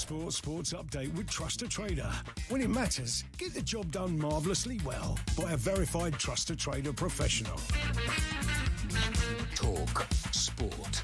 talkSPORT Sports Update with Trust a Trader. When it matters, get the job done marvellously well by a verified Trust a Trader professional. talkSPORT.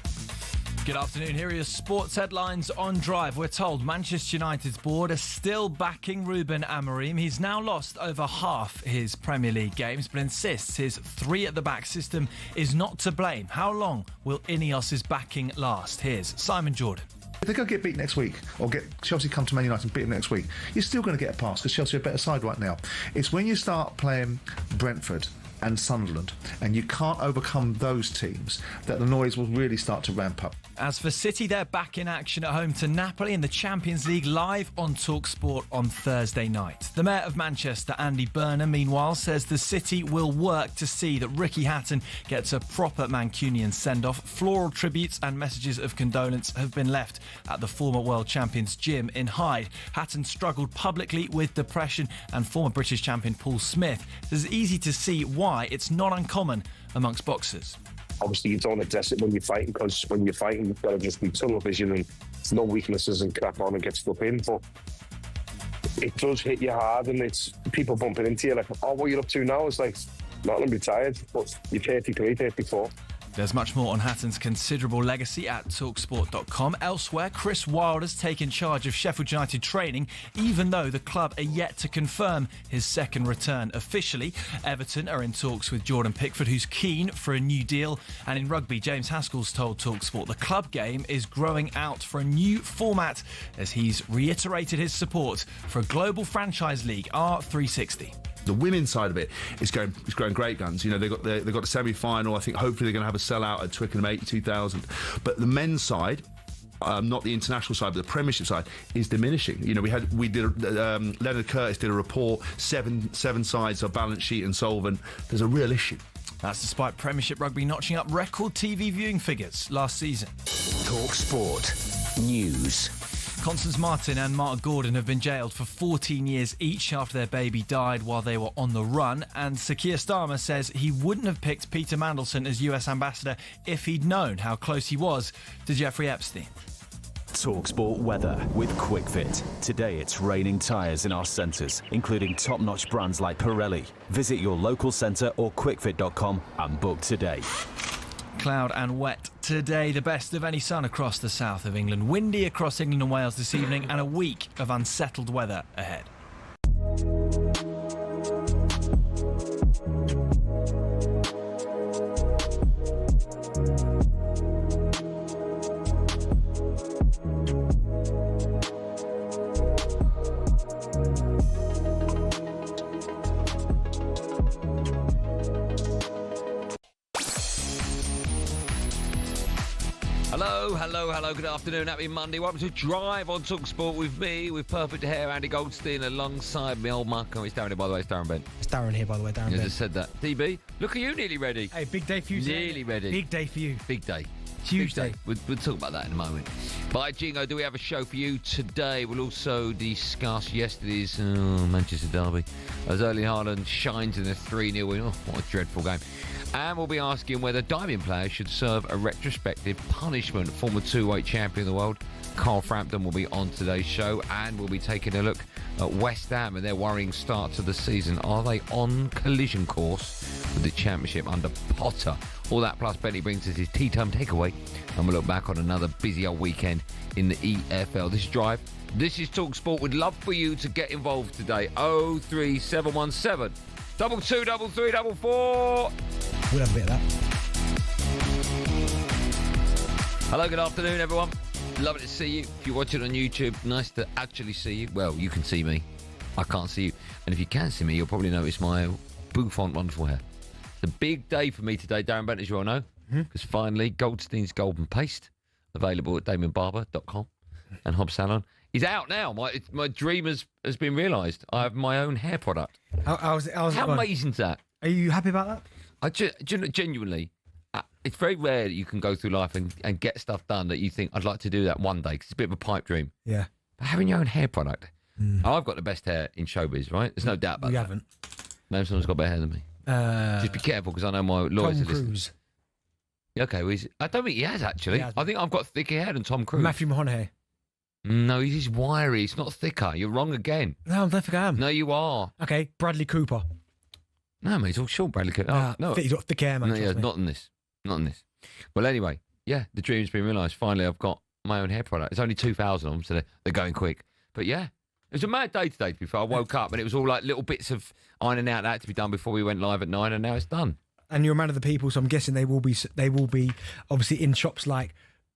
Good afternoon. Here are your sports headlines on Drive. We're told Manchester United's board are still backing Ruben Amorim. He's now lost over half his Premier League games, but insists his three-at-the-back system is not to blame. How long will Ineos's backing last? Here's Simon Jordan. If they go get beat next week, or get Chelsea come to Man United and beat them next week, you're still going to get a pass because Chelsea are a better side right now. It's when you start playing Brentford and Sunderland and you can't overcome those teams that the noise will really start to ramp up. As for City, they're back in action at home to Napoli in the Champions League, live on talkSPORT on Thursday night. The Mayor of Manchester, Andy Burnham, meanwhile, says the City will work to see that Ricky Hatton gets a proper Mancunian send-off. Floral tributes and messages of condolence have been left at the former world champion's gym in Hyde. Hatton struggled publicly with depression, and former British champion Paul Smith says it's easy to see why it's not uncommon amongst boxers. Obviously, you don't address it when you're fighting, because when you're fighting, you've got to just be tunnel vision and there's no weaknesses and crack on and get stuck in. But it does hit you hard, and it's people bumping into you like, oh, what are you up to now? It's like, not going to be tired, but you're 33, 34. There's much more on Hatton's considerable legacy at talksport.com. Elsewhere, Chris Wilder's taken charge of Sheffield United training, even though the club are yet to confirm his second return officially. Everton are in talks with Jordan Pickford, who's keen for a new deal. And in rugby, James Haskell's told talkSPORT the club game is growing out for a new format as he's reiterated his support for a global franchise league, R360. The women's side of it is going great guns. You know, they've got the semi-final. I think hopefully they're going to have a sellout at Twickenham, 82,000. But the men's side, not the international side, but the Premiership side, is diminishing. You know, Leonard Curtis did a report. Seven sides are balance sheet insolvent. There's a real issue. That's despite Premiership rugby notching up record TV viewing figures last season. talkSPORT News. Constance Martin and Mark Gordon have been jailed for 14 years each after their baby died while they were on the run. And Sir Keir Starmer says he wouldn't have picked Peter Mandelson as US ambassador if he'd known how close he was to Jeffrey Epstein. talkSPORT weather with QuickFit. Today it's raining tyres in our centres, including top-notch brands like Pirelli. Visit your local centre or quickfit.com and book today. Cloud and wet today, the best of any sun across the south of England. Windy across England and Wales this evening, and a week of unsettled weather ahead. Hello, good afternoon, happy Monday. Welcome to Drive on talkSPORT with me, with perfect hair, Andy Goldstein, alongside me, old Marco. It's Darren here, by the way, it's Darren Bent. It's Darren here, by the way, Darren You Bent. just said that. DB, look at you, nearly ready. Hey, big day for you today. Nearly ready. Big day for you. Big day. Huge day. We'll talk about that in a moment. By Jingo, do we have a show for you today? We'll also discuss yesterday's Manchester derby as Erling Haaland shines in a 3-0 win. Oh, what a dreadful game. And we'll be asking whether diving players should serve a retrospective punishment. Former two-weight champion of the world, Carl Frampton, will be on today's show. And we'll be taking a look at West Ham and their worrying start to the season. Are they on collision course with the Championship under Potter? All that plus Benny brings us his tea time takeaway. And we'll look back on another busy old weekend in the EFL. This is Drive. This is talkSPORT. We'd love for you to get involved today. 03717 223344. We'll have a bit of that. Hello, good afternoon, everyone. Lovely to see you. If you're watching on YouTube, nice to actually see you. Well, you can see me. I can't see you. And if you can see me, you'll probably notice my bouffant, wonderful hair. It's a big day for me today, Darren Bent, as you all know, because finally, Goldstein's Golden Paste, available at DamianBarber.com and Hobbs Salon, is out now. My dream has been realised. I have my own hair product. How amazing is that? Are you happy about that? Genuinely, it's very rare that you can go through life and get stuff done that you think, I'd like to do that one day, because it's a bit of a pipe dream. Yeah. But having your own hair product. I've got the best hair in showbiz, right? There's no doubt about that. You haven't. No, someone's got better hair than me. Just be careful, because I know my lawyers are listening. Cruise. Okay, well, I don't think he has, actually. I think I've got thicker hair than Tom Cruise. Matthew McConaughey. No, he's wiry. He's not thicker. You're wrong again. No, I don't think I am. No, you are. Okay, Bradley Cooper. No, mate, he's all short, Bradley Cooper. No. He's got thick hair, man. No, yeah, trust me. not in this. Not in this. Well, anyway, yeah, the dream's been realised. Finally, I've got my own hair product. It's only 2,000 of them, so they're going quick. But yeah, it was a mad day today, to be fair. I woke up and it was all like little bits of ironing out that had to be done before we went live at 9, and now it's done. And you're a man of the people, so I'm guessing they will be obviously in shops like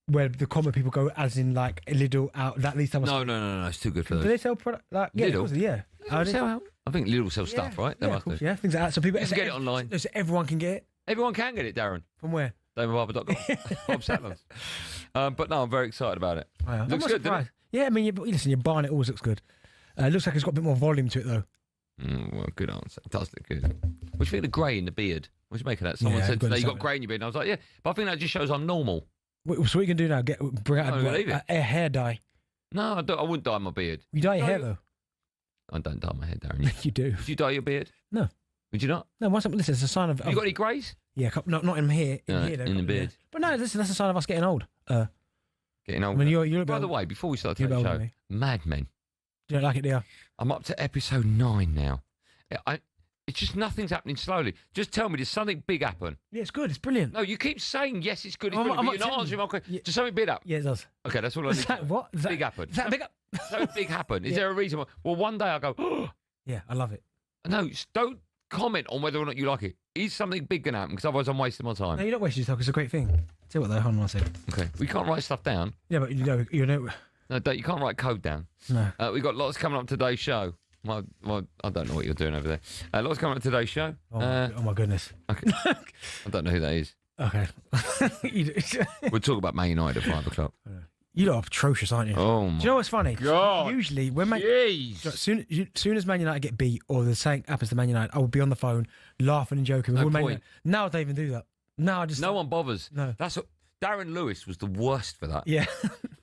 where the common people go, as in like a Lidl out. That least time. No, it's too good for those. Do they sell product like yeah? Lidl? Of course, yeah. I think Lidl sells stuff, right? They Yeah, must of course, do. yeah, things like that. So people You can get it online. So everyone can get it Everyone can get it, Darren. from where? DamonBarber.com. Bob Sattlers. But no, I'm very excited about it. Wow. Looks I'm good, doesn't it? surprised. Yeah, I mean, listen, your barn, it always looks good. It looks like it's got a bit more volume to it, though. Well, good answer. It does look good. What do you think of the grey in the beard? What do you make of that? Someone Yeah, said good today you got something. grey in your beard, and I was like, yeah. But I think that just shows I'm normal. So what you can do now? Bring out I'm gonna leave it. a hair dye. No, I wouldn't dye my beard. You dye your No, hair, though. I don't dye my hair, Darren. You do. Would you dye your beard? No. Would you not? No, listen, it's a sign of. Have you got any greys? Yeah, not in here. No, here, though, in the beard. Yeah. But no, listen, that's a sign of us getting old. Getting older. I mean, you're a By bit the old. way, before we start You're the older show, than me. Mad Men. You don't like it, do you? I'm up to episode 9 now. It's just nothing's happening slowly. Just tell me, does something big happen? Yeah, it's good. It's brilliant. No, you keep saying yes, it's good. It's I'm brilliant, not but you're not telling answering you. my question. Yeah. Does something big happen? Yeah, it does. Okay, that's all I Is need. that what? Is that Big happen. Is that big up? Something big happen. Is Yeah. there a reason why? Well, one day I go, oh, Yeah, I love it. no, don't comment on whether or not you like it. Is something big going to happen? Because otherwise I'm wasting my time. No, you don't waste your time. It's a great thing. Tell you what, though, hold on one second. Okay. We can't write stuff down. Yeah, but you know. No, you can't write code down. No. We've got lots coming up today's show. Well, I don't know what you're doing over there. Lots coming up today's show. Oh my goodness. Okay. I don't know who that is. Okay. We'll talk about Man United at 5 o'clock. You lot are atrocious, aren't you? Oh, my Do you know what's funny? God. Usually, when Man, Jeez. soon as Man United get beat or there's something happens to Man United, I will be on the phone laughing and joking. with No all Man point. United. Now I don't even do that. Now I just No one bothers. No. That's what Darren Lewis was the worst for that. Yeah.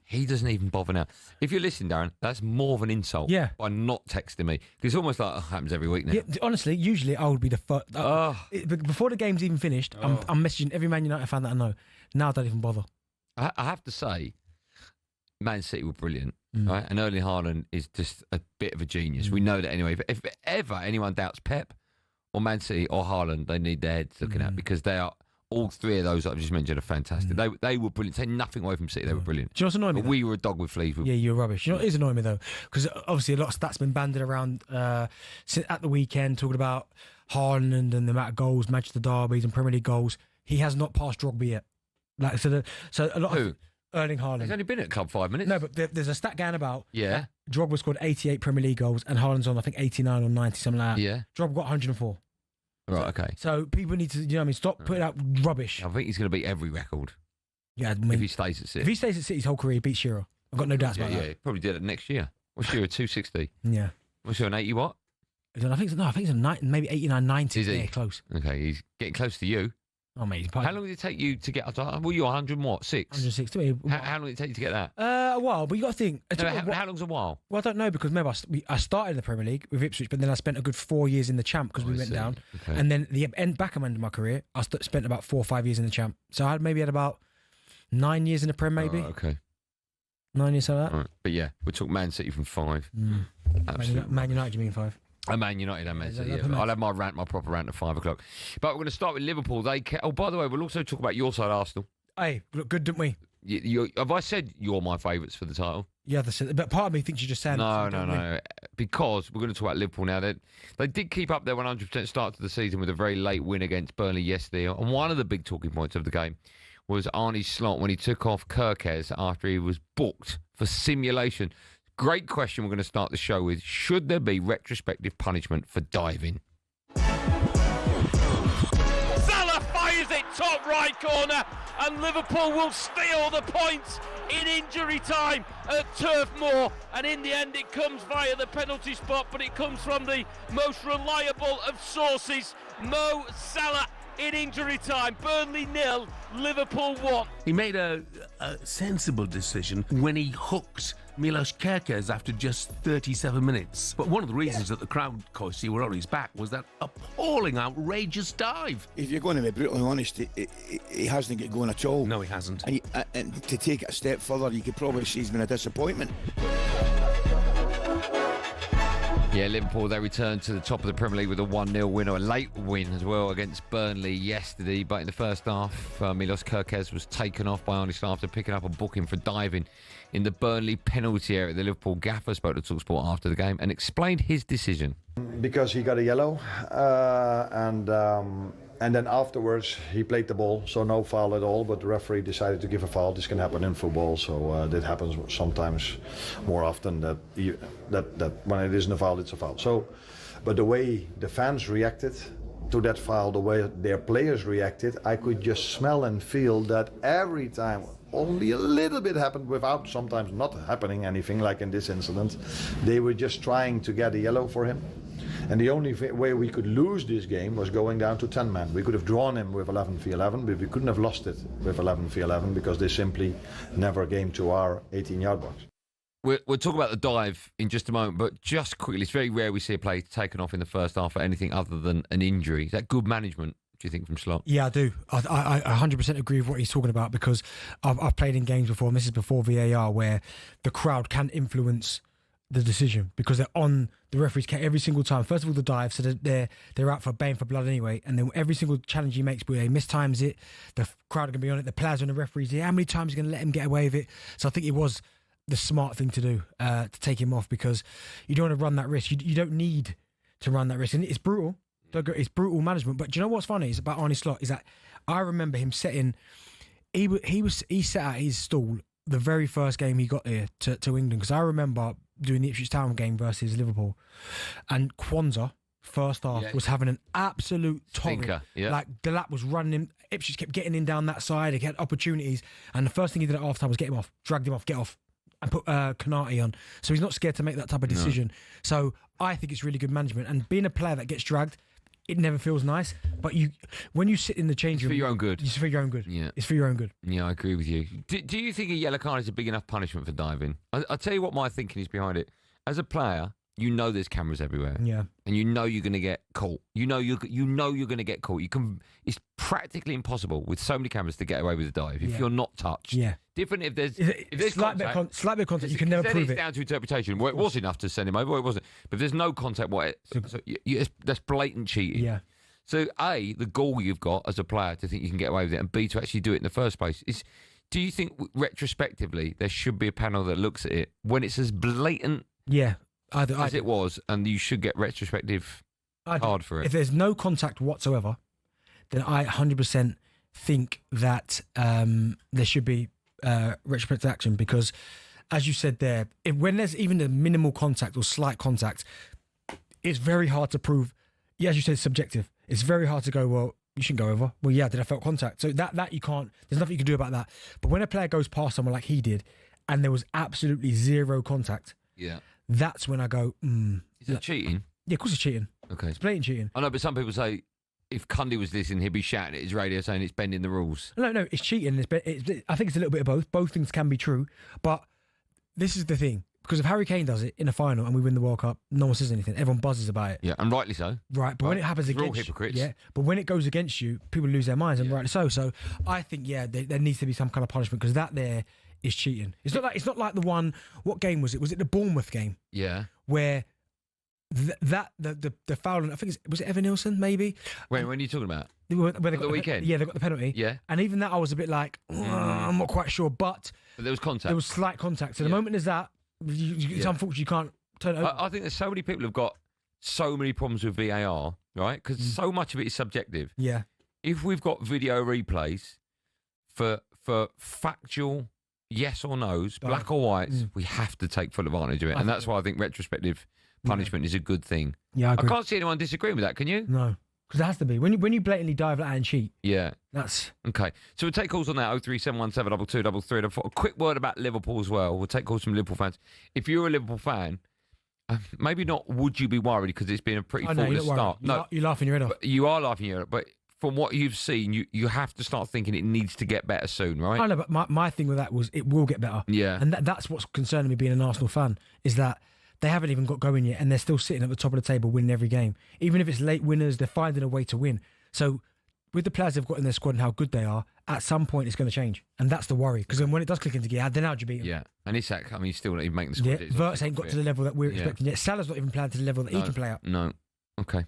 He doesn't even bother now. If you're listening, Darren, that's more of an insult. Yeah. By not texting me. Because it's almost like, happens every week now. Yeah, honestly, usually I would be the first. Oh. Before the game's even finished, I'm messaging every Man United fan that I know. Now I don't even bother. I have to say, Man City were brilliant, Mm. right? And Erling Haaland is just a bit of a genius. We know that anyway. But if ever anyone doubts Pep or Man City or Haaland, they need their heads looking at because they are. All three of those that I've just mentioned are fantastic. They were brilliant. Take nothing away from City. They were brilliant. Do you know what's annoying me? But we were a dog with fleas. Yeah, you're rubbish. You know what is annoying me though? Because obviously a lot of stats been banded around at the weekend talking about Haaland and the amount of goals, Manchester derbies and Premier League goals. He has not passed Drogba yet. Like so a lot Who? of Erling He's Haaland. only been at club 5 minutes. No, but there's a stat going about. Yeah. Drogba scored 88 Premier League goals and Haaland's on I think 89 or 90 something like that. Yeah. Drogba got 104. Right, okay. So people need to, you know what I mean, stop putting out rubbish. I think he's going to beat every record Yeah, I mean, if he stays at City. if he stays at City his whole career, he beats Shearer. I've got no doubts about yeah, that. he probably did it next year. What's Shearer, 260? Yeah. What's Shearer, an 80 what? I think it's a maybe 89, 90. Is he? Yeah, close. Okay, he's getting close to you. Oh, mate, he's How long did it take you to get... Well, you're 100 and what? 6? 160. How long did it take you to get that? A while, but you got to think. No, how long's a while? Well, I don't know because remember I started in the Premier League with Ipswich, but then I spent a good 4 years in the Champ because we I went see. down, Okay. and then the back end of my career, I spent about 4 or 5 years in the Champ. So I had about 9 years in the Prem, maybe Oh, okay. 9 years like that. All right. But yeah, we'll talk Man City from 5. Absolutely. Man United, you mean 5? Man United and Man City. that Yeah. the match? I'll have my proper rant at 5 o'clock. But we're going to start with Liverpool. Oh, by the way, we'll also talk about your side, Arsenal. Hey, look good, didn't we? Have I said you're my favourites for the title? Yeah, but part of me thinks you're just saying. No. Because we're going to talk about Liverpool now. They did keep up their 100% start to the season with a very late win against Burnley yesterday. And one of the big talking points of the game was Arne's slot when he took off Kirkes after he was booked for simulation. Great question we're going to start the show with. Should there be retrospective punishment for diving? Salah fires it top right corner, and Liverpool will steal the points in injury time at Turf Moor. And in the end, it comes via the penalty spot, but it comes from the most reliable of sources, Mo Salah. In injury time, Burnley 0, Liverpool 1. He made a sensible decision when he hooked Milos Kerkez after just 37 minutes. But one of the reasons that the crowd, Kosi, were on his back was that appalling, outrageous dive. If you're going to be brutally honest, he hasn't got going at all. No, he hasn't. And to take it a step further, you could probably say he's been a disappointment. Yeah, Liverpool, they returned to the top of the Premier League with a 1-0 win, or a late win as well, against Burnley yesterday. But in the first half, Milos Kerkez was taken off by Arne Slot after picking up a booking for diving in the Burnley penalty area. The Liverpool gaffer spoke to talkSPORT after the game and explained his decision. Because he got a yellow, and then afterwards he played the ball, so no foul at all, but the referee decided to give a foul. This can happen in football, so that happens sometimes more often, that when it isn't a foul, it's a foul. So, but the way the fans reacted to that foul, the way their players reacted, I could just smell and feel that every time only a little bit happened, without sometimes not happening anything, like in this incident. They were just trying to get a yellow for him. And the only way we could lose this game was going down to 10 men. We could have drawn him with 11 v 11, but we couldn't have lost it with 11 v 11 because they simply never came to our 18-yard box. We'll talk about the dive in just a moment, but just quickly, it's very rare we see a play taken off in the first half for anything other than an injury. Is that good management, do you think, from Slot? Yeah, I do. I 100% agree with what he's talking about, because I've played in games before, and this is before VAR, where the crowd can influence the decision because they're on the referee's case every single time. First of all, the dive, so they're out for baying for blood anyway, and then every single challenge he makes, where he mistimes it, the crowd are going to be on it, the players on the referee's here, how many times are going to let him get away with it? So I think it was the smart thing to do, to take him off, because you don't want to run that risk. You don't need to run that risk, and it's brutal. It's brutal management. But do you know what's funny is about Arne Slot is that I remember him setting. He set out his stall the very first game he got here to England, because I remember doing the Ipswich Town game versus Liverpool, and Kwanzaa first half was having an absolute torrent. Like Delap was running him, Ipswich kept getting in down that side, he had opportunities, and the first thing he did at half time was get him off, dragged him off, get off, and put Konate on. So he's not scared to make that type of decision. So I think it's really good management, and being a player that gets dragged, it never feels nice. But when you sit in the change room, for your own good. It's for your own good. Yeah, it's for your own good. Yeah, I agree with you. Do you think a yellow card is a big enough punishment for diving? I'll tell you what my thinking is behind it. As a player, you know there's cameras everywhere. Yeah, and you know you're going to get caught. You know you're going to get caught. It's practically impossible with so many cameras to get away with a dive if you're not touched. Yeah. Different if there's slight bit of contact, you can never prove it. It's down to interpretation. Well, it was enough to send him over, or it wasn't. But if there's no contact, that's blatant cheating. Yeah. So, A, the gall you've got as a player to think you can get away with it, and B, to actually do it in the first place. Do you think, retrospectively, there should be a panel that looks at it when it's as blatant as it was, and you should get retrospective card for it? If there's no contact whatsoever, then I 100% think that there should be retrospective action, because, as you said there, when there's even a minimal contact or slight contact, it's very hard to prove. Yeah, as you said, it's subjective. It's very hard to go, well, you shouldn't go over. Well, yeah, did I felt contact? So that you can't, there's nothing you can do about that. But when a player goes past someone like he did, and there was absolutely zero contact, that's when I go, Is that cheating? Yeah, of course it's cheating. Okay. It's blatant cheating. I know, but some people say, if Cundy was listening, he'd be shouting at his radio saying it's bending the rules. No, it's cheating. I think it's a little bit of both. Both things can be true. But this is the thing. Because if Harry Kane does it in a final and we win the World Cup, no one says anything. Everyone buzzes about it. Yeah, and rightly so. Right, but when it happens we're all against hypocrites. you, but when it goes against you, people lose their minds, and rightly so. So I think, there needs to be some kind of punishment, because that there is cheating. It's not like the one. What game was it? Was it the Bournemouth game? Yeah. Where the foul, I think was it Evan Nilsson maybe? When are you talking about? Where they got the weekend? Yeah, they got the penalty. Yeah. And even that I was a bit like, I'm not quite sure, but there was contact. There was slight contact. So the moment there's that, it's unfortunate you can't turn it over. I think there's so many people who've got so many problems with VAR, right? Because so much of it is subjective. Yeah. If we've got video replays for factual yes or no's, black or whites, we have to take full advantage of it. And that's why I think retrospective punishment is a good thing. Yeah, I agree. I can't see anyone disagreeing with that, can you? No. Because it has to be. When you blatantly dive like that and cheat. Yeah. That's... Okay. So we'll take calls on that, 03717 2233. A quick word about Liverpool as well. We'll take calls from Liverpool fans. If you're a Liverpool fan, maybe not would you be worried, because it's been a pretty flawless start. You're laughing your head off. You are laughing your head off. But from what you've seen, you have to start thinking it needs to get better soon, right? I know, but my thing with that was it will get better. Yeah. And that's what's concerning me being an Arsenal fan, is that they haven't even got going yet and they're still sitting at the top of the table winning every game. Even if it's late winners, they're finding a way to win. So with the players they've got in their squad and how good they are, at some point it's going to change. And that's the worry. Because then when it does click into gear, then how do you beat them? Yeah. And Isak, I mean, he's still not even making the squad. Yeah, Verts ain't got to the level that we're Yeah. expecting yet. Salah's not even playing to the level that he can play at. No. Okay.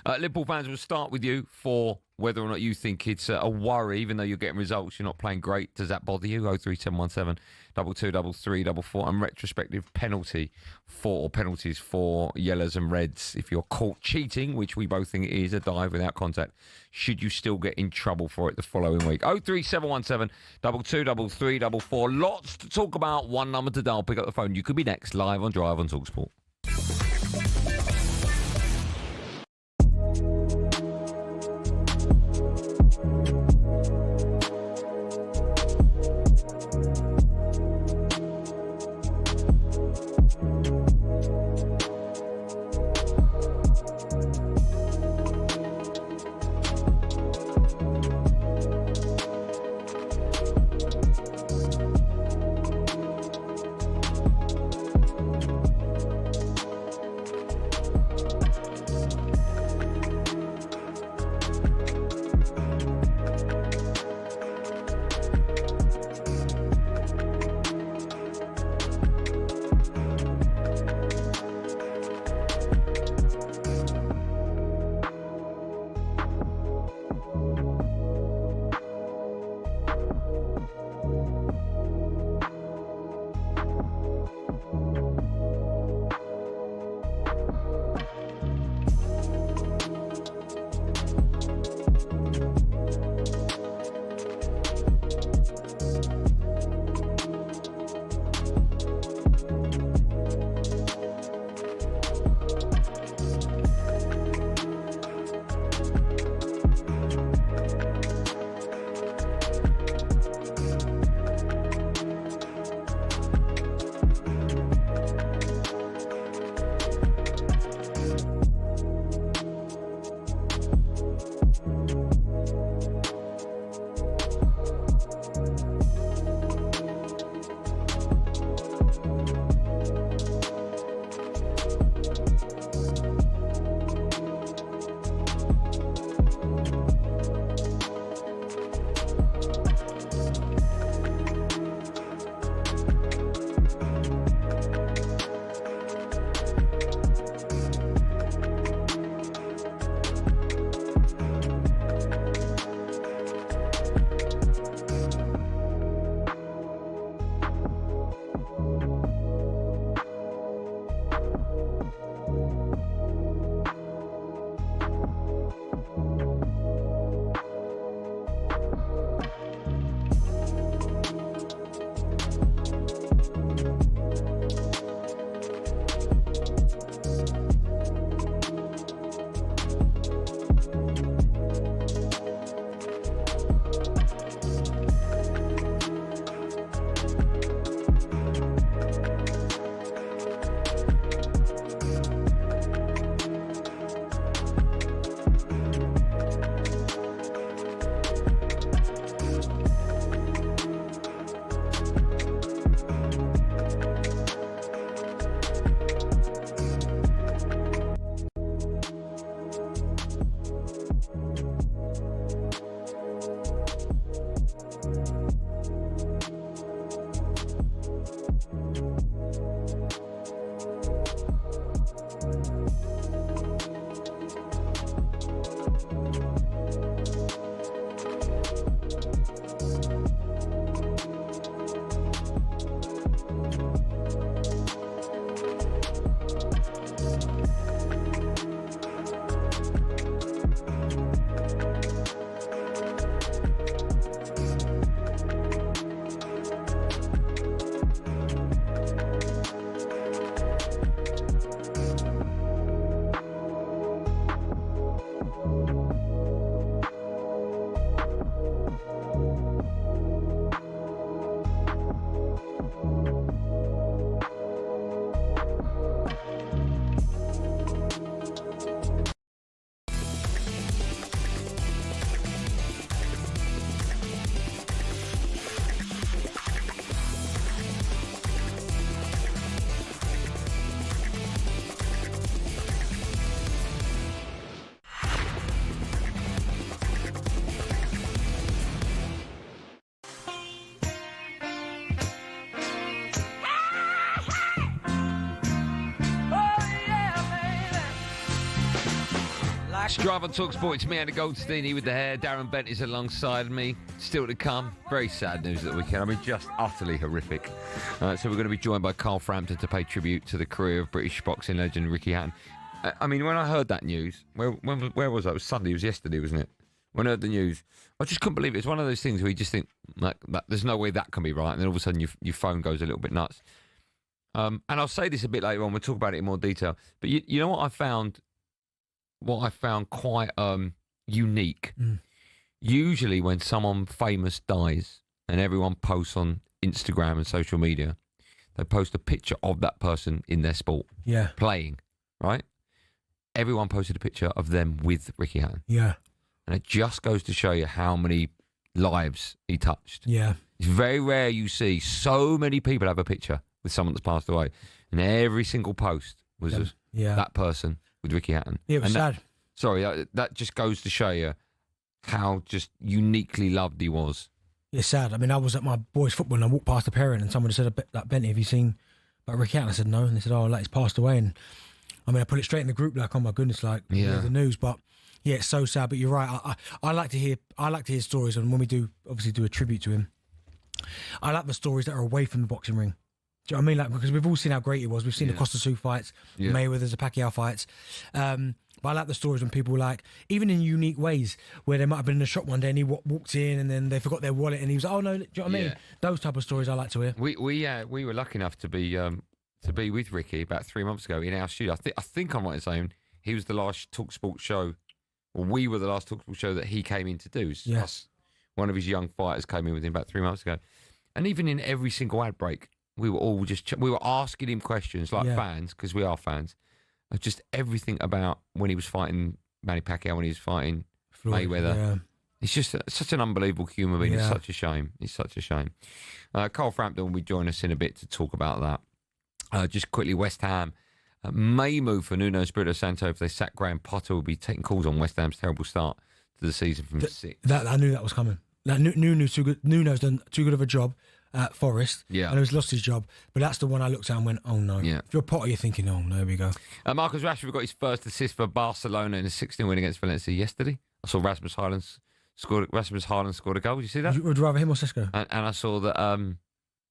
Liverpool fans, will start with you for whether or not you think it's a worry, even though you're getting results, you're not playing great. Does that bother you? 03717 22 3 and retrospective penalties for yellows and reds. If you're caught cheating, which we both think it is, a dive without contact, should you still get in trouble for it the following week? 03717 22 3 Lots to talk about. One number to dial. Pick up the phone. You could be next live on Drive on talkSPORT. It's Drive on talkSPORT. It's me, Andy Goldstein, with the hair. Darren Bent is alongside me. Still to come. Very sad news at the weekend. I mean, just utterly horrific. So we're going to be joined by Carl Frampton to pay tribute to the career of British boxing legend Ricky Hatton. I mean, when I heard that news, where was that? It was Sunday. It was yesterday, wasn't it? When I heard the news, I just couldn't believe it. It's one of those things where you just think, like, there's no way that can be right. And then all of a sudden your phone goes a little bit nuts. And I'll say this a bit later on. We'll talk about it in more detail. But you know what I found? What I found quite unique. Usually when someone famous dies and everyone posts on Instagram and social media, they post a picture of that person in their sport. Yeah. Playing, right? Everyone posted a picture of them with Ricky Hatton. Yeah. And it just goes to show you how many lives he touched. Yeah. It's very rare you see so many people have a picture with someone that's passed away. And every single post was that person with Ricky Hatton. Yeah, it was sad. That just goes to show you how just uniquely loved he was. It's sad. I mean, I was at my boys' football and I walked past a parent and someone said, like, Benty, have you seen about Ricky Hatton? I said, no. And they said, oh, like, he's passed away. And I mean, I put it straight in the group, like, oh my goodness, like, the news. But yeah, it's so sad. But you're right. I like to hear stories, and when we do a tribute to him, I like the stories that are away from the boxing ring. Do you know what I mean? Like, because we've all seen how great he was. We've seen the Costa Sioux fights, Mayweather's, the Pacquiao fights. But I like the stories when people, like, even in unique ways, where they might have been in a shop one day and he walked in and then they forgot their wallet and he was like, oh no, do you know what I mean? Those type of stories I like to hear. We were lucky enough to be with Ricky about 3 months ago in our studio. I think I'm right in saying he was the last talkSPORT show, or we were the last talkSPORT show that he came in to do. Yes. One of his young fighters came in with him about 3 months ago. And even in every single ad break, we were all we were asking him questions like fans, because we are fans, of just everything about when he was fighting Manny Pacquiao, when he was fighting Floyd, Mayweather. Yeah. He's just such an unbelievable human being. It's such a shame. It's such a shame. Carl Frampton will join us in a bit to talk about that. Just quickly, West Ham may move for Nuno Espirito Santo if they sack Graham Potter. Will be taking calls on West Ham's terrible start to the season from 6. I knew that was coming. Like, Nuno's too good. Nuno's done too good of a job at Forest. Yeah. And he's lost his job. But that's the one I looked at and went, oh no. Yeah. If you're Potter, you're thinking, oh no, here we go. Marcus Rashford got his first assist for Barcelona in a 16 win against Valencia yesterday. I saw Rasmus Haaland scored a goal. Did you see that? Would you rather him or Sisco? And I saw that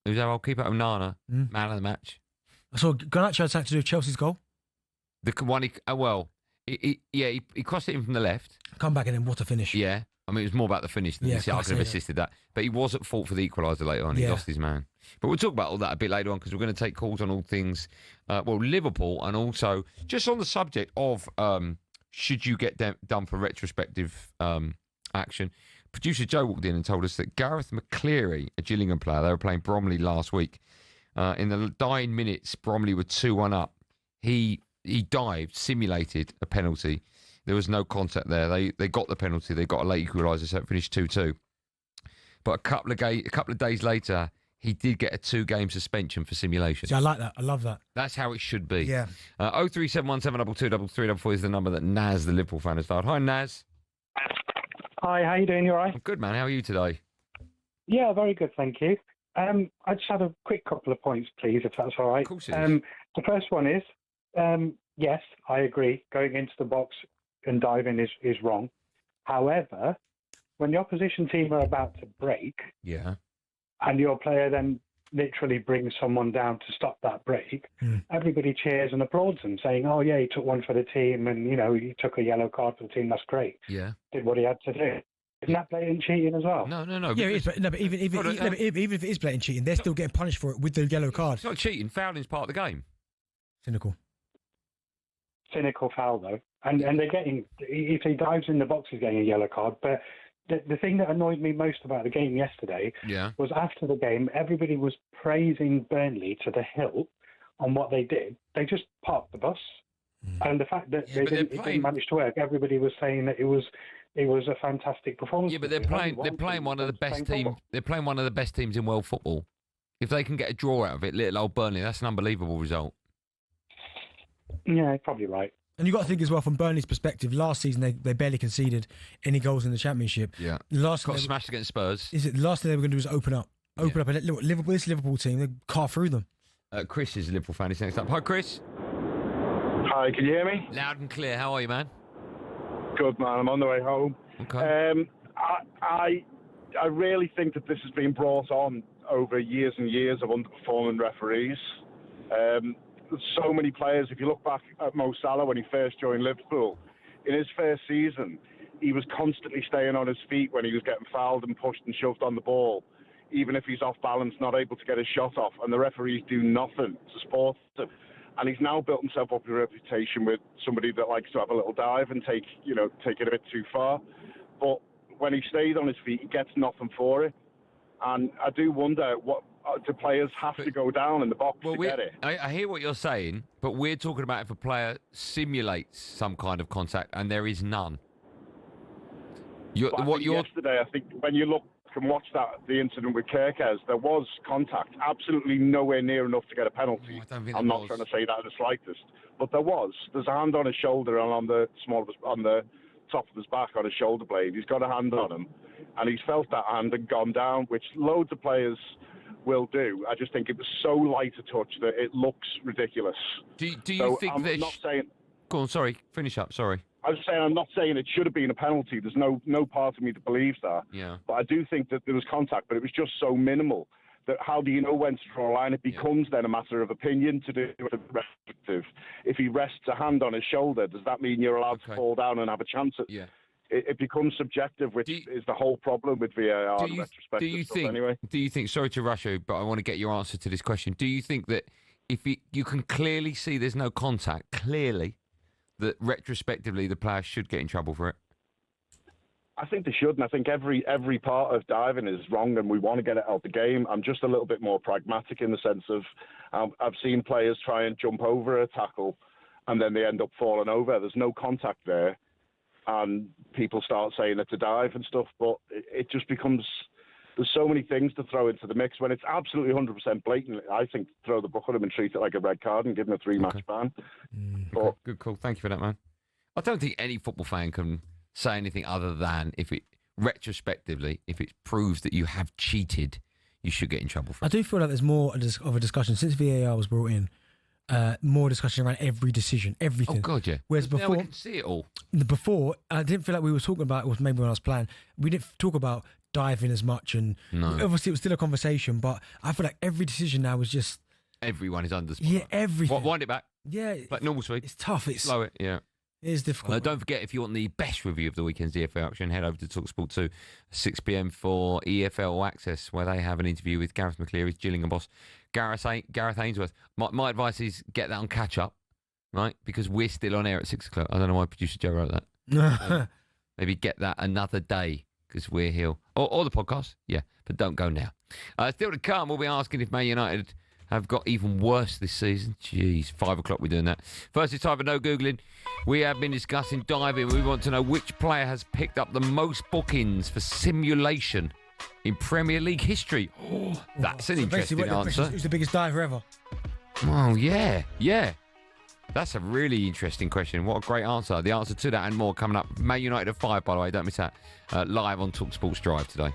it was our old keeper Onana, man of the match. I saw Garnacho had something to do with Chelsea's goal. The one he crossed it in from the left. Come back and then what a finish. Yeah. I mean, it was more about the finish than I could have assisted that. But he was at fault for the equaliser later on. He lost his man. But we'll talk about all that a bit later on, because we're going to take calls on all things, Liverpool, and also just on the subject of should you get done for retrospective action. Producer Joe walked in and told us that Gareth McCleary, a Gillingham player, they were playing Bromley last week. In the dying minutes, Bromley were 2-1 up. He dived, simulated a penalty. There was no contact there. They got the penalty. They got a late equaliser, so it finished 2-2. But a couple of days later, he did get a 2-game suspension for simulation. See, I like that. I love that. That's how it should be. Yeah. 03717223334 is the number that Naz, the Liverpool fan, has dialed. Hi, Naz. Hi, how you doing? You all right? I'm good, man. How are you today? Yeah, very good, thank you. I just had a quick couple of points, please, if that's all right. Of course it is. The first one is, yes, I agree. Going into the box and diving is wrong. However, when the opposition team are about to break, and your player then literally brings someone down to stop that break, everybody cheers and applauds them, saying, "Oh yeah, he took one for the team, and he took a yellow card for the team. That's great. Yeah, did what he had to do." Isn't that blatant cheating as well? No. Yeah, it is, but even if it is blatant cheating, they're still getting punished for it with the yellow card. It's not cheating. Fouling is part of the game. Cynical foul though, and they're getting, if he dives in the box, he's getting a yellow card. But the thing that annoyed me most about the game yesterday was after the game, everybody was praising Burnley to the hilt on what they did. They just parked the bus, and the fact that it didn't manage to work, everybody was saying that it was a fantastic performance. Yeah, but they're playing one of the best teams. They're playing one of the best teams in world football. If they can get a draw out of it, little old Burnley, that's an unbelievable result. Yeah, you're probably right. And you've got to think as well from Burnley's perspective. Last season, they barely conceded any goals in the Championship. Yeah, got smashed against Spurs. The last thing they were going to do was open up and let this Liverpool team, they carve through them. Chris is a Liverpool fan. He's next up. Hi, Chris. Hi, can you hear me? Loud and clear. How are you, man? Good, man. I'm on the way home. Okay. I really think that this has been brought on over years and years of underperforming referees. So many players, if you look back at Mo Salah when he first joined Liverpool, in his first season, he was constantly staying on his feet when he was getting fouled and pushed and shoved on the ball, even if he's off balance, not able to get his shot off, and the referees do nothing to support him. And he's now built himself up a reputation with somebody that likes to have a little dive and take it a bit too far. But when he stays on his feet, he gets nothing for it. And I do wonder, what do players have to go down in the box to get it? I hear what you're saying, but we're talking about if a player simulates some kind of contact and there is none. Yesterday, I think when you look and watch the incident with Kirkes, there was contact, absolutely nowhere near enough to get a penalty. I'm not trying to say that in the slightest, but there was. There's a hand on his shoulder and on the top of his back on his shoulder blade. He's got a hand on him, and he's felt that hand and gone down, which loads of players will do. I just think it was so light a touch that it looks ridiculous. Do you think I'm that? Not saying. Go on. Sorry. Finish up. Sorry. I was saying, I'm not saying it should have been a penalty. There's no part of me that believes that. Yeah. But I do think that there was contact, but it was just so minimal that how do you know when to draw a line? It becomes then a matter of opinion to do with the restrictive. If he rests a hand on his shoulder, does that mean you're allowed to fall down and have a chance at? Yeah. It becomes subjective, which is the whole problem with VAR and retrospective do you stuff think? Anyway. Do you think? Sorry to rush you, but I want to get your answer to this question. Do you think that if you can clearly see there's no contact, clearly, that retrospectively the player should get in trouble for it? I think they should, and I think every part of diving is wrong, and we want to get it out of the game. I'm just a little bit more pragmatic in the sense of I've seen players try and jump over a tackle, and then they end up falling over. There's no contact there, and people start saying it's a dive and stuff, but it just becomes... There's so many things to throw into the mix. When it's absolutely 100% blatant, I think throw the book on him and treat it like a red card and give him a 3-match ban. Okay. Good call. Thank you for that, man. I don't think any football fan can say anything other than if it proves that you have cheated, you should get in trouble for it. I do feel like there's more of a discussion since VAR was brought in. More discussion around every decision, everything. Oh God, yeah. Whereas now before, we can see it all. Before, I didn't feel like we were talking about. It was maybe when I was playing, we didn't talk about diving as much, and obviously it was still a conversation. But I feel like every decision now was just everyone is under. Yeah, everything. Wind it back. Yeah, like normal speed. It's tough. It's slow it. Yeah. It is difficult. Don't forget, if you want the best review of the weekend's EFL action, head over to talkSPORT 2, 6 p.m. for EFL Access, where they have an interview with Gareth McCleary's Gillingham boss, Gareth Ainsworth. My advice is get that on catch up, right? Because we're still on air at 6 o'clock. I don't know why producer Joe wrote that. Maybe get that another day, because we're here. Or the podcast, yeah, but don't go now. Still to come, we'll be asking if Man United have got even worse this season. Jeez, 5 o'clock we're doing that. First, it's time for No Googling. We have been discussing diving. We want to know which player has picked up the most bookings for simulation in Premier League history. Oh, that's an interesting answer. Who's the biggest diver ever? Oh, yeah. That's a really interesting question. What a great answer. The answer to that and more coming up. Man United at 5, by the way. Don't miss that. Live on talkSPORT Drive today.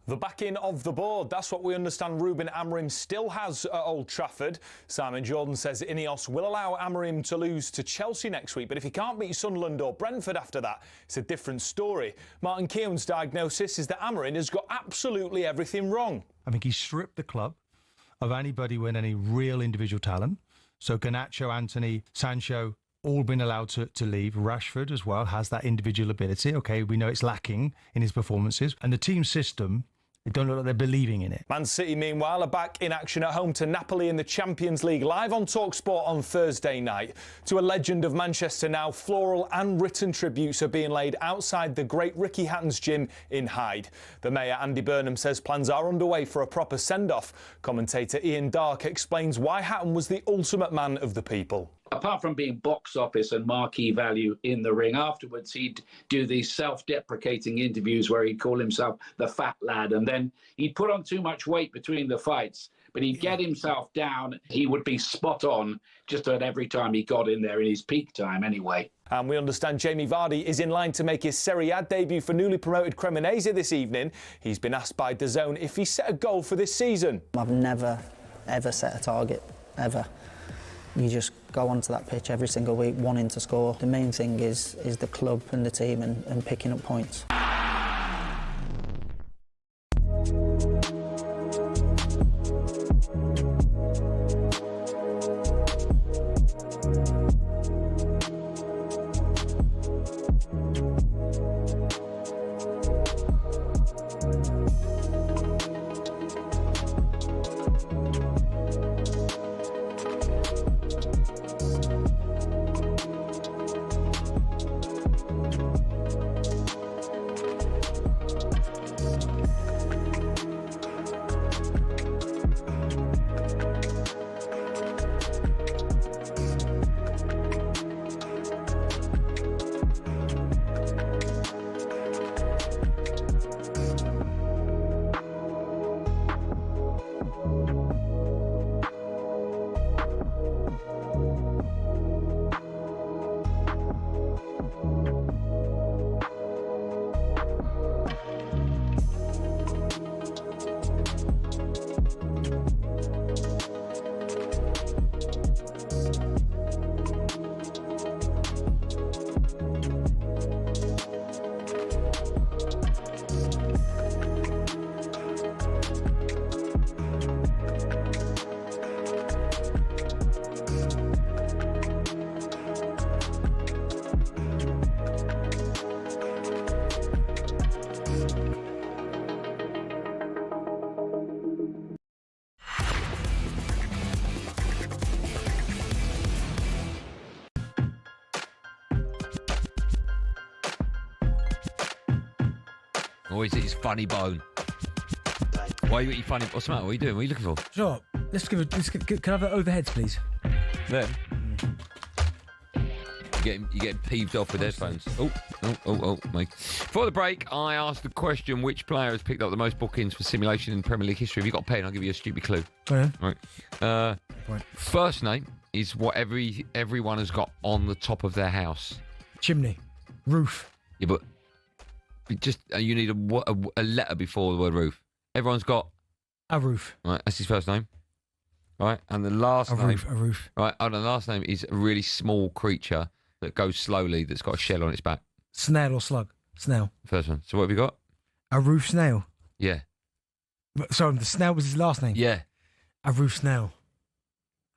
The backing of the board, that's what we understand Ruben Amorim still has at Old Trafford. Simon Jordan says Ineos will allow Amorim to lose to Chelsea next week, but if he can't beat Sunderland or Brentford after that, it's a different story. Martin Keown's diagnosis is that Amorim has got absolutely everything wrong. I think he's stripped the club of anybody with any real individual talent. So Garnacho, Anthony, Sancho, all been allowed to leave. Rashford as well has that individual ability. OK, we know it's lacking in his performances. And the team system, they don't look like they're believing in it. Man City, meanwhile, are back in action at home to Napoli in the Champions League, live on talkSPORT on Thursday night. To a legend of Manchester now, floral and written tributes are being laid outside the great Ricky Hatton's gym in Hyde. The mayor, Andy Burnham, says plans are underway for a proper send-off. Commentator Ian Darke explains why Hatton was the ultimate man of the people. Apart from being box office and marquee value in the ring, afterwards he'd do these self-deprecating interviews where he'd call himself the fat lad, and then he'd put on too much weight between the fights, but he'd get himself down. He would be spot on just at every time he got in there, in his peak time anyway. And we understand Jamie Vardy is in line to make his Serie A debut for newly promoted Cremonese this evening. He's been asked by DAZN if he set a goal for this season. I've never, ever set a target, ever. You just go onto that pitch every single week wanting to score. The main thing is the club and the team and picking up points. Or is it his funny bone? Why are you eating funny? What's the matter? What are you doing? What are you looking for? Sure. Can I have it overheads, please? Then. You're getting peeved off with headphones. Oh, mate. For the break, I asked the question, which player has picked up the most bookings for simulation in Premier League history? Have you got a pen? I'll give you a stupid clue. Oh, yeah. Right. First name is what everyone has got on the top of their house. Chimney. Roof. Yeah, but just you need a letter before the word roof. Everyone's got a roof. Right, that's his first name. Right, and the last name. A roof. Right, and the last name is a really small creature that goes slowly, that's got a shell on its back. Snail or slug? Snail. First one. So what have you got? A roof snail. Yeah. Sorry, the snail was his last name? Yeah. A roof snail.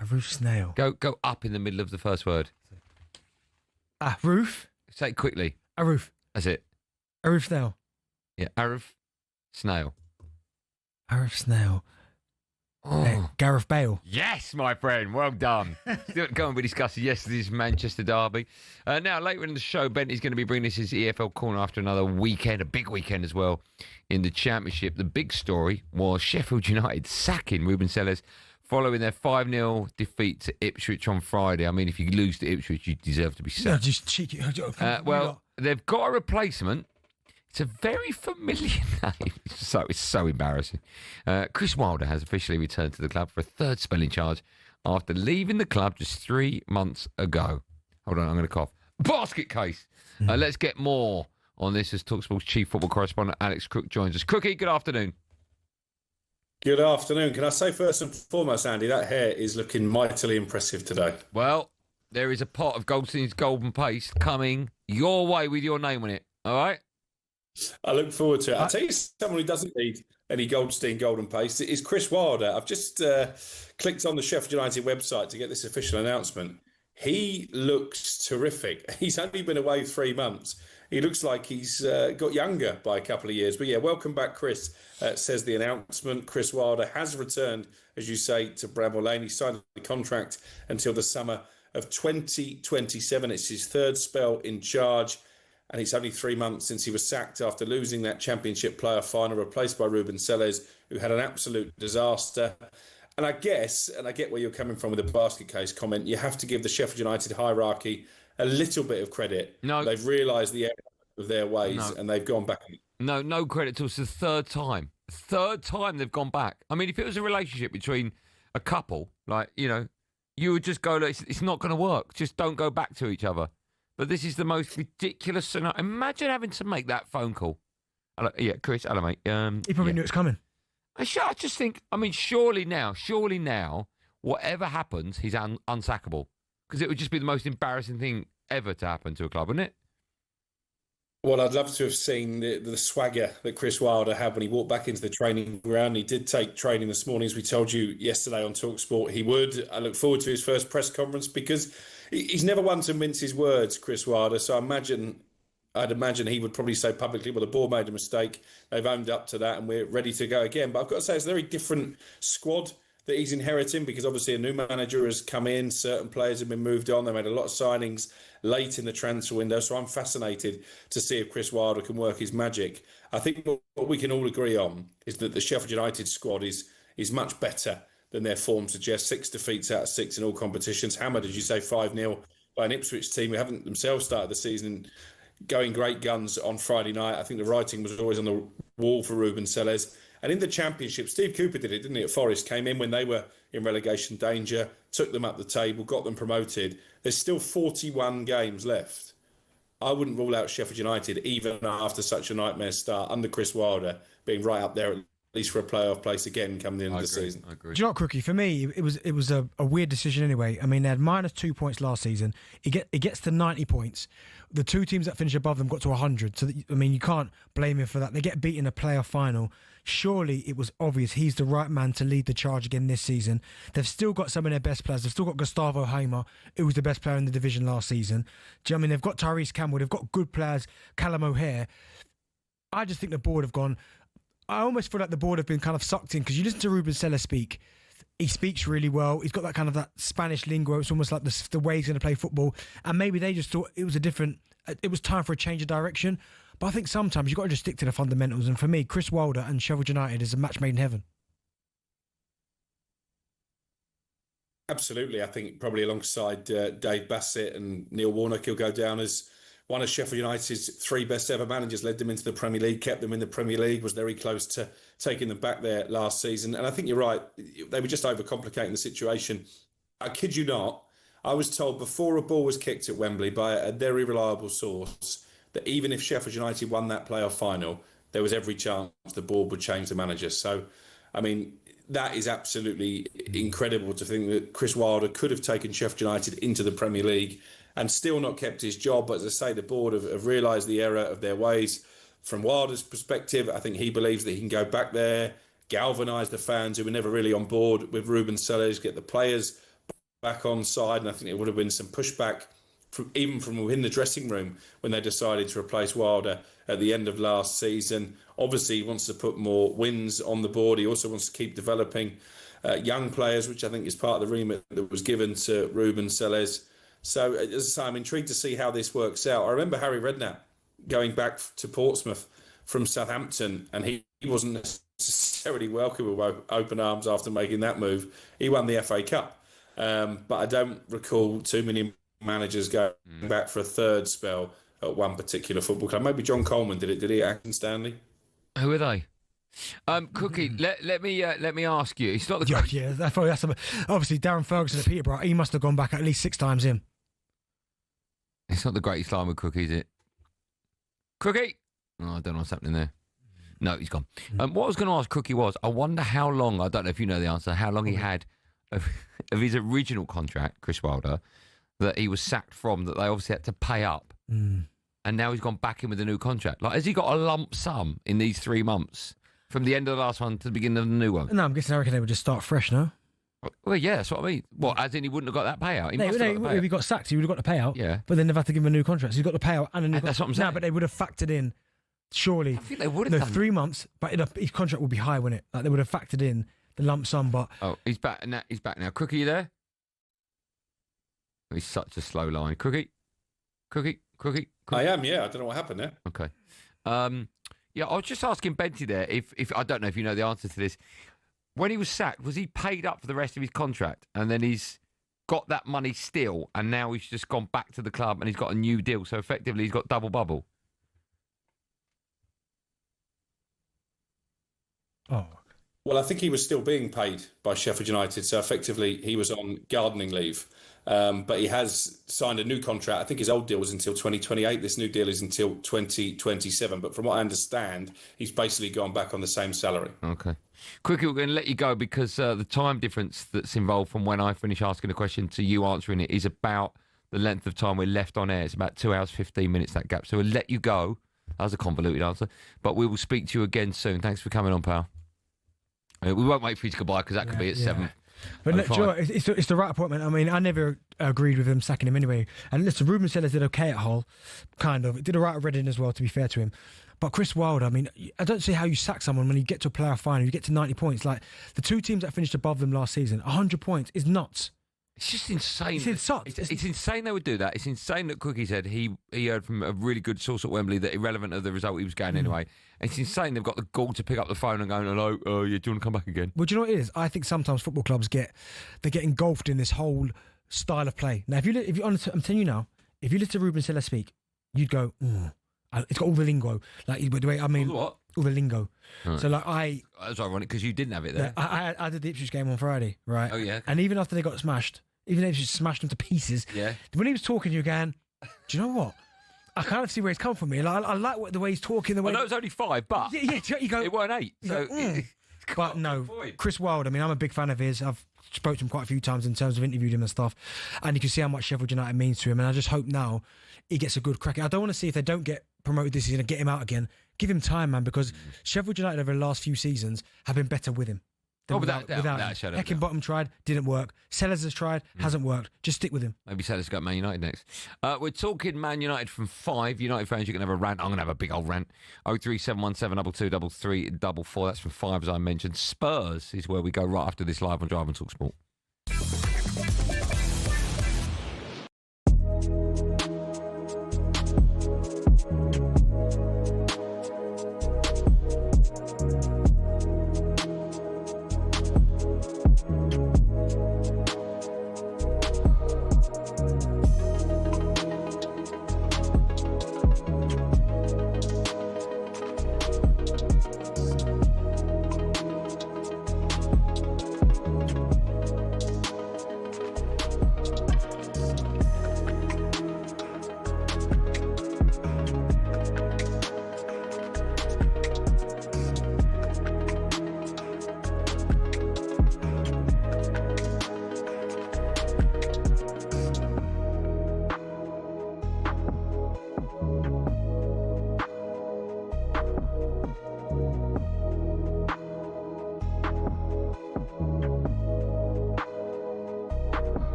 A roof snail. Go up in the middle of the first word. A roof? Say it quickly. A roof. That's it. A roof snail. Yeah, Arif Snail. Arif Snail. Oh. Gareth Bale. Yes, my friend. Well done. Still to come, we discussed yesterday's Manchester derby. Now, later in the show, Bent is going to be bringing us his EFL corner after another weekend, a big weekend as well, in the Championship. The big story was Sheffield United sacking Ruben Sellés following their 5-0 defeat to Ipswich on Friday. I mean, if you lose to Ipswich, you deserve to be sacked. No, just cheeky. Well, they've got a replacement. It's a very familiar name. It's so embarrassing. Chris Wilder has officially returned to the club for a third spelling charge after leaving the club just 3 months ago. Hold on, I'm going to cough. Basket case. Let's get more on this as talkSPORT's chief football correspondent Alex Crook joins us. Crookie, good afternoon. Good afternoon. Can I say first and foremost, Andy, that hair is looking mightily impressive today. Well, there is a pot of Goldstein's Golden Paste coming your way with your name on it, all right? I look forward to it. I'll tell you someone who doesn't need any Goldstein Golden Paste is Chris Wilder. I've just clicked on the Sheffield United website to get this official announcement. He looks terrific. He's only been away 3 months. He looks like he's got younger by a couple of years. But yeah, welcome back, Chris, says the announcement. Chris Wilder has returned, as you say, to Bramall Lane. He signed the contract until the summer of 2027. It's his third spell in charge. And it's only 3 months since he was sacked after losing that Championship player final, replaced by Ruben Selles, who had an absolute disaster. And I guess, and I get where you're coming from with the basket case comment, you have to give the Sheffield United hierarchy a little bit of credit. No. They've realised the error of their ways and they've gone back. No credit till it's the third time. Third time they've gone back. I mean, if it was a relationship between a couple, like, you know, you would just go, look, it's not going to work. Just don't go back to each other. But this is the most ridiculous scenario. Imagine having to make that phone call. Hello, yeah, Chris, hello, mate. He probably knew it was coming. I just think, I mean, surely now, whatever happens, he's unsackable. Because it would just be the most embarrassing thing ever to happen to a club, wouldn't it? Well, I'd love to have seen the swagger that Chris Wilder had when he walked back into the training ground. He did take training this morning, as we told you yesterday on talkSPORT. He would. I look forward to his first press conference because he's never one to mince his words, Chris Wilder. So I'd imagine he would probably say publicly, well, the board made a mistake. They've owned up to that and we're ready to go again. But I've got to say, it's a very different squad that he's inheriting because obviously a new manager has come in. Certain players have been moved on. They made a lot of signings late in the transfer window. So I'm fascinated to see if Chris Wilder can work his magic. I think what we can all agree on is that the Sheffield United squad is much better than their form suggests. 6 defeats out of 6 in all competitions. Hammered, as you say, 5-0 by an Ipswich team who haven't themselves started the season going great guns on Friday night. I think the writing was always on the wall for Ruben Selles. And in the Championship, Steve Cooper did it, didn't he, at Forest? Came in when they were in relegation danger, took them up the table, got them promoted. There's still 41 games left. I wouldn't rule out Sheffield United, even after such a nightmare start, under Chris Wilder, being right up there at least for a playoff place again come the end of the season. I agree. Do you know what, Crookie? For me, it was a weird decision anyway. I mean, they had -2 points last season. It gets to 90 points. The two teams that finish above them got to 100. So, I mean, you can't blame him for that. They get beat in a playoff final. Surely it was obvious he's the right man to lead the charge again this season. They've still got some of their best players. They've still got Gustavo Hamer, who was the best player in the division last season. Do you know what I mean? They've got Tyrese Campbell. They've got good players, Callum O'Hare. I just think the board have gone... I almost feel like the board have been kind of sucked in because you listen to Ruben Selles speak. He speaks really well. He's got that kind of that Spanish lingo. It's almost like the way he's going to play football. And maybe they just thought it was time for a change of direction. But I think sometimes you've got to just stick to the fundamentals. And for me, Chris Wilder and Sheffield United is a match made in heaven. Absolutely. I think probably alongside Dave Bassett and Neil Warnock, he'll go down as one of Sheffield United's 3 best ever managers, led them into the Premier League, kept them in the Premier League, was very close to taking them back there last season. And I think you're right. They were just overcomplicating the situation. I kid you not, I was told before a ball was kicked at Wembley by a very reliable source that even if Sheffield United won that playoff final, there was every chance the board would change the manager. So, I mean, that is absolutely incredible to think that Chris Wilder could have taken Sheffield United into the Premier League and still not kept his job. But as I say, the board have realised the error of their ways. From Wilder's perspective, I think he believes that he can go back there, galvanise the fans who were never really on board with Ruben Selles, get the players back on side. And I think there would have been some pushback even from within the dressing room when they decided to replace Wilder at the end of last season. Obviously, he wants to put more wins on the board. He also wants to keep developing young players, which I think is part of the remit that was given to Ruben Selles. So, as I say, I'm intrigued to see how this works out. I remember Harry Redknapp going back to Portsmouth from Southampton, and he wasn't necessarily welcome with open arms after making that move. He won the FA Cup. But I don't recall too many managers going back for a third spell at one particular football club. Maybe John Coleman did it. Did he, Acton Stanley? Who are they? Cookie, let me ask you. It's not the great... Yeah, that's obviously Darren Ferguson at Peterborough. He must have gone back at least 6 times in. It's not the greatest line with Cookie, is it? Crookie. Oh, I don't know what's happening there. No, he's gone. What I was going to ask Crookie was, I wonder how long, I don't know if you know the answer, how long he had of his original contract, Chris Wilder, that he was sacked from, that they obviously had to pay up. And now he's gone back in with a new contract. Like, has he got a lump sum in these 3 months from the end of the last one to the beginning of the new one? No, I'm guessing I reckon they would just start fresh, no? Well, yeah, that's what I mean. What, as in he wouldn't have got that payout? He must have got the if payout. he got sacked, he would have got the payout. Yeah. But then they've had to give him a new contract. So he's got the payout and a new contract. That's what I'm saying. No, but they would have factored in, surely. I think they would have done 3 months, but his contract would be high, wouldn't it? Like, they would have factored in the lump sum, but... Oh, he's back now. Crookie, you there? He's such a slow line. Crookie? I am, yeah. I don't know what happened there. Okay. Yeah, I was just asking Benty there, if I don't know if you know the answer to this. When he was sacked, was he paid up for the rest of his contract? And then he's got that money still, and now he's just gone back to the club and he's got a new deal. So effectively, he's got double bubble. Oh. Well, I think he was still being paid by Sheffield United, so effectively he was on gardening leave. But he has signed a new contract. I think his old deal was until 2028. This new deal is until 2027. But from what I understand, he's basically gone back on the same salary. Okay. Quickly, we're going to let you go because the time difference that's involved from when I finish asking a question to you answering it is about the length of time we're left on air. It's about 2 hours, 15 minutes, that gap. So we'll let you go. That was a convoluted answer. But we will speak to you again soon. Thanks for coming on, pal. We won't wait for you to goodbye because that could be at 7. But look, Joe, it's the right appointment. I mean, I never agreed with him sacking him anyway. And listen, Ruben Sellers did okay at Hull, kind of. Did all right at Reading as well, to be fair to him. But Chris Wilder, I mean, I don't see how you sack someone when you get to a playoff final, you get to 90 points. Like, the 2 teams that finished above them last season, 100 points is nuts. It's just insane. It's insane they would do that. It's insane that Cookie said he heard from a really good source at Wembley that irrelevant of the result he was getting anyway. It's insane they've got the gall to pick up the phone and go, hello, do you want to come back again? Well, do you know what it is? I think sometimes football clubs get engulfed in this whole style of play. Now, I'm telling you now, if you listen to Ruben Sellers speak, you'd go, it's got all the lingo. Like, the way, I mean, all the lingo. Right. So, like, that's ironic because you didn't have it there. I did the Ipswich game on Friday, right? Oh, yeah. And even after they got smashed, even if you smashed them to pieces, when he was talking, you're going, do you know what? I kind of see where he's come from. Like, I like the way he's talking. The way I know it was only 5, but you go, it weren't 8. So, but no, Chris Wilder. I mean, I'm a big fan of his. I've spoken to him quite a few times in terms of interviewed him and stuff, and you can see how much Sheffield United means to him. And I just hope now he gets a good crack. I don't want to see if they don't get promoted this season, get him out again. Give him time, man, because Sheffield United over the last few seasons have been better with him. Without Heckingbottom tried, didn't work. Sellers has tried, hasn't worked. Just stick with him. Maybe Sellers got Man United next. We're talking Man United from 5. United fans, you can have a rant. I'm going to have a big old rant. 03717 22 33 That's from 5, as I mentioned. Spurs is where we go right after this live on Drive and Talk Sport.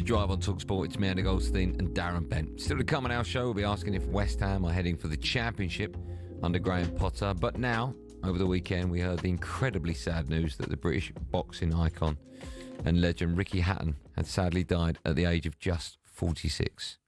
Drive on talkSPORT. It's me, Andy Goldstein and Darren Bent. Still to come on our show, we'll be asking if West Ham are heading for the Championship under Graham Potter. But now, over the weekend, we heard the incredibly sad news that the British boxing icon and legend Ricky Hatton had sadly died at the age of just 46.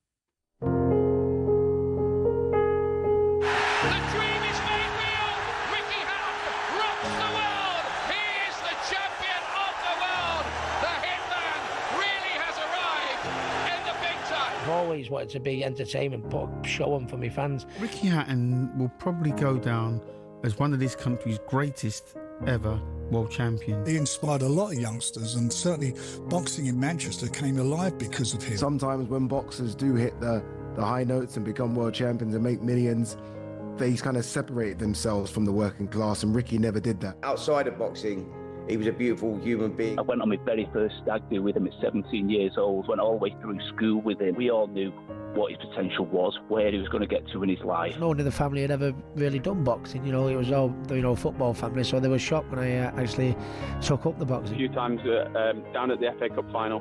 I've always wanted to be entertainment, put a show on for my fans. Ricky Hatton will probably go down as one of this country's greatest ever world champions. He inspired a lot of youngsters, and certainly boxing in Manchester came alive because of him. Sometimes when boxers do hit the high notes and become world champions and make millions, they kind of separate themselves from the working class, and Ricky never did that. Outside of boxing, he was a beautiful human being. I went on my very first stag do with him at 17 years old, went all the way through school with him. We all knew what his potential was, where he was going to get to in his life. No one in the family had ever really done boxing, it was all, football family, so they were shocked when I actually took up the boxing. A few times down at the FA Cup final,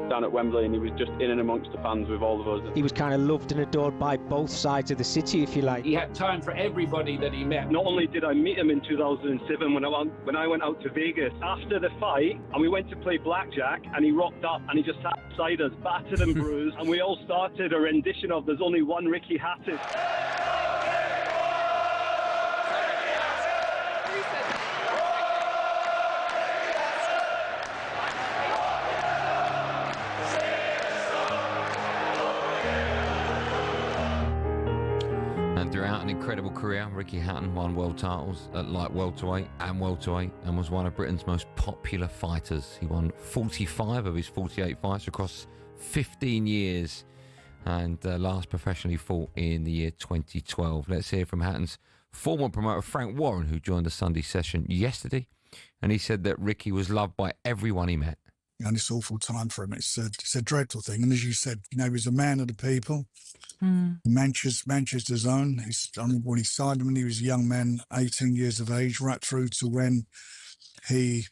down at Wembley, and he was just in and amongst the fans with all of us. He was kind of loved and adored by both sides of the city, if you like. He had time for everybody that he met. Not only did I meet him in 2007 when I went out to Vegas, after the fight, and we went to play blackjack, and he rocked up and he just sat beside us, battered and bruised, and we all started a rendition of There's Only One Ricky Hatton. Throughout an incredible career, Ricky Hatton won world titles at light welterweight and welterweight and was one of Britain's most popular fighters. He won 45 of his 48 fights across 15 years and last professionally fought in the year 2012. Let's hear from Hatton's former promoter Frank Warren, who joined the Sunday session yesterday, and he said that Ricky was loved by everyone he met. And this awful time for him. It's a dreadful thing. And as you said, he was a man of the people. Manchester's own. When he signed him when he was a young man, 18 years of age, right through to when he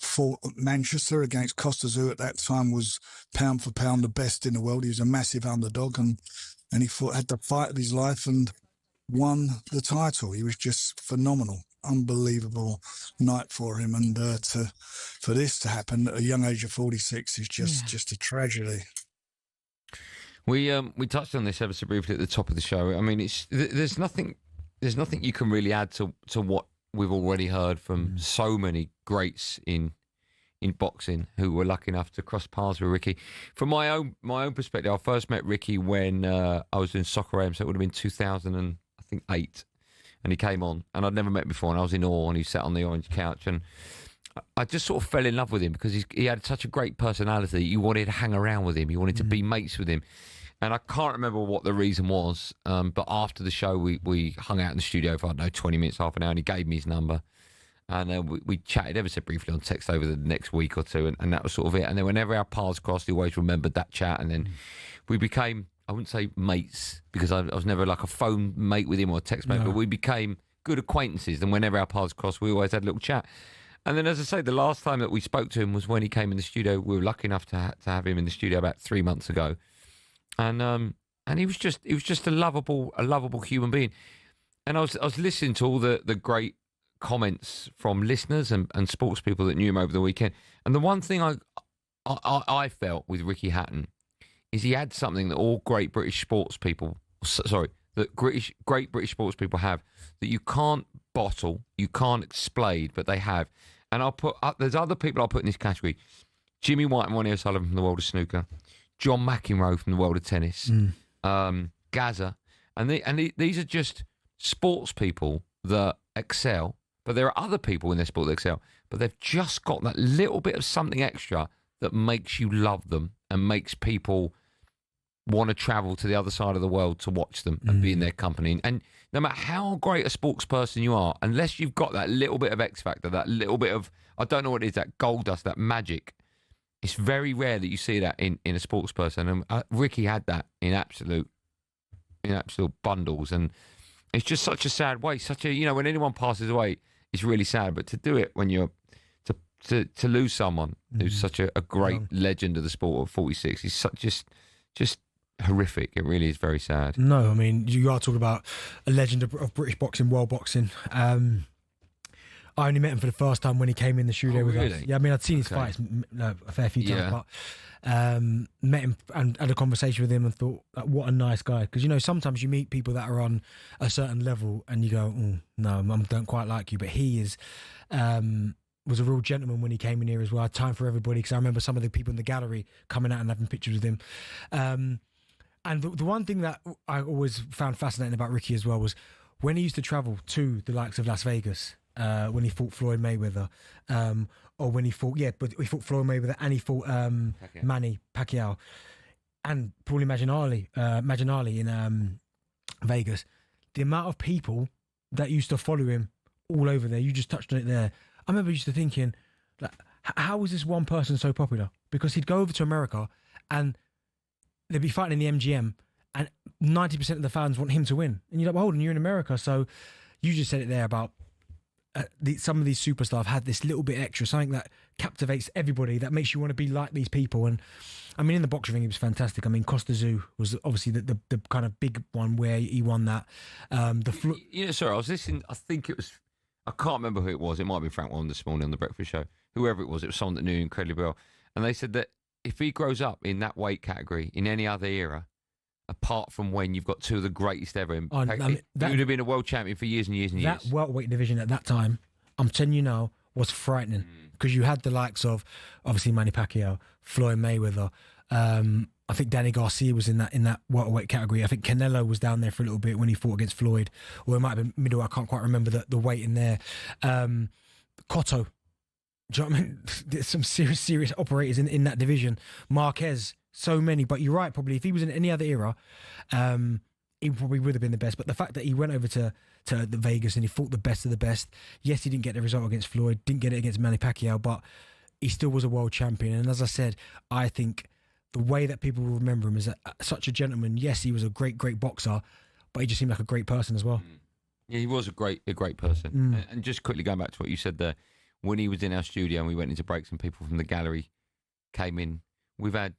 fought at Manchester against Costas, who at that time was pound for pound the best in the world. He was a massive underdog, and he had the fight of his life and won the title. He was just phenomenal. Unbelievable night for him, and for this to happen at a young age of 46 is just a tragedy. We touched on this ever so briefly at the top of the show. I mean, there's nothing you can really add to what we've already heard from so many greats in boxing who were lucky enough to cross paths with Ricky. From my own perspective, I first met Ricky when I was doing Soccer AM, so it would have been 2008. And he came on, and I'd never met before, and I was in awe, and he sat on the orange couch, and I just sort of fell in love with him because he had such a great personality. You wanted to hang around with him. You wanted to be mates with him. And I can't remember what the reason was, but after the show, we hung out in the studio for, 20 minutes, half an hour, and he gave me his number. And we chatted ever so briefly on text over the next week or two, and that was sort of it. And then whenever our paths crossed, he always remembered that chat, and then we became... I wouldn't say mates because I was never like a phone mate with him or a text mate, but we became good acquaintances. And whenever our paths crossed, we always had a little chat. And then, as I say, the last time that we spoke to him was when he came in the studio. We were lucky enough to have him in the studio about 3 months ago, and he was just a lovable human being. And I was listening to all the great comments from listeners and sports people that knew him over the weekend. And the one thing I felt with Ricky Hatton is he had something that all great British sports people, great British sports people have, that you can't bottle, you can't explain, but they have. And I'll put there's other people I'll put in this category: Jimmy White and Ronnie O'Sullivan from the world of snooker, John McEnroe from the world of tennis, Gaza, and these are just sports people that excel. But there are other people in their sport that excel, but they've just got that little bit of something extra that makes you love them and makes people want to travel to the other side of the world to watch them and be in their company. And no matter how great a sports person you are, unless you've got that little bit of X factor, that little bit of, I don't know what it is, that gold dust, that magic, it's very rare that you see that in a sports person. And Ricky had that in absolute bundles. And it's just such a sad way, when anyone passes away, it's really sad. But to do it when you're to lose someone who's such a great legend of the sport at 46 is just horrific. It really is very sad. No, I mean, you are talking about a legend of British boxing, world boxing. I only met him for the first time when he came in the studio with us. Yeah, I mean, I'd seen his fights a fair few times, but met him and had a conversation with him and thought, what a nice guy. Because, you know, sometimes you meet people that are on a certain level and you go, no, I don't quite like you. But he is... was a real gentleman when he came in here as well. I had time for everybody because I remember some of the people in the gallery coming out and having pictures with him. And the one thing that I always found fascinating about Ricky as well was when he used to travel to the likes of Las Vegas, when he fought Floyd Mayweather, or when he fought Floyd Mayweather and he fought Manny Pacquiao and Paulie Malignaggi in Vegas. The amount of people that used to follow him all over there, you just touched on it there. I remember used to thinking, like, how is this one person so popular? Because he'd go over to America and they'd be fighting in the MGM and 90% of the fans want him to win. And you're like, well, hold on, you're in America. So you just said it there about some of these superstars have had this little bit extra, something that captivates everybody, that makes you want to be like these people. And I mean, in the boxing ring, he was fantastic. I mean, Costa Zoo was obviously the kind of big one where he won that. Sorry, I was listening, I think it was... I can't remember who it was. It might have been Frank Warren this morning on The Breakfast Show. Whoever it was someone that knew him incredibly well. And they said that if he grows up in that weight category in any other era, apart from when you've got two of the greatest ever, he would have been a world champion for years and years and years. That welterweight division at that time, I'm telling you now, was frightening because you had the likes of, obviously, Manny Pacquiao, Floyd Mayweather. I think Danny Garcia was in that welterweight category. I think Canelo was down there for a little bit when he fought against Floyd, or it might have been middle. I can't quite remember the weight in there. Cotto, do you know what I mean? There's some serious operators in that division. Marquez, so many. But you're right, probably if he was in any other era, he probably would have been the best. But the fact that he went over to the Vegas and he fought the best of the best. Yes, he didn't get the result against Floyd, didn't get it against Manny Pacquiao, but he still was a world champion. And as I said, I think the way that people will remember him is such a gentleman. Yes, he was a great boxer, but he just seemed like a great person as well. Yeah, he was a great person. And just quickly going back to what you said there, when he was in our studio and we went into breaks and people from the gallery came in, we've had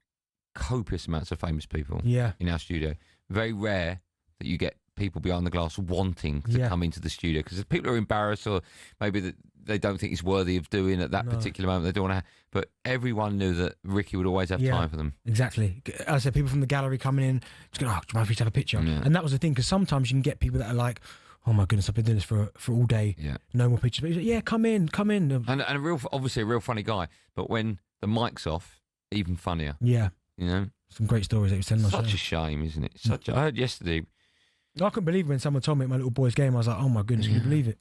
copious amounts of famous people in our studio. Very rare that you get people behind the glass wanting to come into the studio because people are embarrassed or maybe that they don't think it's worthy of doing at that particular moment. They don't want to. But everyone knew that Ricky would always have time for them. Exactly. As I said, people from the gallery coming in, just going, do you mind if we have a picture? Yeah. And that was the thing because sometimes you can get people that are like, oh my goodness, I've been doing this for all day. Yeah. No more pictures. But he's like, come in. And obviously a real funny guy. But when the mic's off, even funnier. Yeah. You know? Some great stories that he was telling us. Such a shame, isn't it? I heard yesterday. I couldn't believe when someone told me at my little boy's game, I was like, oh my goodness, can you believe it?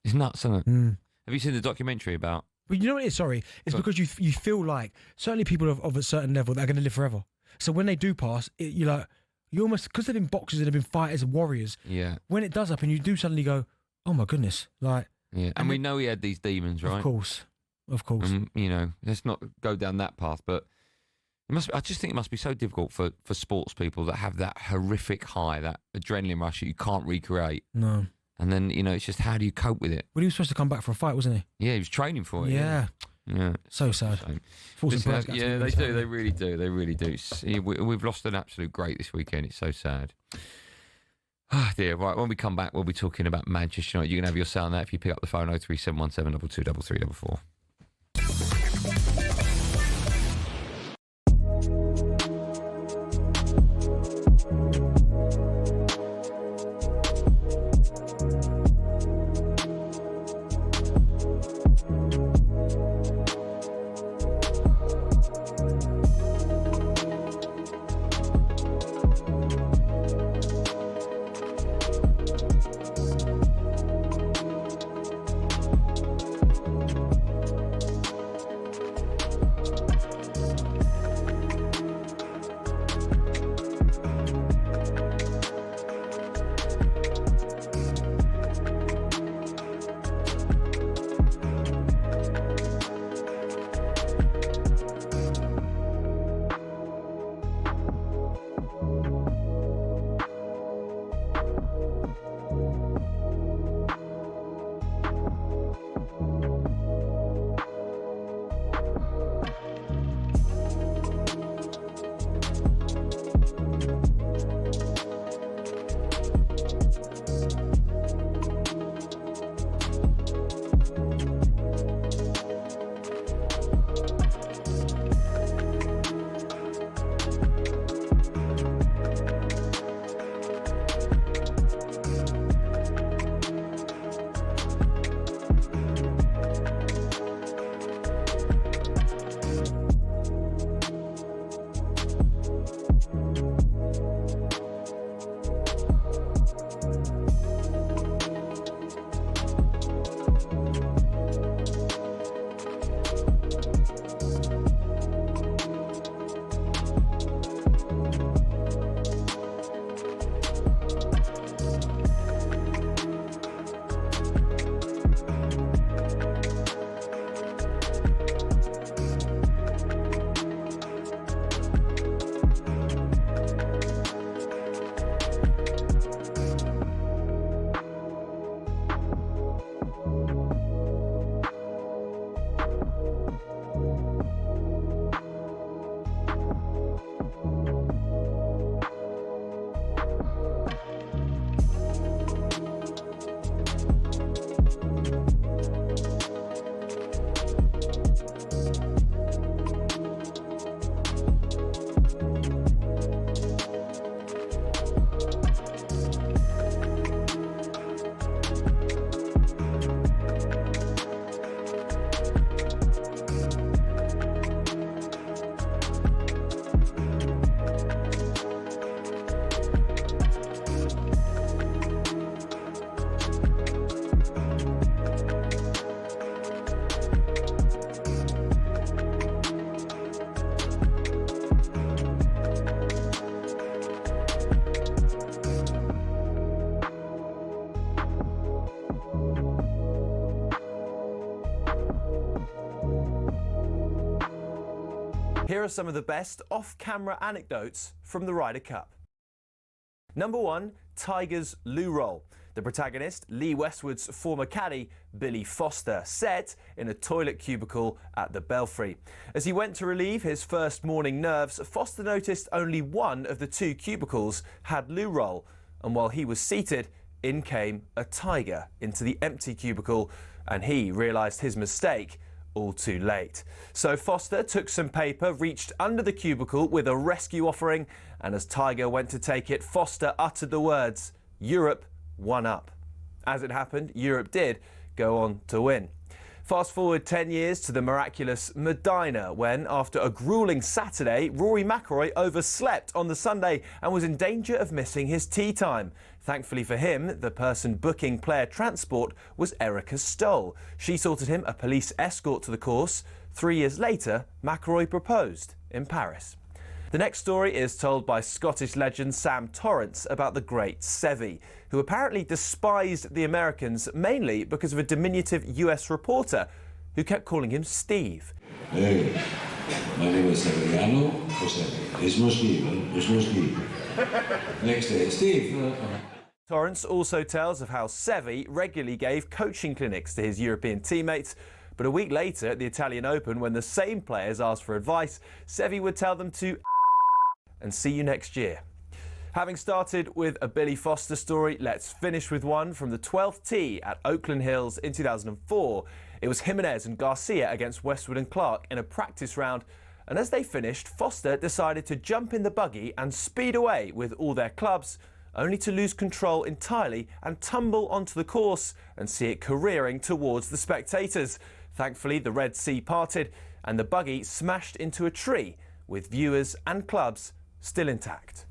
It's nuts, isn't it? Have you seen the documentary about... But you know what it is, sorry? It's because you feel like certainly people of a certain level, they're going to live forever. So when they do pass, you're like, you almost, because they've been boxers and they've been fighters and warriors, when it does happen, you do suddenly go, oh my goodness. Like, and we know he had these demons, right? Of course. You know, let's not go down that path, but I just think it must be so difficult for sports people that have that horrific high, that adrenaline rush that you can't recreate. No. And then, you know, it's just how do you cope with it? Well, he was supposed to come back for a fight, wasn't he? Yeah, he was training for it. Yeah. So sad. Yeah, they do. They really do. They really do. We've lost an absolute great this weekend. It's so sad. Ah, dear. Right, when we come back, we'll be talking about Manchester United. You can have your say on that if you pick up the phone 03717 223344. Here are some of the best off-camera anecdotes from the Ryder Cup. Number 1, Tiger's loo roll. The protagonist, Lee Westwood's former caddy, Billy Foster, sat in a toilet cubicle at the Belfry. As he went to relieve his first morning nerves, Foster noticed only one of the 2 cubicles had loo roll, and while he was seated, in came a tiger into the empty cubicle, and he realised his mistake all too late. So Foster took some paper, reached under the cubicle with a rescue offering, and as Tiger went to take it, Foster uttered the words, "Europe, 1 up." As it happened, Europe did go on to win. Fast forward 10 years to the miraculous Medina, when, after a gruelling Saturday, Rory McIlroy overslept on the Sunday and was in danger of missing his tee time. Thankfully for him, the person booking player transport was Erica Stoll. She sorted him a police escort to the course. 3 years later, McIlroy proposed in Paris. The next story is told by Scottish legend Sam Torrance about the great Seve, who apparently despised the Americans mainly because of a diminutive US reporter who kept calling him Steve. Hey, my name is Severiano or Seve. It's no Steve, it's no Steve. Next day, Steve. Torrance also tells of how Seve regularly gave coaching clinics to his European teammates, but a week later at the Italian Open, when the same players asked for advice, Seve would tell them to and see you next year. Having started with a Billy Foster story, let's finish with one from the 12th tee at Oakland Hills in 2004. It was Jimenez and Garcia against Westwood and Clark in a practice round, and as they finished, Foster decided to jump in the buggy and speed away with all their clubs, only to lose control entirely and tumble onto the course and see it careering towards the spectators. Thankfully, the Red Sea parted and the buggy smashed into a tree, with viewers and clubs still intact.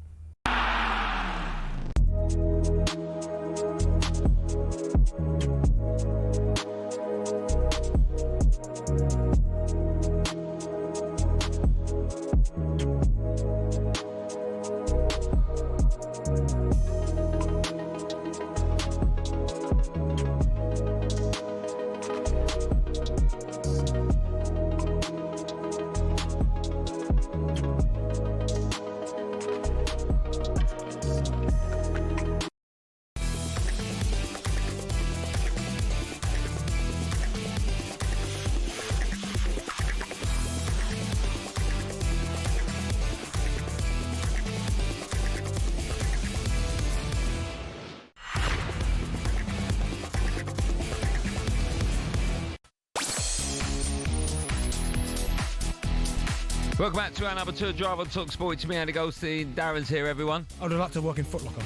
Welcome back to our number 2 drive on talkSPORT. It's me, Andy Goldstein. Darren's here, everyone. I'd like to work in Foot Locker.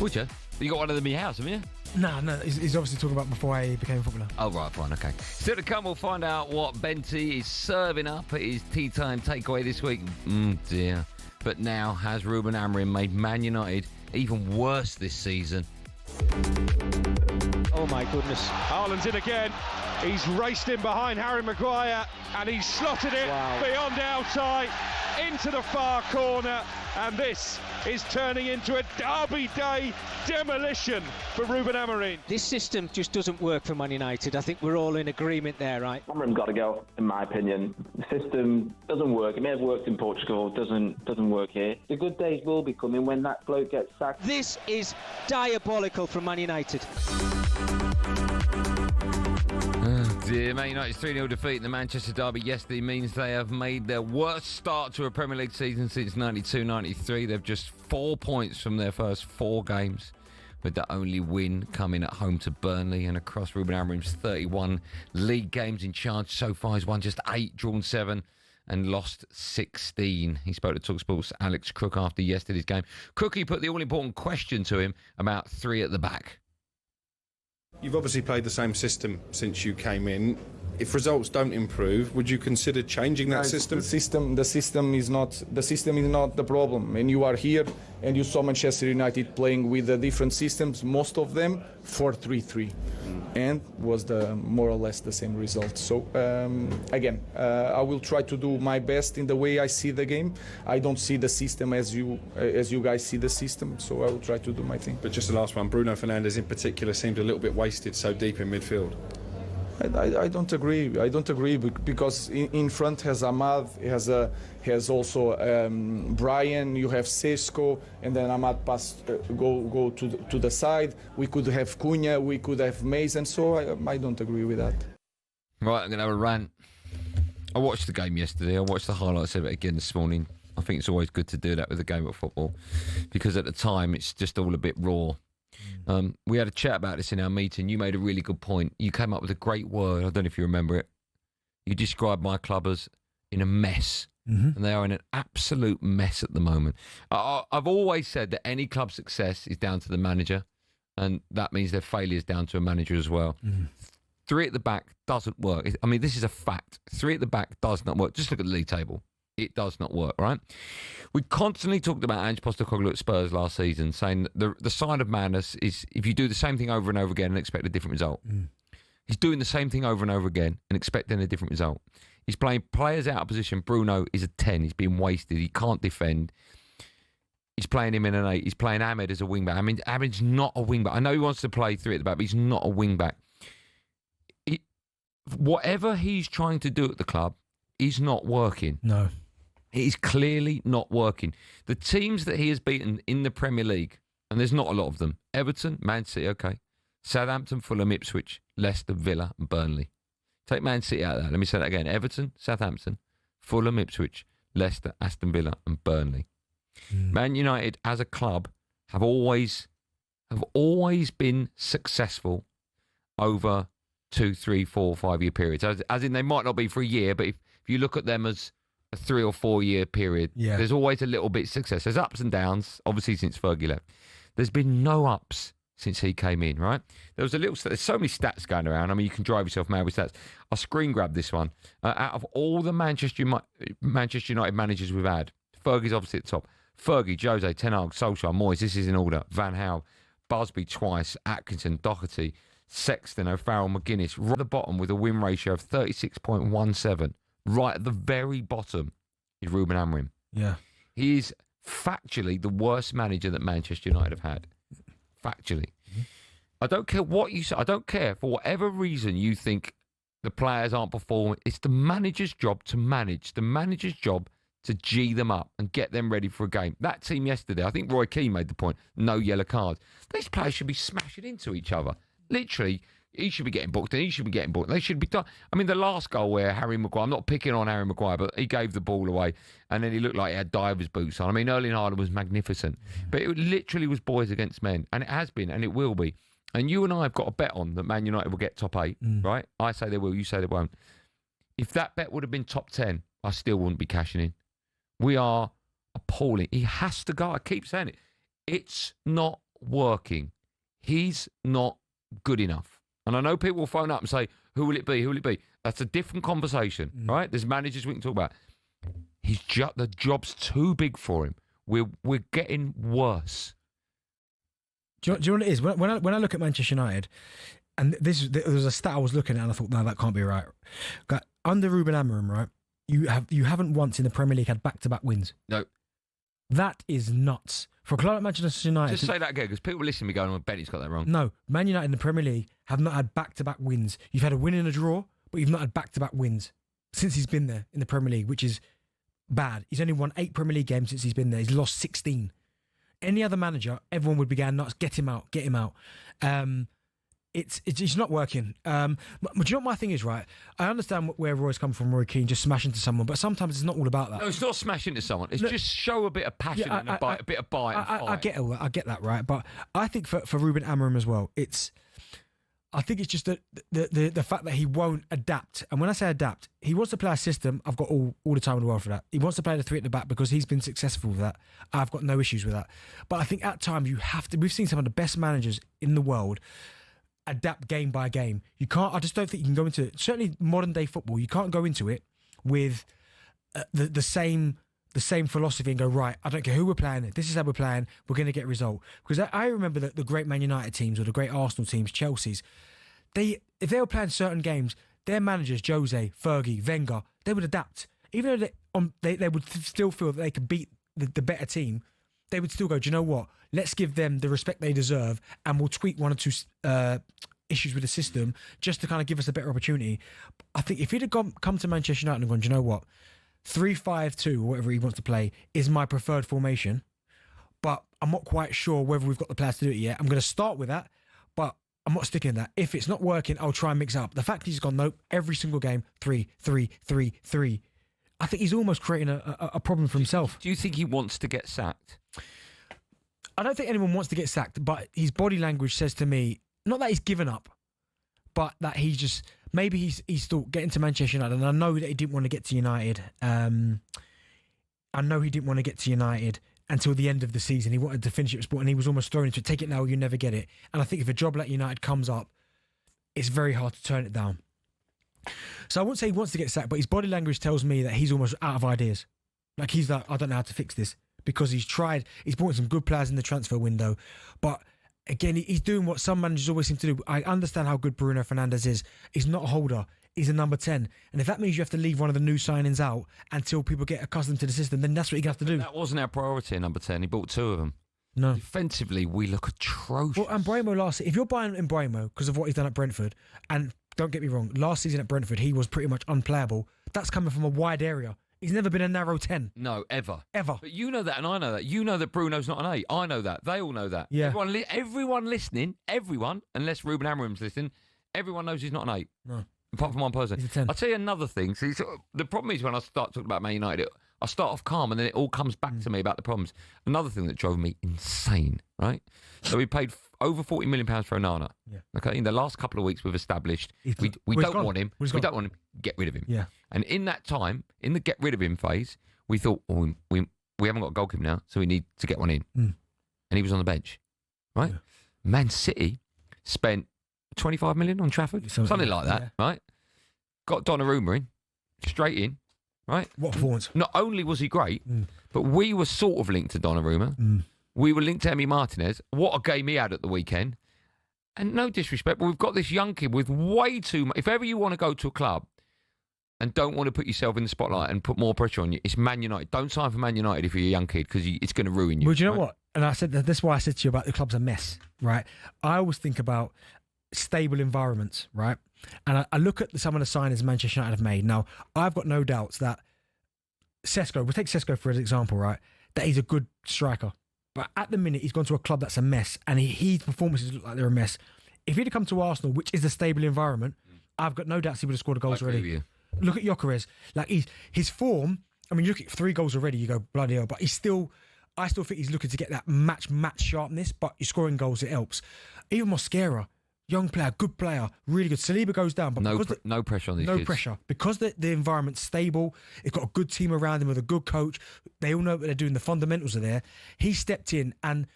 Would you? You got one of them in your house, haven't you? No, he's obviously talking about before he became a footballer. Oh, right, fine, OK. Still to come, we'll find out what Benty is serving up at his tea time takeaway this week. Dear. But now, has Ruben Amorim made Man United even worse this season? Oh, my goodness. Haaland's in again. He's raced in behind Harry Maguire and he's slotted it beyond outside into the far corner, and this is turning into a derby day demolition for Ruben Amorim. This system just doesn't work for Man United. I think we're all in agreement there, right? Amorim's got to go, in my opinion. The system doesn't work. It may have worked in Portugal, doesn't work here. The good days will be coming when that bloke gets sacked. This is diabolical from Man United. Dear, Man United's 3-0 defeat in the Manchester derby yesterday means they have made their worst start to a Premier League season since 92-93. They've just 4 points from their first 4 games, with the only win coming at home to Burnley. And across Ruben Amorim's 31 league games in charge so far, he's won just 8, drawn 7 and lost 16. He spoke to talkSPORT's Alex Crook after yesterday's game. Crookie put the all-important question to him about 3 at the back. You've obviously played the same system since you came in. If results don't improve, would you consider changing that system? The system is not the problem. And you are here, and you saw Manchester United playing with the different systems. Most of them 4-3-3, and was more or less the same result. So again, I will try to do my best in the way I see the game. I don't see the system as you guys see the system. So I will try to do my thing. But just the last one, Bruno Fernandes in particular seemed a little bit wasted so deep in midfield. I don't agree. I don't agree because in front has Ahmad, has also Brian. You have Sesko, and then Ahmad go to the side. We could have Cunha. We could have Mason. So I don't agree with that. Right, I'm going to have a rant. I watched the game yesterday. I watched the highlights of it again this morning. I think it's always good to do that with a game of football because at the time it's just all a bit raw. We had a chat about this in our meeting. You made a really good point. You came up with a great word. I don't know if you remember it. You described my club as in a mess. And they are in an absolute mess at the moment. I've always said that any club success is down to the manager, and that means their failure is down to a manager as well. 3 at the back doesn't work. I mean, this is a fact. 3 at the back does not work. Just look at the league table. It does not work, right? We constantly talked about Ange Postecoglou at Spurs last season, saying the sign of madness is if you do the same thing over and over again and expect a different result. He's doing the same thing over and over again and expecting a different result. He's playing players out of position. Bruno is a 10. He's been wasted. He can't defend. He's playing him in an 8. He's playing Ahmed as a wing-back. I mean, Ahmed's not a wing-back. I know he wants to play 3 at the back, but he's not a wing-back. Whatever he's trying to do at the club is not working. No. It is clearly not working. The teams that he has beaten in the Premier League, and there's not a lot of them, Everton, Man City, okay, Southampton, Fulham, Ipswich, Leicester, Villa, and Burnley. Take Man City out of that. Let me say that again. Everton, Southampton, Fulham, Ipswich, Leicester, Aston Villa, and Burnley. Man United, as a club, have always been successful over 2, 3, 4, 5 year periods. As in, they might not be for a year, but if you look at them as a 3 or 4 year period, there's always a little bit of success. There's ups and downs, obviously, since Fergie left. There's been no ups since he came in, right? There's so many stats going around. I mean, you can drive yourself mad with stats. I'll screen grab this one. Out of all the Manchester United managers we've had, Fergie's obviously at the top. Fergie, Jose, Ten Hag, Solskjaer, Moyes, this is in order. Van Gaal, Busby twice, Atkinson, Doherty, Sexton, O'Farrell, McGuinness, right at the bottom with a win ratio of 36.17. Right at the very bottom is Ruben Amorim. Yeah. He is factually the worst manager that Manchester United have had. Factually. I don't care what you say. I don't care. For whatever reason you think the players aren't performing, it's the manager's job to manage. The manager's job to G them up and get them ready for a game. That team yesterday, I think Roy Keane made the point, no yellow cards. These players should be smashing into each other. Literally, he should be getting booked and he should be getting booked. They should be done. I mean, the last goal where Harry Maguire, I'm not picking on Harry Maguire, but he gave the ball away and then he looked like he had divers boots on. I mean, Erling Haaland was magnificent. But it literally was boys against men. And it has been and it will be. And you and I have got a bet on that Man United will get top 8, right? I say they will, you say they won't. If that bet would have been top 10, I still wouldn't be cashing in. We are appalling. He has to go. I keep saying it. It's not working. He's not good enough. And I know people will phone up and say, who will it be? Who will it be? That's a different conversation, right? There's managers we can talk about. The job's too big for him. We're getting worse. Do you know what it is? When I look at Manchester United, and there was a stat I was looking at and I thought, no, that can't be right. Under Ruben Amorim, right? You haven't once in the Premier League had back-to-back wins. No. That is nuts. For a club like Manchester United... Just say that again, because people listening to me going, well, Benny's got that wrong. No, Man United in the Premier League have not had back-to-back wins. You've had a win and a draw, but you've not had back-to-back wins since he's been there in the Premier League, which is bad. He's only won 8 Premier League games since he's been there. He's lost 16. Any other manager, everyone would be going nuts. Get him out. It's not working. But do you know what my thing is, right? I understand where Roy's come from, Roy Keane, just smash into someone, but sometimes it's not all about that. No, it's not smash into someone. It's just show a bit of passion and a bit of bite and fight. I get all that. I get that, right? But I think for Ruben Amorim as well, I think it's just the fact that he won't adapt. And when I say adapt, he wants to play a system. I've got all the time in the world for that. He wants to play the 3 at the back because he's been successful with that. I've got no issues with that. But I think at times you have to. We've seen some of the best managers in the world adapt game by game. You can't. I just don't think you can go into it. Certainly modern day football. You can't go into it with the same philosophy and go, right, I don't care who we're playing. This is how we're playing. We're going to get a result. Because I remember the great Man United teams or the great Arsenal teams, Chelsea's. If they were playing certain games, their managers, Jose, Fergie, Wenger, they would adapt. Even though they would still feel that they could beat the better team, they would still go, do you know what? Let's give them the respect they deserve and we'll tweak one or two issues with the system just to kind of give us a better opportunity. I think if he'd have come to Manchester United and gone, do you know what, 3-5-2 or whatever he wants to play is my preferred formation, but I'm not quite sure whether we've got the players to do it yet. I'm going to start with that, but I'm not sticking in that. If it's not working, I'll try and mix it up. The fact he's gone, nope, every single game, 3-3-3-3. I think he's almost creating a problem for himself. Do you think he wants to get sacked? I don't think anyone wants to get sacked, but his body language says to me, not that he's given up, but that he just, maybe he's thought getting to Manchester United, and I know that he didn't want to get to United. I know he didn't want to get to United until the end of the season. He wanted to finish it with sport, and he was almost thrown into it. Take it now, you never get it. And I think if a job like United comes up, it's very hard to turn it down. So I wouldn't say he wants to get sacked, but his body language tells me that he's almost out of ideas. Like he's like, I don't know how to fix this, because he's tried, he's brought in some good players in the transfer window, but again, he's doing what some managers always seem to do. I understand how good Bruno Fernandes is. He's not a holder. He's a number 10. And if that means you have to leave one of the new signings out until people get accustomed to the system, then that's what you have to do. That wasn't our priority at number 10. He bought 2 of them. No. Defensively, we look atrocious. Well, and Mbeumo if you're buying Mbeumo because of what he's done at Brentford, and don't get me wrong, last season at Brentford, he was pretty much unplayable. That's coming from a wide area. He's never been a narrow 10. No, ever. Ever. But you know that, and I know that. You know that Bruno's not an 8. I know that. They all know that. Yeah. Everyone listening, unless Ruben Amorim's listening, everyone knows he's not an 8. No. Apart from one person. He's a 10. I'll tell you another thing. See, so the problem is when I start talking about Man United, I start off calm and then it all comes back to me about the problems. Another thing that drove me insane, right? So we paid over £40 million for Onana. Yeah. Okay. In the last couple of weeks, we've established we don't want him. We don't want him. Get rid of him. Yeah. And in that time, in the get rid of him phase, we thought, oh, we haven't got a goalkeeper now, so we need to get one in. Mm. And he was on the bench, right? Yeah. Man City spent 25 million on Trafford, something like that, right? Got Donnarumma in, straight in, right? What performance? Not only was he great, but we were sort of linked to Donnarumma. We were linked to Emi Martinez. What a game he had at the weekend. And no disrespect, but we've got this young kid with way too much. If ever you want to go to a club and don't want to put yourself in the spotlight and put more pressure on you, it's Man United. Don't sign for Man United if you're a young kid, because it's going to ruin you. Well, do you know what? And I said that's why I said to you about the club's a mess, right? I always think about stable environments, right? And I look at some of the signings Manchester United have made. Now, I've got no doubts that we'll take Sesko for an example, right? That he's a good striker. But at the minute, he's gone to a club that's a mess, and his performances look like they're a mess. If he'd have come to Arsenal, which is a stable environment, I've got no doubts he would have scored goals already. Look at Gyökeres. Like his form, I mean, you look at 3 goals already, you go, bloody hell. But I still think he's looking to get that match sharpness, but he's scoring goals, it helps. Even Mosquera, young player, good player, really good. Saliba goes down, but no pressure on these kids. No pressure. Because the environment's stable, it's got a good team around him with a good coach. They all know what they're doing. The fundamentals are there. He stepped in, and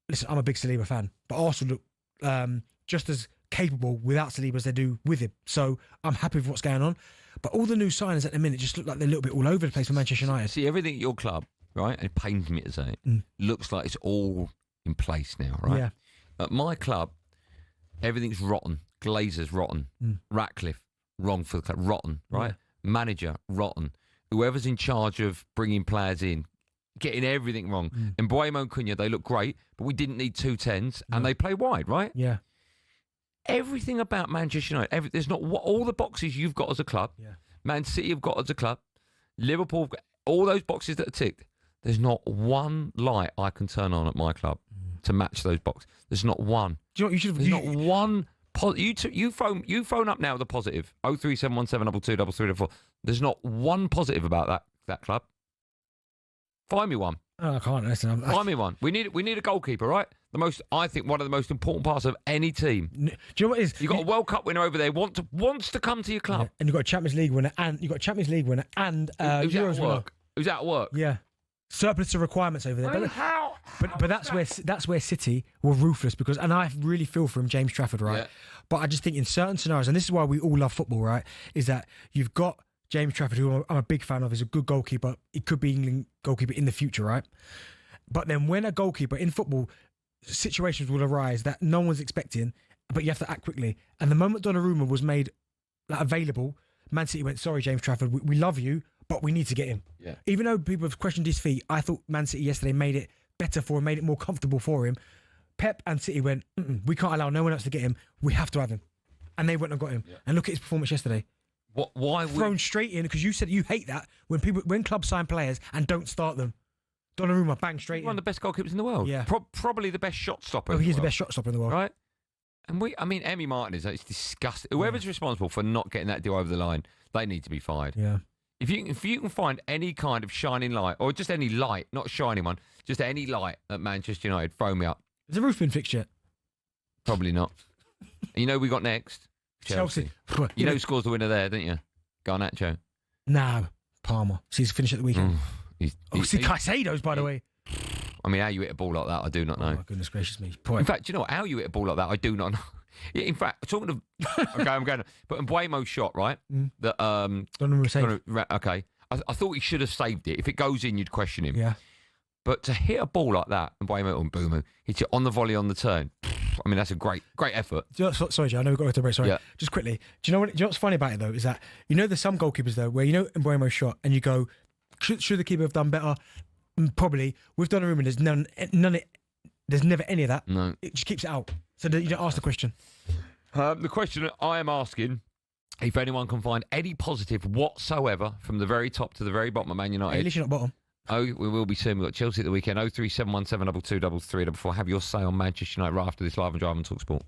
listen, I'm a big Saliba fan, but Arsenal look just as capable without Saliba as they do with him. So I'm happy with what's going on. But all the new signings at the minute just look like they're a little bit all over the place for Manchester United. See, everything at your club, right, and it pains me to say it, looks like it's all in place now, right? Yeah. At my club, everything's rotten. Glazer's rotten. Ratcliffe, wrong for the club, rotten, right? Yeah. Manager, rotten. Whoever's in charge of bringing players in, getting everything wrong. And Mbeumo and Cunha, they look great, but we didn't need 2 10s, and they play wide, right? Yeah. Everything about Manchester United, there's not all the boxes you've got as a club. Yeah. Man City have got as a club. Liverpool have got all those boxes that are ticked. There's not one light I can turn on at my club to match those boxes. There's not one. Do you know what you should? There's not one. You phone up now with a positive. 03717 22 There's not one positive about that club. Find me one. Oh, I can't listen. Find me one. We need a goalkeeper, right? I think one of the most important parts of any team. Do you know what it is? You've got a World Cup winner over there wants to come to your club, and you've got a Champions League winner, and who's out of work. Who's out of work? Yeah, surplus of requirements over there. But that's where City were ruthless and I really feel for him, James Trafford, right? Yeah. But I just think in certain scenarios, and this is why we all love football, right? Is that you've got James Trafford, who I'm a big fan of, is a good goalkeeper. He could be England goalkeeper in the future, right? But then when a goalkeeper in football, situations will arise that no one's expecting, but you have to act quickly. And the moment Donnarumma was made available, Man City went, sorry, James Trafford, we love you, but we need to get him. Yeah. Even though people have questioned his feet, I thought Man City yesterday made it better for him, made it more comfortable for him. Pep and City went, we can't allow no one else to get him. We have to have him. And they went and got him. Yeah. And look at his performance yesterday. Why thrown straight in, because you said you hate that when clubs sign players and don't start them. Donnarumma bang straight in. One of the best goalkeepers in the world. Yeah. Probably the best shot stopper. Oh, he's the best shot stopper in the world. Right? And Emi Martinez, it's disgusting. Whoever's responsible for not getting that deal over the line, they need to be fired. Yeah. If you can find any kind of shining light, or just any light, not a shining one, just any light at Manchester United, throw me up. Has the roof been fixed yet? Probably not. And you know who we got next? Chelsea. You know who scores the winner there, don't you? Garnacho. No, Palmer. So he's finished at the weekend. Caicedo's, by the way. I mean, how you hit a ball like that, I do not know. Oh, my goodness gracious me. In fact, do you know what? How you hit a ball like that, I do not know. In fact, talking of... Okay, I'm going to... But Mbuemo's shot, right? That, Donnarumma saved. Okay. I thought he should have saved it. If it goes in, you'd question him. Yeah. But to hit a ball like that, Mbuemo hits it on the volley on the turn, I mean, that's a great effort. Sorry, Joe, I know we've got to go to the break. Sorry. Yeah. Just quickly. Do you know what's funny about it, though, is that, there's some goalkeepers, though, where Mbuemo's shot and you go, should the keeper have done better? Probably. With Donnarumma, there's never any of that. No. It just keeps it out. So you don't ask the question. The question I am asking, if anyone can find any positive whatsoever from the very top to the very bottom of Man United. At least you're not bottom. Oh, we will be soon. We've got Chelsea at the weekend. 03717 2233. Have your say on Manchester United right after this live and drive on talkSPORT.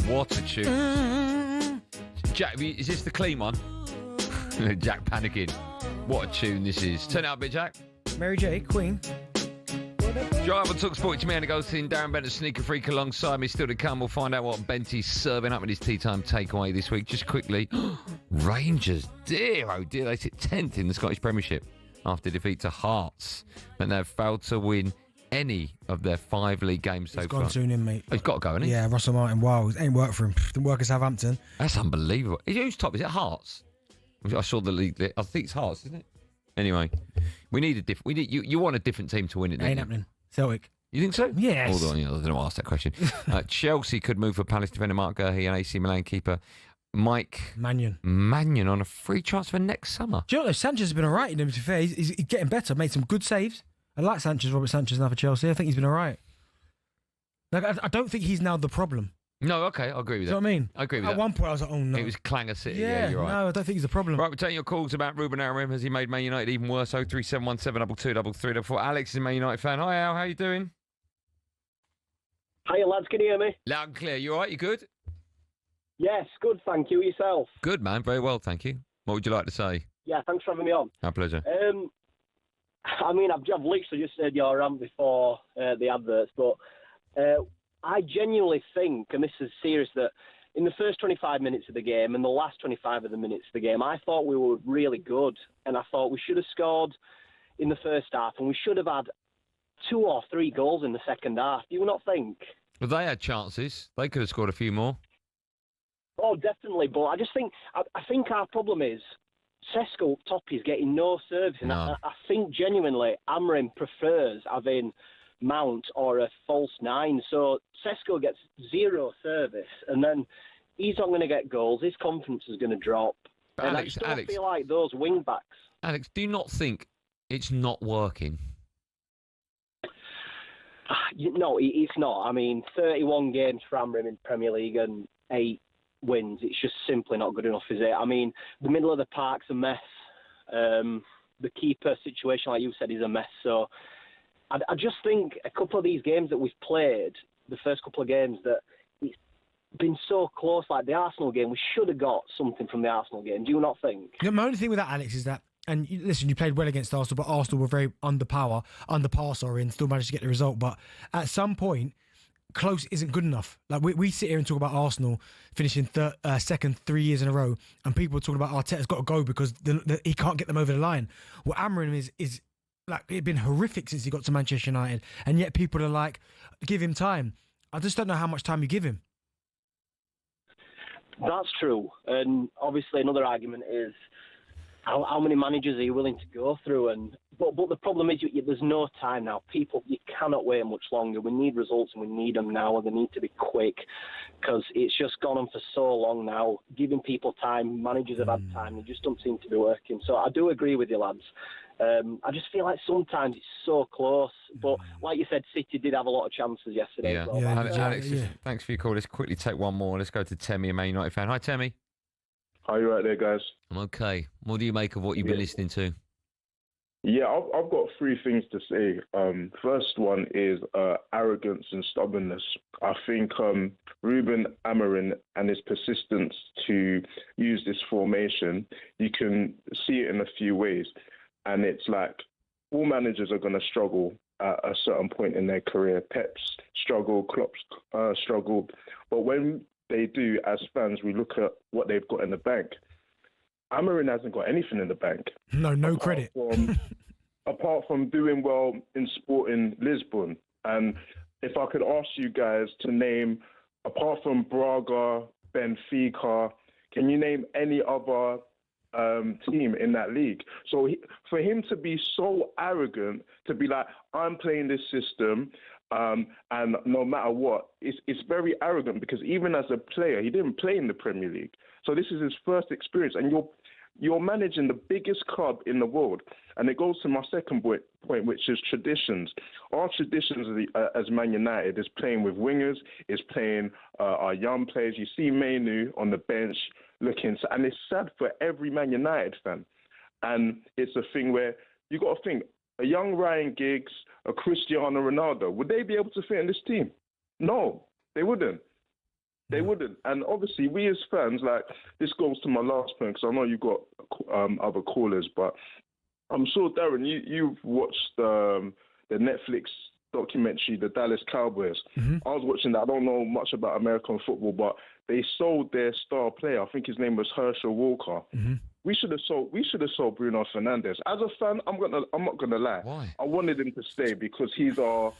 What a tune. Jack, is this the clean one? Jack panicking. What a tune this is. Turn out a bit, Jack. Mary J, Queen. Drive on talkSPORT to me, Andy Goldstein Darren Bent, Sneaker Freak alongside me. Still to come, we'll find out what Benty's serving up with his tea time takeaway this week. Just quickly, Rangers, dear, oh dear, they sit 10th in the Scottish Premiership after defeat to Hearts. And they've failed to win any of their 5 league games so far. He's gone soon in, mate. Oh, he's got to go, hasn't he? Yeah, Russell Martin, wow, it ain't worked for him. Didn't work at Southampton. That's unbelievable. Who's top? Is it Hearts? I saw the league. I think it's Hearts, isn't it? Anyway, we need a different. You want a different team to win it, don't Ain't you? happening. Celtic. You think so? Yes. Hold on, I don't know why I asked that question. Chelsea could move for Palace defender Mark Gurhey and AC Milan keeper Mike Mannion on a free transfer next summer. Do you know what, Sanchez has been all right in him, to be fair. He's getting better, made some good saves. I like Sanchez, Robert Sanchez now for Chelsea. I think he's been all right. Like, I don't think he's now the problem. No, okay, I agree with that. Do you know what I mean? I agree with that. At one point, I was like, oh, no. It was Clanger City. Yeah, you're right. No, I don't think he's the problem. Right, we're taking your calls about Ruben Amorim. Has he made Man United even worse? 03717 22 Alex is a Man United fan. Hi, Al. How you doing? Hiya, lads. Can you hear me? Loud and clear. You all right? You good? Yes, good. Thank you. Yourself? Good, man. Very well, thank you. What would you like to say? Yeah, thanks for having me on. Our pleasure. I mean, I've literally just heard your rant before the adverts, but I genuinely think, and this is serious, that in the first 25 minutes of the game and the last 25 of the minutes of the game, I thought we were really good, and I thought we should have scored in the first half, and we should have had 2 or 3 goals in the second half. Do you not think? Well, they had chances. They could have scored a few more. Oh, definitely, but I just think I think our problem is Sesko up top is getting no service, and I think genuinely Amorim prefers having Mount or a false 9. So Sesko gets 0 service, and then he's not going to get goals. His confidence is going to drop. But and Alex, I just don't feel like those wing backs. Alex, do you not think it's not working? No, it's not. I mean, 31 games for Amorim in Premier League and 8 wins. It's just simply not good enough, is it? I mean, the middle of the park's a mess. The keeper situation, like you said, is a mess. So I just think a couple of these games that we've played, the first couple of games, that it's been so close. Like the Arsenal game, we should have got something from the Arsenal game. Do you not think? My only thing with that, Alex, is that, and listen, you played well against Arsenal, but Arsenal were very underpass, and still managed to get the result. But at some point, close isn't good enough. Like we sit here and talk about Arsenal finishing second 3 years in a row, and people are talking about Arteta's got to go because he can't get them over the line. Well, Amorim is like, it's been horrific since he got to Manchester United, and yet people are like, give him time. I just don't know how much time you give him. That's true, and obviously another argument is how many managers are you willing to go through? But the problem is there's no time now. People, you cannot wait much longer. We need results, and we need them now, and they need to be quick because it's just gone on for so long now. Giving people time, managers have had time, they just don't seem to be working. So I do agree with you, lads. I just feel like sometimes it's so close. But like you said, City did have a lot of chances yesterday. Yeah, as well. Alex, thanks for your call. Let's quickly take one more. Let's go to Temi, a Man United fan. Hi, Temi. How you right there, guys? I'm okay. What do you make of what you've been listening to? Yeah, I've got 3 things to say. First one is arrogance and stubbornness. I think Ruben Amorim and his persistence to use this formation, you can see it in a few ways. And it's like all managers are going to struggle at a certain point in their career. Pep's struggle, Klopp's struggled. But when they do, as fans, we look at what they've got in the bank. Amorim hasn't got anything in the bank. No credit. Apart from doing well in Sporting Lisbon. And if I could ask you guys to name, apart from Braga, Benfica, can you name any other team in that league? So for him to be so arrogant, to be like, I'm playing this system, and no matter what, it's very arrogant because even as a player, he didn't play in the Premier League. So this is his first experience, and you're managing the biggest club in the world. And it goes to my second point, which is traditions. Our traditions as Man United is playing with wingers, is playing our young players. You see Mainu on the bench looking, and it's sad for every Man United fan. And it's a thing where you got to think, a young Ryan Giggs, a Cristiano Ronaldo, would they be able to fit in this team? No, they wouldn't. They wouldn't. And obviously, we as fans, like, this goes to my last point, because I know you've got other callers, but I'm sure, Darren, you've watched the Netflix documentary, The Dallas Cowboys. Mm-hmm. I was watching that. I don't know much about American football, but they sold their star player. I think his name was Herschel Walker. Mm-hmm. We should have sold Bruno Fernandes. As a fan, I'm not gonna lie. Why? I wanted him to stay because he's our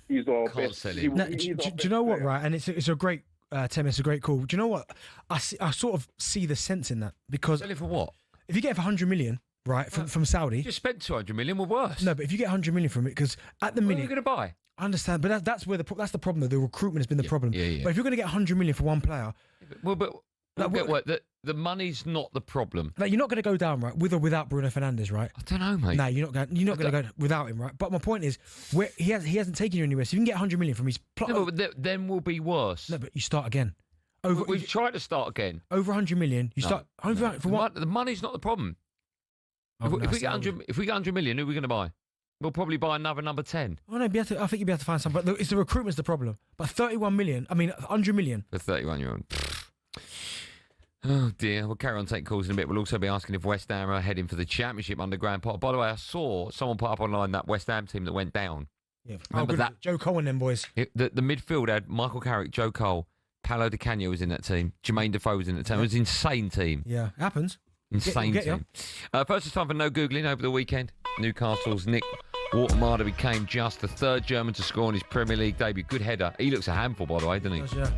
best. Sell him. Do you know what, right? And it's a great, Tim, it's a great call. Do you know what? I sort of see the sense in that, because... Sell him for what? If you get it for 100 million, right, from Saudi... You just spent 200 million, we're worse. No, but if you get 100 million from it, because at the minute... What are you going to buy? I understand, but that's where that's the problem, though. The recruitment has been the problem. Yeah. But if you're going to get 100 million for one player... The money's not the problem. Like, you're not going to go down, right, with or without Bruno Fernandes, right? I don't know, mate. No, you're not going to go without him, right? But my point is, he hasn't taken you anywhere. So you can get 100 million from his plot. No, but then we'll be worse. No, but you start again. We've tried to start again. Over 100 million, you start for what? The money's not the problem. Oh, if we get 100 million, who are we going to buy? We'll probably buy another number 10. Oh, no, I think you'll be able to find some. But it's the recruitment's the problem. But 100 million For 31-year-old. Oh dear, we'll carry on taking calls in a bit. We'll also be asking if West Ham are heading for the Championship under Graham Potter. By the way, I saw someone put up online that West Ham team that went down. Yeah, remember that? Joe Cole and them boys. The midfield had Michael Carrick, Joe Cole, Paolo Di Canio was in that team, Jermaine Defoe was in that team. It was an insane team. Yeah, it happens. Insane team. First, it's time for no Googling over the weekend. Newcastle's Nick Watermader became just the third German to score on his Premier League debut. Good header. He looks a handful, by the way, doesn't he? Yeah.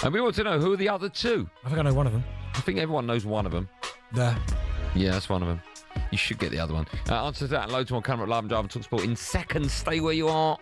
And we want to know, who are the other two? I think I know one of them. I think everyone knows one of them. There. Yeah, that's one of them. You should get the other one. Answers to that and loads more coming up live and drive and talkSPORT in seconds. Stay where you are.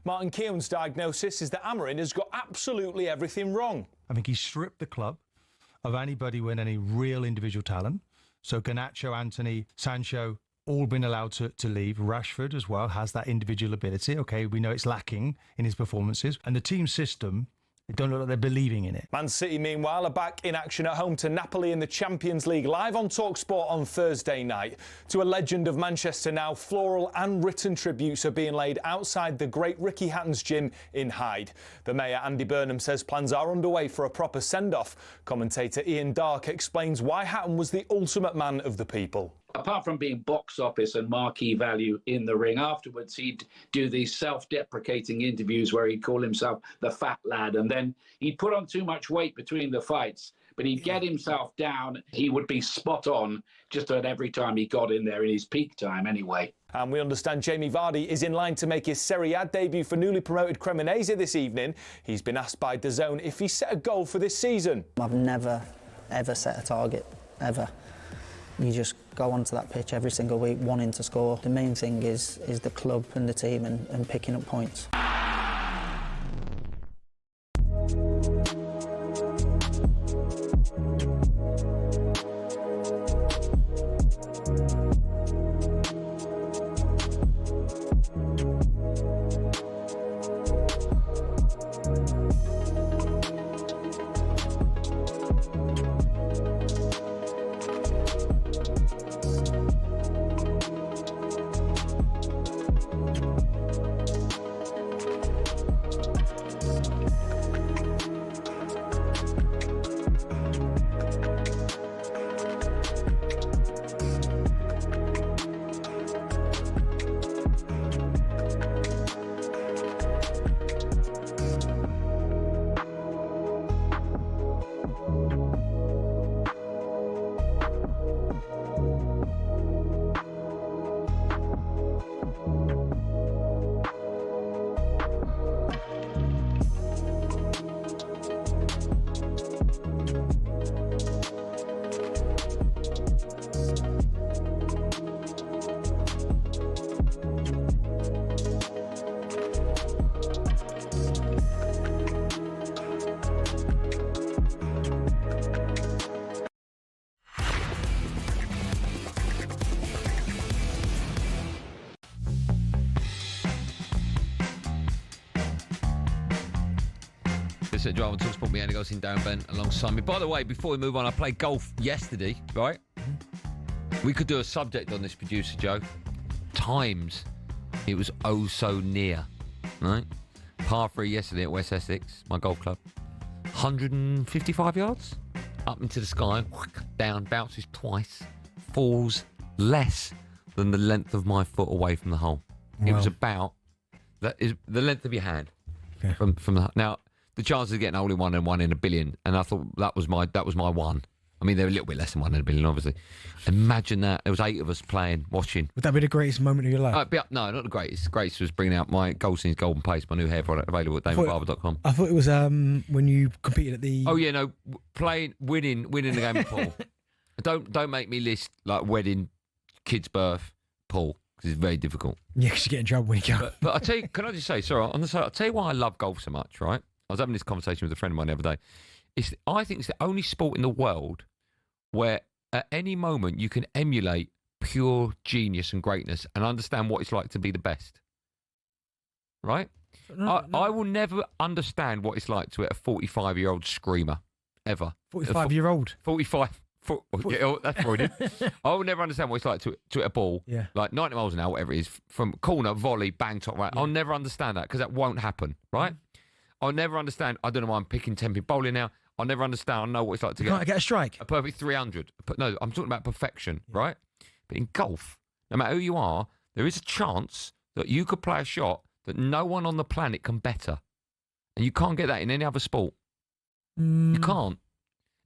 Martin Keown's diagnosis is that Amorim has got absolutely everything wrong. I think he's stripped the club of anybody with any real individual talent. So Garnacho, Anthony, Sancho, all been allowed to leave. Rashford as well has that individual ability. Okay, we know it's lacking in his performances. And the team system, they don't look like they're believing in it. Man City, meanwhile, are back in action at home to Napoli in the Champions League, live on talkSPORT on Thursday night. To a legend of Manchester now, floral and written tributes are being laid outside the great Ricky Hatton's gym in Hyde. The mayor, Andy Burnham, says plans are underway for a proper send-off. Commentator Ian Darke explains why Hatton was the ultimate man of the people. Apart from being box office and marquee value in the ring, afterwards he'd do these self-deprecating interviews where he'd call himself the fat lad, and then he'd put on too much weight between the fights, but he'd get himself down. He would be spot on just at every time he got in there in his peak time anyway. And we understand Jamie Vardy is in line to make his Serie A debut for newly promoted Cremonese this evening. He's been asked by DAZN if he set a goal for this season. I've never, ever set a target, ever. You just go onto that pitch every single week wanting to score. The main thing is the club and the team and picking up points. This is Drive on talkSPORT. Me, Andy Goldstein Darren Bent alongside me. By the way, before we move on, I played golf yesterday, right? We could do a subject on this, producer Joe. Times. It was oh so near, right? Par 3 yesterday at West Essex, my golf club. 155 yards up into the sky, down, bounces twice, falls less than the length of my foot away from the hole. It was about that is the length of your hand from the now. The chances of getting only one and 1 in a billion, and I thought that was my one. I mean, they're a little bit less than 1 in a billion, obviously. Imagine that. There was 8 of us playing, watching. Would that be the greatest moment of your life? No, not the greatest. The greatest was bringing out my Goldstein's Golden Paste, my new hair product, available at davidbarber.com. I thought it was when you competed at the... Oh, yeah, no, winning the game of pool. Don't make me list, like, wedding, kid's birth, pool, because it's very difficult. Yeah, because you get in trouble when you go. But I'll tell you, can I just say, sorry, on the side, I'll tell you why I love golf so much, right? I was having this conversation with a friend of mine the other day. I think it's the only sport in the world where at any moment you can emulate pure genius and greatness and understand what it's like to be the best. Right? I will never understand what it's like to hit a 45-year-old screamer, ever. 45-year-old? 45. That's Freudian. I will never understand what it's like to hit a ball, like 90 miles an hour, whatever it is, from corner, volley, bang, top right. I'll never understand that because that won't happen, right? I'll never understand. I don't know why I'm picking 10-pin bowling now. I'll never understand. I know what it's like to get a strike. A perfect 300. But no, I'm talking about perfection, right? But in golf, no matter who you are, there is a chance that you could play a shot that no one on the planet can better. And you can't get that in any other sport. You can't.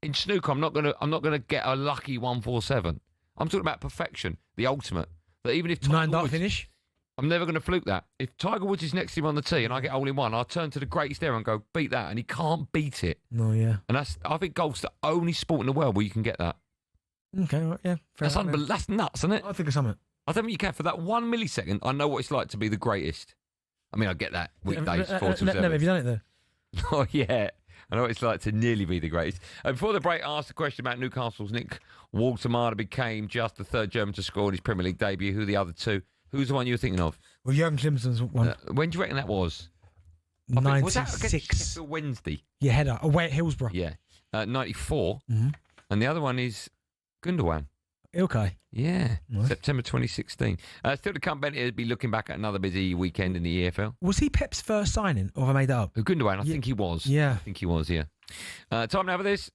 In snooker, I'm not gonna get a lucky 147. I'm talking about perfection, the ultimate. That even if Tiger Woods, finish, I'm never going to fluke that. If Tiger Woods is next to him on the tee and I get hole in one, I'll turn to the greatest there and go, beat that. And he can't beat it. No, yeah. And I think golf's the only sport in the world where you can get that. Okay, right, yeah. That's nuts, isn't it? I think of something. I don't think you can. For that 1 millisecond, I know what it's like to be the greatest. I mean, I get that. Weekdays, 4 till 7. No, have you done it, though? Oh, yeah. I know what it's like to nearly be the greatest. Before the break, I asked a question about Newcastle's Nick Waltermada became just the third German to score in his Premier League debut. Who are the other two? Who's the one you were thinking of? Well, Jurgen Klimson's one. When do you reckon that was? 96. Was that against Sheffield Wednesday? Yeah, header. Away at Hillsborough. Yeah. 94. Mm-hmm. And the other one is Gundogan. Okay. Yeah. Nice. September 2016. Still to come, Bent will be looking back at another busy weekend in the EFL. Was he Pep's first signing, or have I made that up? Gundogan, I think he was. Yeah. I think he was, yeah. Time now for this.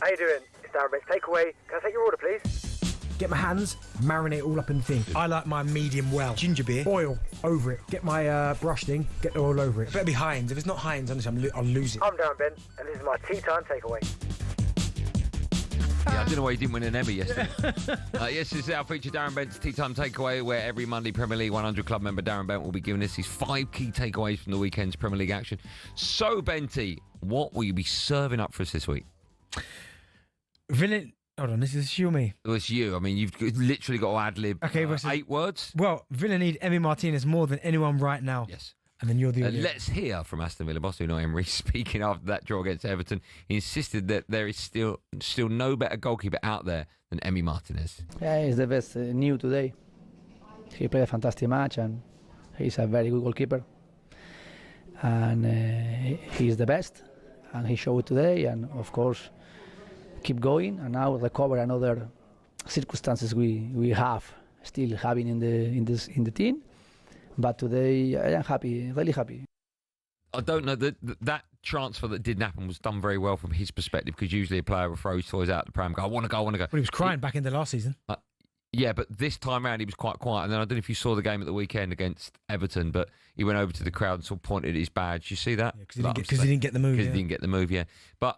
How you doing? It's Darren Bent. Takeaway. Can I take your order, please? Get my hands, marinate it all up in the thing. I like my medium well. Ginger beer, oil over it. Get my brush thing, get the oil over it. It better be Heinz. If it's not Heinz, honestly, I'll lose it. I'm Darren Bent, and this is my tea time takeaway. Yeah, I don't know why he didn't win an Emmy yesterday. Yes, this is our feature, Darren Bent's Tea Time Takeaway, where every Monday Premier League 100 Club member Darren Bent will be giving us his 5 key takeaways from the weekend's Premier League action. So, Benty, what will you be serving up for us this week? Hold on, this is you or me? Well, it's you. I mean, you've literally got to ad-lib 8 words. Well, Villa need Emi Martinez more than anyone right now. Yes. And then you're the audience. Let's hear from Aston Villa boss Unai Emery speaking after that draw against Everton. He insisted that there is still no better goalkeeper out there than Emi Martinez. Yeah, he's the best new today. He played a fantastic match and he's a very good goalkeeper. And he's the best. And he showed it today. And of course, keep going and now recover another circumstances we have still having in the team. But today I am happy, really happy. I don't know that transfer that didn't happen was done very well from his perspective, because usually a player will throw his toys out the pram and go, I want to go. Well, he was crying back in the last season. Yeah, but this time round he was quite quiet. And then I don't know if you saw the game at the weekend against Everton, but he went over to the crowd and sort of pointed at his badge. You see that? Because he didn't get the move. Because he didn't get the move, yeah. But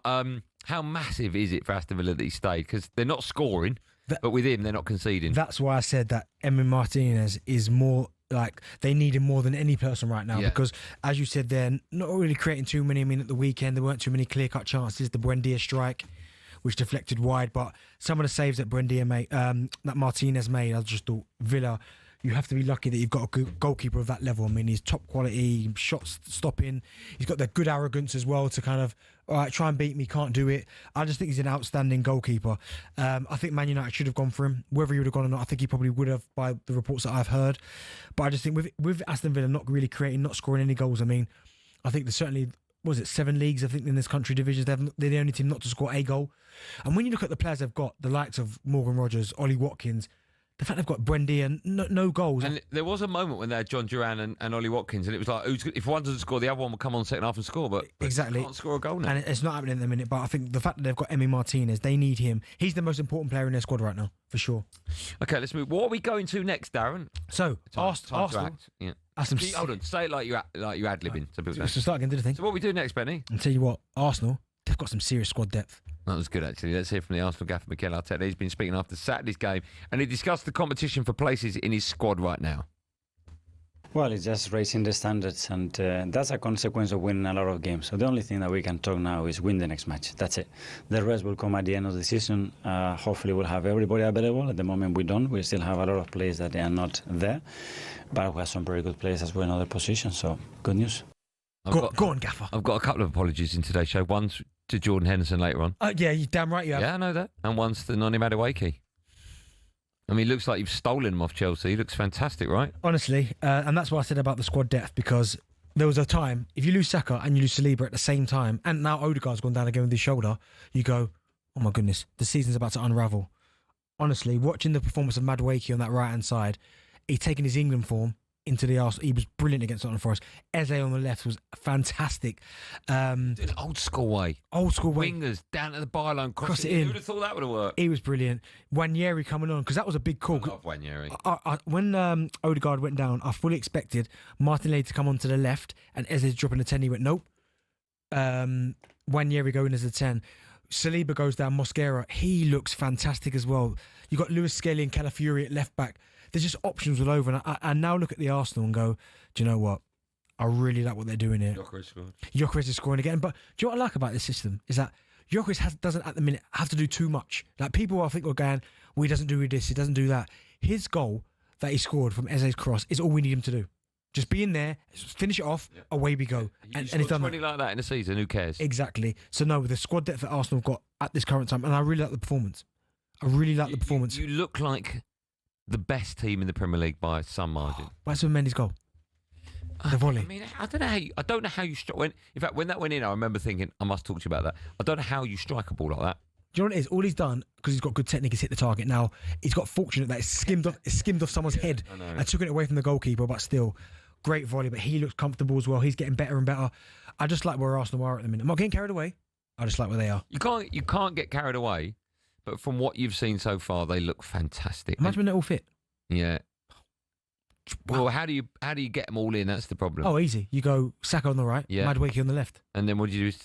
how massive is it for Aston Villa that he stayed? Because they're not scoring, but with him they're not conceding. That's why I said that Emi Martinez is more like they need him more than any person right now, because as you said, they're not really creating too many. I mean, at the weekend there weren't too many clear-cut chances. The Buendia strike, which deflected wide, but some of the saves that that Martinez made, I just thought, Villa, you have to be lucky that you've got a good goalkeeper of that level. I mean, he's top quality, shots stopping. He's got the good arrogance as well to kind of, all right, try and beat me, can't do it. I just think he's an outstanding goalkeeper. I think Man United should have gone for him. Whether he would have gone or not, I think he probably would have by the reports that I've heard. But I just think with Aston Villa not really creating, not scoring any goals, I mean, I think there's certainly, 7 leagues, I think, in this country divisions. They're the only team not to score a goal. And when you look at the players they've got, the likes of Morgan Rogers, Ollie Watkins, the fact they've got Buendia and no goals. And there was a moment when they had John Duran and Ollie Watkins, and it was like, if one doesn't score, the other one will come on second half and score. But exactly, can't score a goal now. And it's not happening at the minute. But I think the fact that they've got Emi Martinez, they need him. He's the most important player in their squad right now, for sure. Okay, let's move. What are we going to next, Darren? So, Arsenal. Yeah. Hold on, say it like you ad-libbing. So start again, do the thing. So what we do next, Benny? I'll tell you what, Arsenal, they've got some serious squad depth. That was good, actually. Let's hear from the Arsenal gaffer, Mikel Arteta. He's been speaking after Saturday's game, and he discussed the competition for places in his squad right now. Well, it's just raising the standards, and that's a consequence of winning a lot of games. So the only thing that we can talk now is win the next match. That's it. The rest will come at the end of the season. Hopefully we'll have everybody available. At the moment we don't. We still have a lot of players that they are not there. But we have some very good players as well in other positions, so good news. Go on, Gaffer. I've got a couple of apologies in today's show. One's to Jordan Henderson later on. Yeah, you're damn right you have. Yeah, I know that. And one's to Noni Madueke. I mean, it looks like you've stolen him off Chelsea. He looks fantastic, right? Honestly, and that's what I said about the squad depth, because there was a time, if you lose Saka and you lose Saliba at the same time, and now Odegaard's gone down again with his shoulder, you go, oh my goodness, the season's about to unravel. Honestly, watching the performance of Madueke on that right-hand side, he's taken his England form into the Arsenal. He was brilliant against Nottingham Forest. Eze on the left was fantastic. Old school way. Wingers down to the byline, cross it in. Who would have thought that would have worked? He was brilliant. Wanyeri coming on, because that was a big call. I love Wanyeri. When Odegaard went down, I fully expected Martinelli to come on to the left and Eze dropping the 10. He went, nope. Wanyeri going as a 10. Saliba goes down, Mosquera. He looks fantastic as well. You got Lewis Skelly and Calafiori at left back. There's just options all over. And I now look at the Arsenal and go, do you know what? I really like what they're doing here. Gyökeres scored. Gyökeres is scoring again. But do you know what I like about this system? Is that Gyökeres doesn't at the minute have to do too much. Like people I think are going, well, he doesn't do this, he doesn't do that. His goal that he scored from Eze's cross is all we need him to do. Just be in there, finish it off, away we go. And he's done 20 like that in a season, who cares? Exactly. So no, with the squad depth that Arsenal have got at this current time, and I really like the performance. You look like the best team in the Premier League by some margin. Where's Mendy's goal? The volley. I mean, I don't know how you strike. In fact, when that went in, I remember thinking, I must talk to you about that. I don't know how you strike a ball like that. Do you know what it is? All he's done, because he's got good technique, he's hit the target. Now, he's got fortunate that it's skimmed off someone's head and took it away from the goalkeeper, but still, great volley. But he looks comfortable as well. He's getting better and better. I just like where Arsenal are at the minute. I'm not getting carried away. I just like where they are. You can't get carried away, but from what you've seen so far, they look fantastic. Imagine when they're all fit. Yeah. Well, how do you get them all in? That's the problem. Oh, easy. You go Saka on the right, Madueke on the left. And then what do you do?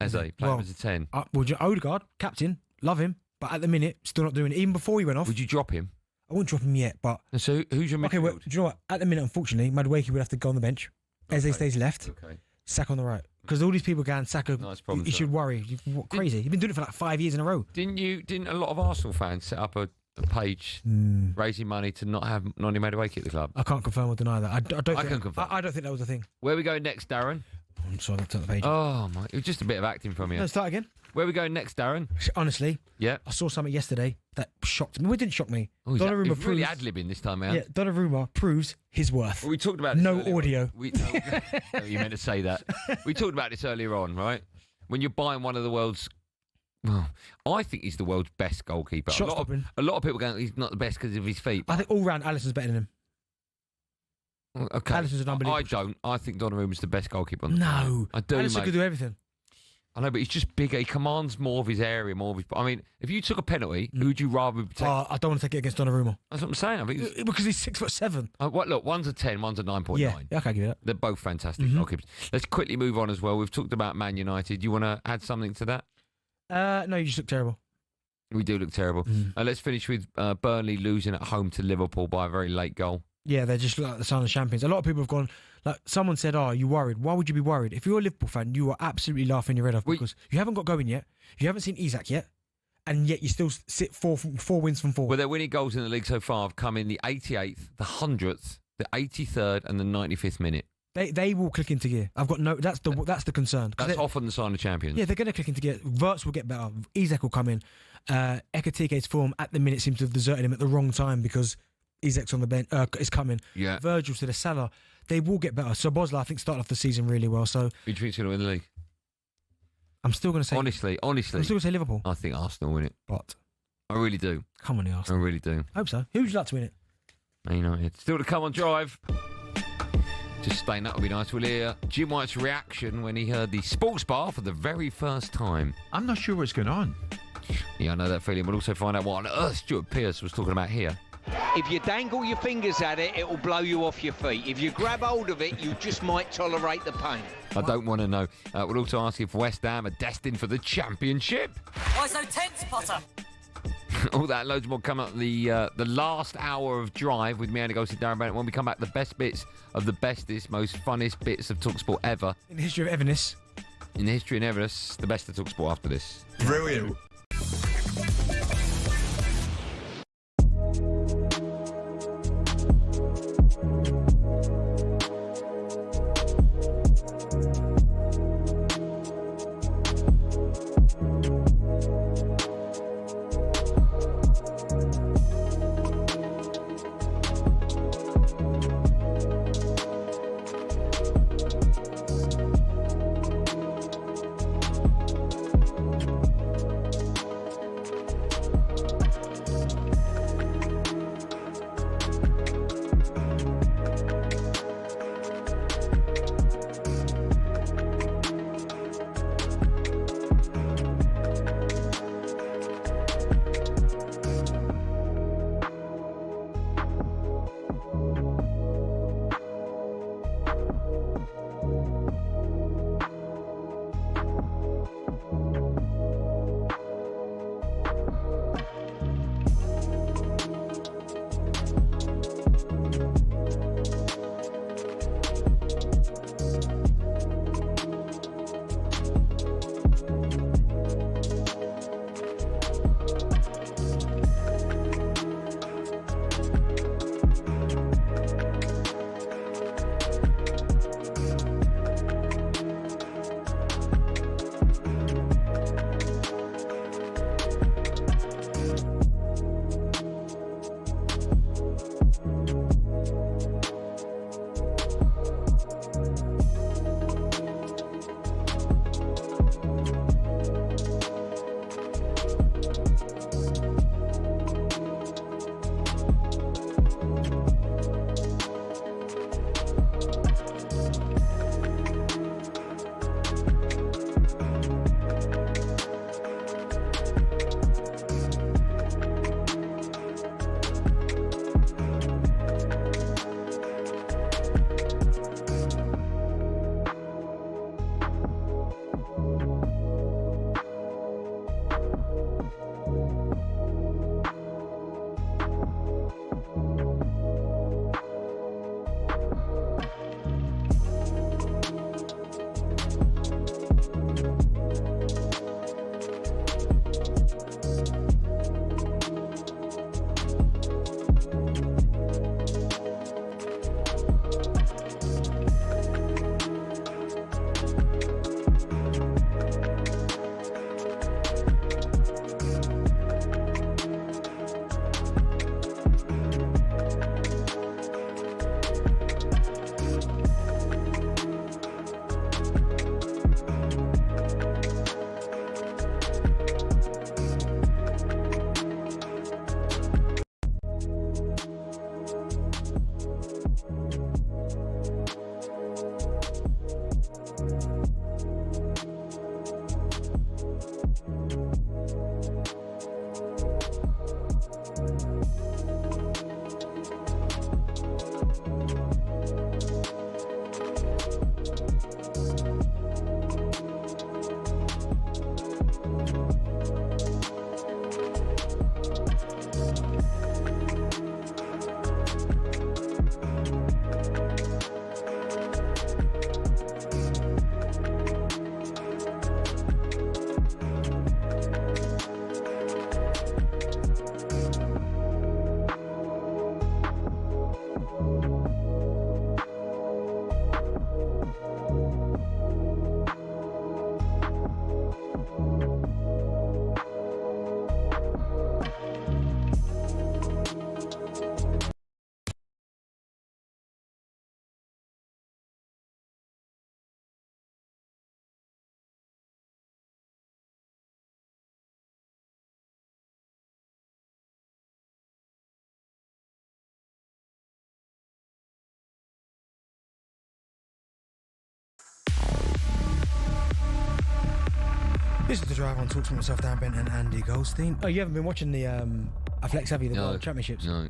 Eze, play him as a 10. Odegaard, captain, love him, but at the minute, still not doing it. Even before he went off. Would you drop him? I wouldn't drop him yet, but... So who's your midfield? Okay, well, do you know what? At the minute, unfortunately, Madueke would have to go on the bench. Eze stays left. Okay. Saka on the right. Because all these people going, Saka, you should worry. What crazy? You've been doing it for like 5 years in a row. Didn't a lot of Arsenal fans set up a page raising money to not have Noni Madueke at the club? I can't confirm or deny that. I can confirm. I don't think that was a thing. Where are we going next, Darren? I'm sorry, I took the page. Oh, my. It was just a bit of acting from you. No, start again. Where are we going next, Darren? Honestly, yeah, I saw something yesterday that shocked me. Well, it didn't shock me. Oh, Donnarumma proves really ad-libbing this time out. Yeah, Donnarumma proves his worth. Well, we talked about this no earlier audio. No, you meant to say that. We talked about this earlier on, right? When you're buying one of the world's, well, I think he's the world's best goalkeeper. A lot of people going, he's not the best because of his feet. I think all round Alisson's better than him. Okay, Alisson's an unbelievable. I don't. I think Donnarumma's the best goalkeeper. No, I do. Alisson could do everything. I know, but he's just bigger. He commands more of his area, more of his. I mean, if you took a penalty, who would you rather take? I don't want to take it against Donnarumma. That's what I'm saying. I think because he's 6'7". Look, one's a 10, one's a 9.9. Yeah, I can give you that. They're both fantastic goalkeepers. Let's quickly move on as well. We've talked about Man United. You want to add something to that? No, you just look terrible. We do look terrible. Let's finish with Burnley losing at home to Liverpool by a very late goal. Yeah, they're just like the sign of champions. A lot of people have gone, like someone said, are you worried? Why would you be worried? If you're a Liverpool fan, you are absolutely laughing your head off because you haven't got going yet. You haven't seen Isak yet. And yet you still sit four wins from 4. Well, their winning goals in the league so far have come in the 88th, the 100th, the 83rd and the 95th minute. They will click into gear. I've got no. That's the concern. That's often the sign of champions. Yeah, they're going to click into gear. Wirtz will get better. Isak will come in. Ekatike's form at the minute seems to have deserted him at the wrong time because Isak's on the bench. Is coming. Yeah. Virgil to the Salah. They will get better. So Bosla, I think, started off the season really well. So who do you think's going to win the league? I'm still going to say honestly. I'm still going to say Liverpool. I think Arsenal win it. But I really do. Come on, Arsenal. I really do. I hope so. Who would you like to win it? Man United. Still to come on Drive. Just staying, that would be nice. We'll hear Jim White's reaction when he heard the sports bar for the very first time. I'm not sure what's going on. Yeah, I know that feeling. We'll also find out what on earth Stuart Pearce was talking about here. If you dangle your fingers at it, it will blow you off your feet. If you grab hold of it, you just might tolerate the pain. I don't want to know. We'll also ask if West Ham are destined for the Championship. Why so tense, Potter? All that and loads more come up the last hour of Drive with me, Andy Goldstein Darren Bent. When we come back, the best bits of the bestest, most funnest bits of talkSPORT ever. In the history of Everness. In the history of Everness, the best of talkSPORT after this. Brilliant. This is the drive on talks with myself, Darren Bent and Andy Goldstein. Oh, you haven't been watching the Athletics, have you? The World Championships? No.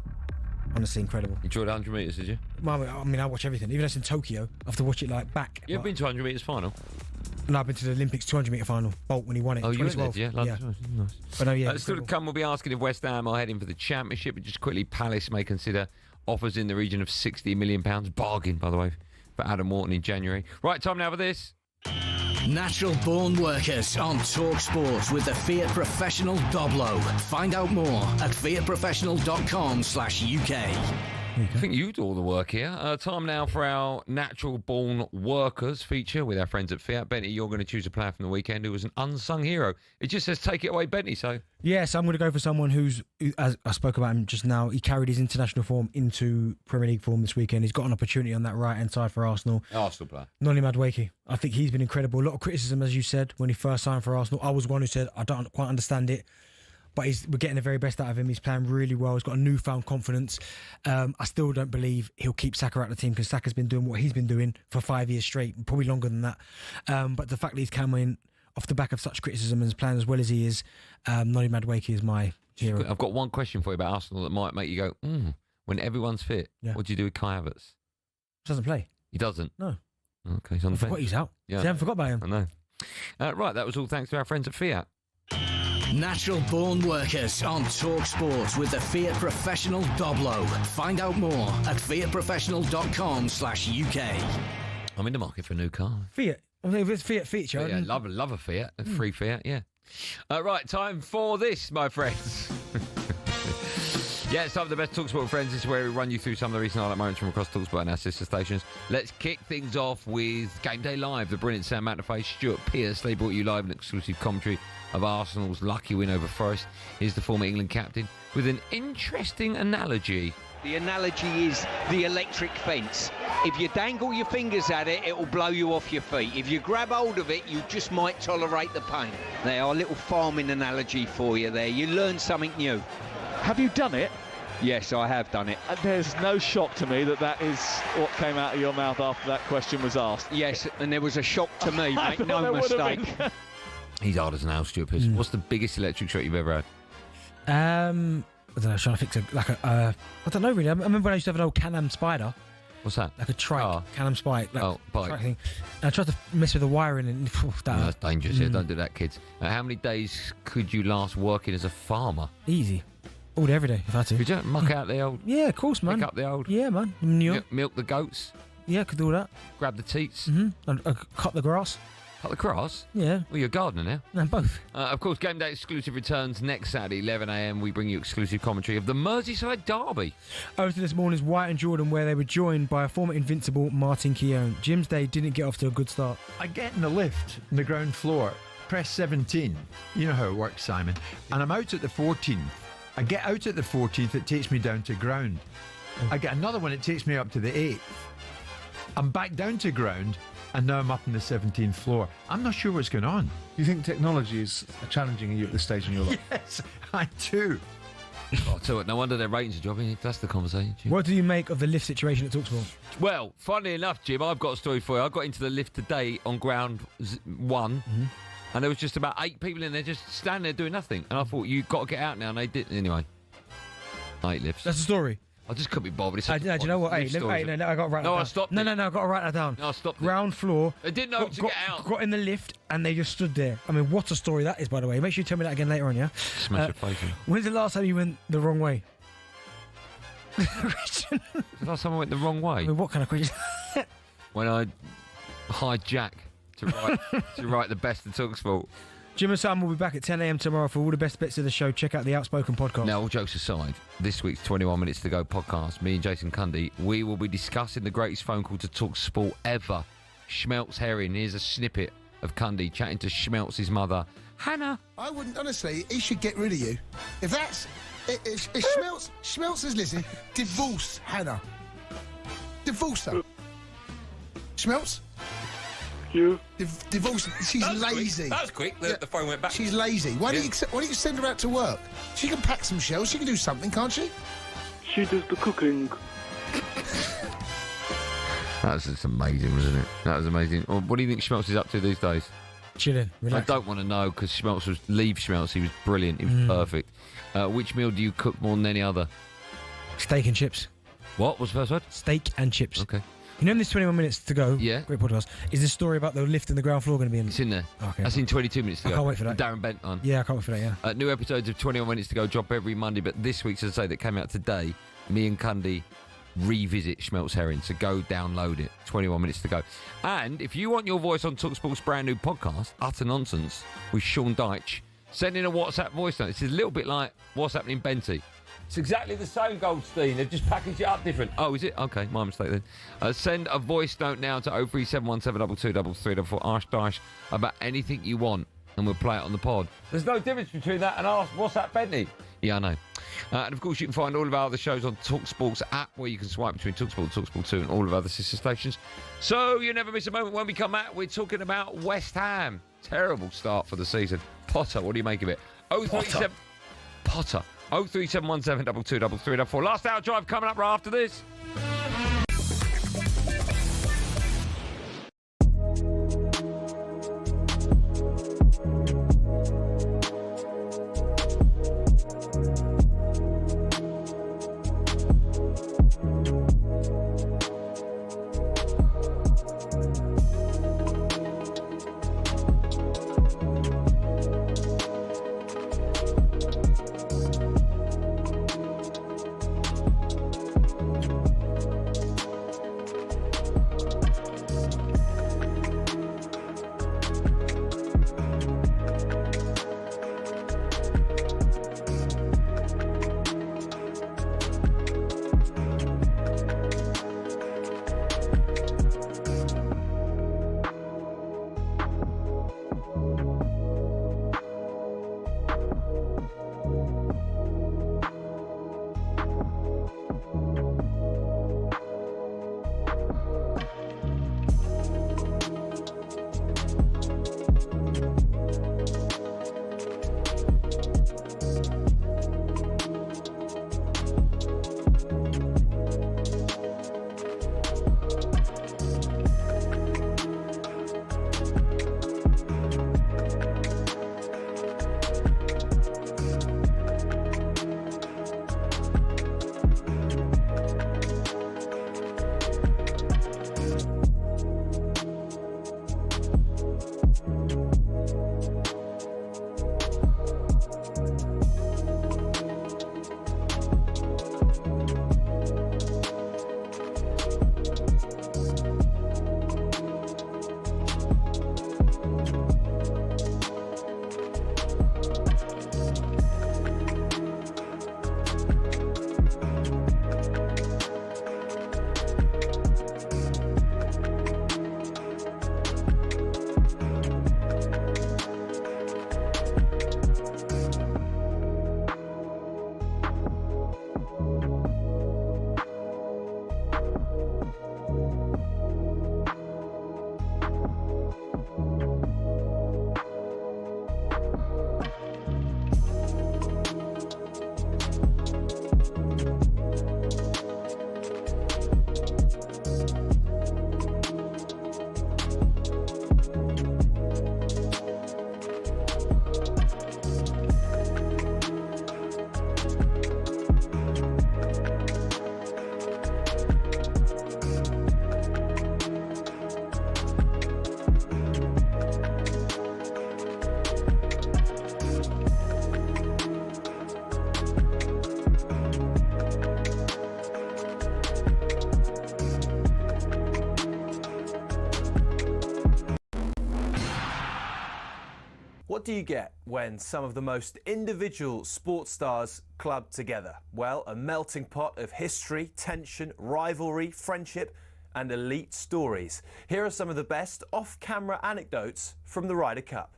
Honestly, incredible. You enjoyed 100 metres, did you? Well, I mean, I watch everything. Even though it's in Tokyo, I have to watch it like back. You've been to 100 metres final? No, I've been to the Olympics 200 metre final. Bolt when he won it. Oh, you went there, 2012. yeah? Nice. But no, yeah. Still to come, we'll be asking if West Ham are heading for the Championship. But just quickly, Palace may consider offers in the region of £60 million. Bargain, by the way, for Adam Wharton in January. Right, time now for this. Natural Born Workers on talkSPORT with the Fiat Professional Doblo. Find out more at fiatprofessional.com/UK. I think you do all the work here. Time now for our Natural Born Workers feature with our friends at Fiat. Benny, you're going to choose a player from the weekend who was an unsung hero. It just says take it away, Benny, so... Yes, I'm going to go for someone who, as I spoke about him just now, he carried his international form into Premier League form this weekend. He's got an opportunity on that right-hand side for Arsenal. Arsenal player. Noni Madueke. I think he's been incredible. A lot of criticism, as you said, when he first signed for Arsenal. I was one who said, I don't quite understand it. But we're getting the very best out of him. He's playing really well. He's got a newfound confidence. I still don't believe he'll keep Saka out of the team because Saka's been doing what he's been doing for 5 years straight, probably longer than that. But the fact that he's coming off the back of such criticism and is playing as well as he is, Noni Madueke is my hero. I've got one question for you about Arsenal that might make you go, when everyone's fit, what do you do with Kai Havertz? He doesn't play. He doesn't? No. Okay, he's on the bench. I forgot he's out. Yeah. I haven't forgot about him. I know. Right, that was all thanks to our friends at Fiat. Natural Born Workers on talkSPORT with the Fiat Professional Doblo. Find out more at fiatprofessional.com/UK. I'm in the market for a new car. Fiat. I mean, if it's Fiat feature. Yeah, love a Fiat. A free Fiat, yeah. Right, time for this, my friends. Yeah, it's time for the best TalkSport friends. This is where we run you through some of the recent highlight moments from across TalkSport and our sister stations. Let's kick things off with Game Day Live. The brilliant Sam McAfee, Stuart Pearce. They brought you live an exclusive commentary of Arsenal's lucky win over Forest. Here's the former England captain with an interesting analogy. The analogy is the electric fence. If you dangle your fingers at it, it will blow you off your feet. If you grab hold of it, you just might tolerate the pain. There, a little farming analogy for you there. You learn something new. Have you done it? Yes, I have done it. There's no shock to me that is what came out of your mouth after that question was asked. Yes, and there was a shock to me, make no mistake. He's hard as an owl, Stuart Pearce. What's the biggest electric shock you've ever had? I don't know, trying to fix I don't know really. I remember when I used to have an old Can-Am Spider. What's that? Like a trike, Can-Am Spike. Like bike. Trike thing. And I tried to mess with the wiring and that's dangerous, yeah, don't do that, kids. How many days could you last working as a farmer? Easy. All day, every day, if I had to. Could you muck out the old... Yeah, of course, man. Pick up the old... Yeah, man. Manure. Milk the goats. Yeah, could do all that. Grab the teats. And cut the grass. Cut the grass? Yeah. Well, you're a gardener now. No, both. Of course, Game Day exclusive returns next Saturday, 11 a.m. We bring you exclusive commentary of the Merseyside Derby. Over to this morning's White and Jordan, where they were joined by a former Invincible, Martin Keown. Jim's day didn't get off to a good start. I get in the lift on the ground floor, press 17. You know how it works, Simon. And I'm out at the 14th. I get out at the 14th, it takes me down to ground. I get another one, it takes me up to the 8th. I'm back down to ground, and now I'm up on the 17th floor. I'm not sure what's going on. You think technology is challenging you at this stage in your life? Yes, I do. Oh, tell you what, no wonder their ratings are dropping. That's the conversation. Jim. What do you make of the lift situation at TalkSport? Well, funnily enough, Jim, I've got a story for you. I got into the lift today on ground 1. And there was just about 8 people in there just standing there doing nothing. And I thought, you've got to get out now. And they didn't. Anyway, 8 lifts. That's the story. I just couldn't be bothered. Do you know what? Hey, no, I got to write that down. No, I stopped No, I got to write that down. No, I stopped Ground floor. They didn't know to get out. Got in the lift and they just stood there. I mean, what a story that is, by the way. Make sure you tell me that again later on, yeah? Smash your face in. When's the last time you went the wrong way? The last time I went the wrong way? I mean, what kind of question? When I hired Jack to write the best of TalkSport. Jim and Sam will be back at 10 a.m. tomorrow for all the best bits of the show. Check out the Outspoken podcast. Now, all jokes aside, this week's 21 Minutes to Go podcast, me and Jason Cundy, we will be discussing the greatest phone call to TalkSport ever. Schmelz Herring. Here's a snippet of Cundy chatting to Schmelz's mother, Hannah. I wouldn't, honestly, he should get rid of you. If that's... If Schmelz is listening, divorce Hannah. Divorce her. Schmelz? You? Divorce. She's lazy. That was quick. The phone went back. She's lazy. Why don't you send her out to work? She can pack some shells. She can do something, can't she? She does the cooking. That was just amazing, wasn't it? That was amazing. Well, what do you think Schmelz is up to these days? Chilling, relaxing. I don't want to know because Schmelz was Schmelz. He was brilliant. He was perfect. Which meal do you cook more than any other? Steak and chips. What was the first word? Steak and chips. Okay. You know, in this 21 minutes to go. Yeah. Great podcast. Is this story about the lift in the ground floor going to be in? It's in there. Okay. That's in 22 minutes to go. I can't wait for that. The Darren Bent on. Yeah, I can't wait for that. Yeah. New episodes of 21 minutes to go drop every Monday, but this week's, as I say, that came out today. Me and Cundy revisit Schmelz Herring, so go download it. 21 minutes to go. And if you want your voice on talkSPORT's brand new podcast, Utter Nonsense, with Sean Dyche, send in a WhatsApp voice note. It's a little bit like What's Happening Benty. It's exactly the same, Goldstein. They've just packaged it up different. Oh, is it? Okay, my mistake then. Send a voice note now to 03717223334. Ask Dyche about anything you want, and we'll play it on the pod. There's no difference between that and Ask What's That Bentley. Yeah, I know. And, of course, you can find all of our other shows on talkSPORT's app, where you can swipe between talkSPORT, talkSPORT 2 and all of our other sister stations. So you never miss a moment. When we come out, we're talking about West Ham. Terrible start for the season. Potter, what do you make of it? 037... Potter. 03717223334. Last hour drive coming up right after this. What do you get when some of the most individual sports stars club together? Well, a melting pot of history, tension, rivalry, friendship and elite stories. Here are some of the best off-camera anecdotes from the Ryder Cup.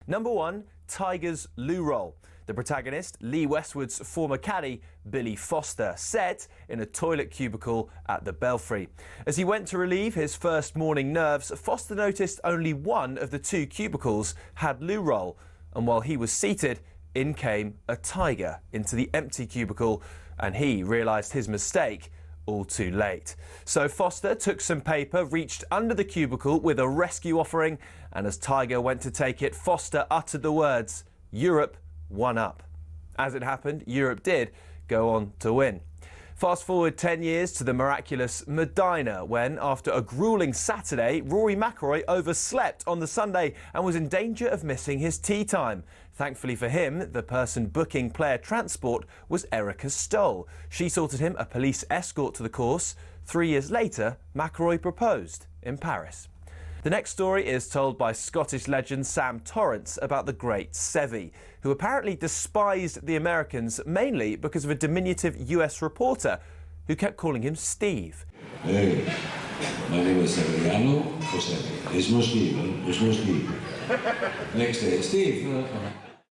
Number 1, Tiger's loo roll. The protagonist, Lee Westwood's former caddy, Billy Foster, said in a toilet cubicle at the Belfry. As he went to relieve his first morning nerves, Foster noticed only one of the 2 cubicles had loo roll, and while he was seated, in came a tiger into the empty cubicle, and he realised his mistake all too late. So Foster took some paper, reached under the cubicle with a rescue offering and as Tiger went to take it, Foster uttered the words, "Europe won up." As it happened, Europe did go on to win. Fast forward 10 years to the miraculous Medina, when, after a gruelling Saturday, Rory McIlroy overslept on the Sunday and was in danger of missing his tee time. Thankfully for him, the person booking player transport was Erica Stoll. She sorted him a police escort to the course. 3 years later, McIlroy proposed in Paris. The next story is told by Scottish legend Sam Torrance about the great Seve, who apparently despised the Americans mainly because of a diminutive US reporter who kept calling him Steve. Hey, my name is Severiano or Seve. It's no Steve, it's no Steve. Next day, Steve.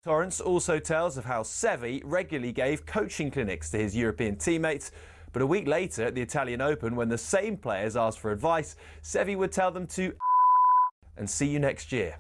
Torrance also tells of how Seve regularly gave coaching clinics to his European teammates, but a week later at the Italian Open, when the same players asked for advice, Seve would tell them to and see you next year.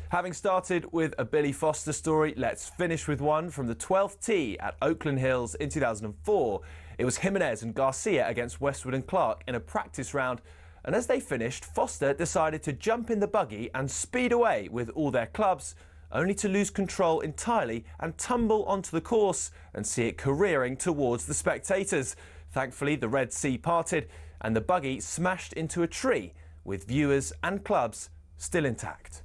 Having started with a Billy Foster story, let's finish with one from the 12th tee at Oakland Hills in 2004. It was Jimenez and Garcia against Westwood and Clark in a practice round, and as they finished, Foster decided to jump in the buggy and speed away with all their clubs, only to lose control entirely and tumble onto the course and see it careering towards the spectators. Thankfully, the Red Sea parted and the buggy smashed into a tree, with viewers and clubs still intact.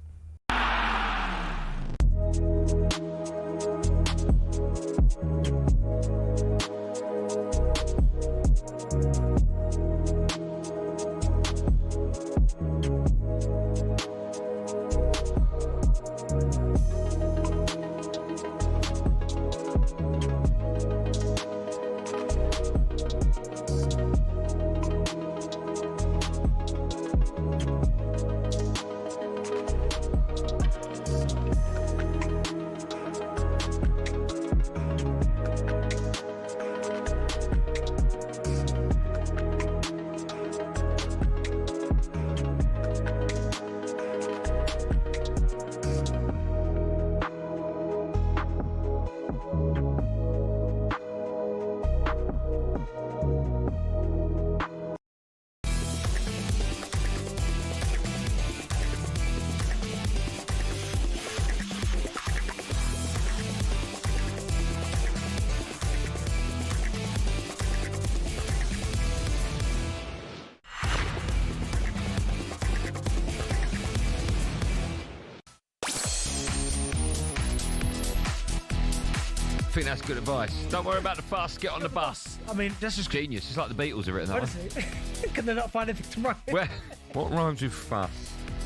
I think that's good advice. Don't worry about the fuss, get on the bus. I mean, that's just genius. It's like the Beatles have written that honestly. Can they not find anything to write? Where? What rhymes with fuss?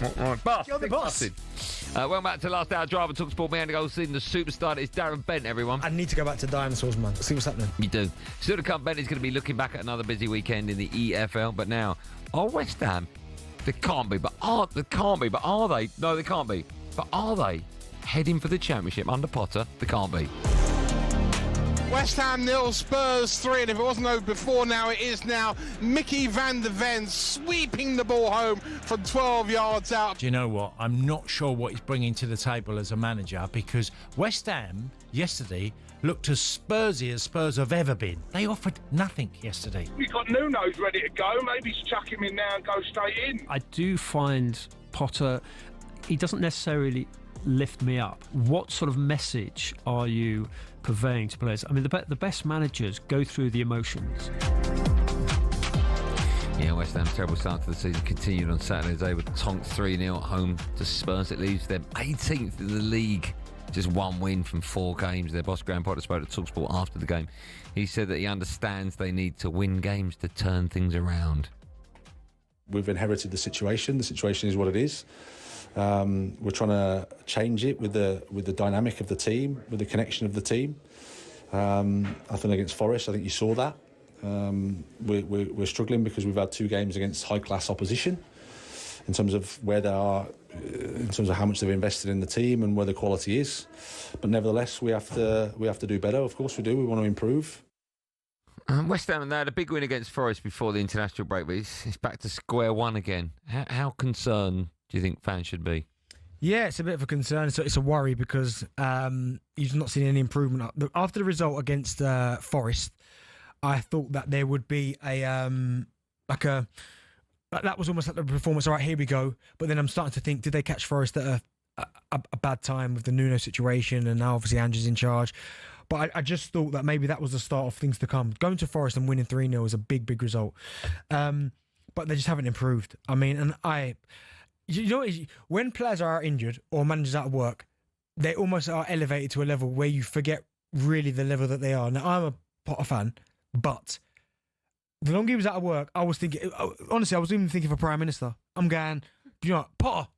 What rhymes? Bus. Get on the bus. Welcome back to Last Hour Drive on talkSPORT. Me, Andy Goldstein, the superstar that is Darren Bent, everyone. I need to go back to dinosaurs, man. See what's happening. You do. Still to come, Bent is going to be looking back at another busy weekend in the EFL. But now, are West Ham? They can't be, but are they? No, they can't be. But are they heading for the Championship under Potter? They can't be. West Ham 0, Spurs 3, and if it wasn't over before now, it is now. Mickey van der Ven sweeping the ball home from 12 yards out. Do you know what? I'm not sure what he's bringing to the table as a manager, because West Ham yesterday looked as Spursy as Spurs have ever been. They offered nothing yesterday. We've got Nuno's ready to go. Maybe chuck him in now and go straight in. I do find Potter, he doesn't necessarily lift me up. What sort of message are you purveying to players? I mean, the best managers go through the emotions. Yeah, West Ham's terrible start to the season continued on Saturday as they were tonked 3-0 at home to Spurs. It leaves them 18th in the league. Just one win from 4 games. Their boss, Graham Potter, spoke to talkSPORT after the game. He said that he understands they need to win games to turn things around. We've inherited the situation. The situation is what it is. We're trying to change it with the dynamic of the team, with the connection of the team. I think against Forest, I think you saw that. We're struggling because we've had 2 games against high-class opposition in terms of where they are, in terms of how much they've invested in the team and where the quality is. But nevertheless, we have to do better. Of course we do. We want to improve. West Ham, they had a big win against Forest before the international break, but it's back to square one again. How concerned do you think fans should be? Yeah, it's a bit of a concern. So it's a worry because you've not seen any improvement. After the result against Forest, I thought that there would be a that was almost like the performance. All right, here we go. But then I'm starting to think, did they catch Forest at a bad time with the Nuno situation, and now obviously Andrew's in charge. But I just thought that maybe that was the start of things to come. Going to Forest and winning 3-0 is a big result. But they just haven't improved. I mean, and you know, when players are injured or managers out of work, they almost are elevated to a level where you forget really the level that they are. Now, I'm a Potter fan, but the longer he was out of work, I was thinking, honestly, I was even thinking for Prime Minister. I'm going, you know, Potter,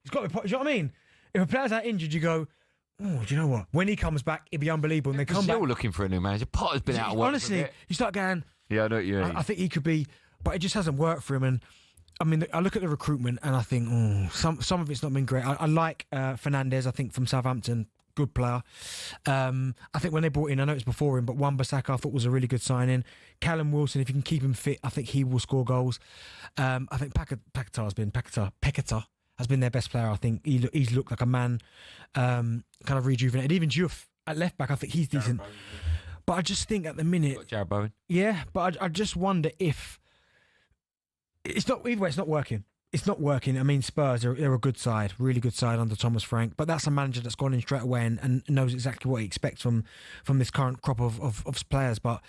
he's got to be Potter. Do you know what I mean? If a player's out injured, you go, oh, do you know what? When he comes back, it'd be unbelievable. And they come back. Still looking for a new manager. Potter's been out of work. Honestly, you start going, yeah, I know what you mean. I think he could be, but it just hasn't worked for him. And I mean, I look at the recruitment and I think, some of it's not been great. I like Fernandes, I think, from Southampton. Good player. I think when they brought in, I know it's before him, but Wan-Bissaka I thought was a really good signing. Callum Wilson, if you can keep him fit, I think he will score goals. I think Paquetá has been their best player. I think he's looked like a man, kind of rejuvenated. Even Diouf at left back, I think he's decent. But I just think at the minute, Jared Bowen. Yeah, but I just wonder if it's not either way. It's not working. It's not working. I mean, Spurs, they're a good side, really good side under Thomas Frank. But that's a manager that's gone in straight away and knows exactly what he expects from this current crop of players. But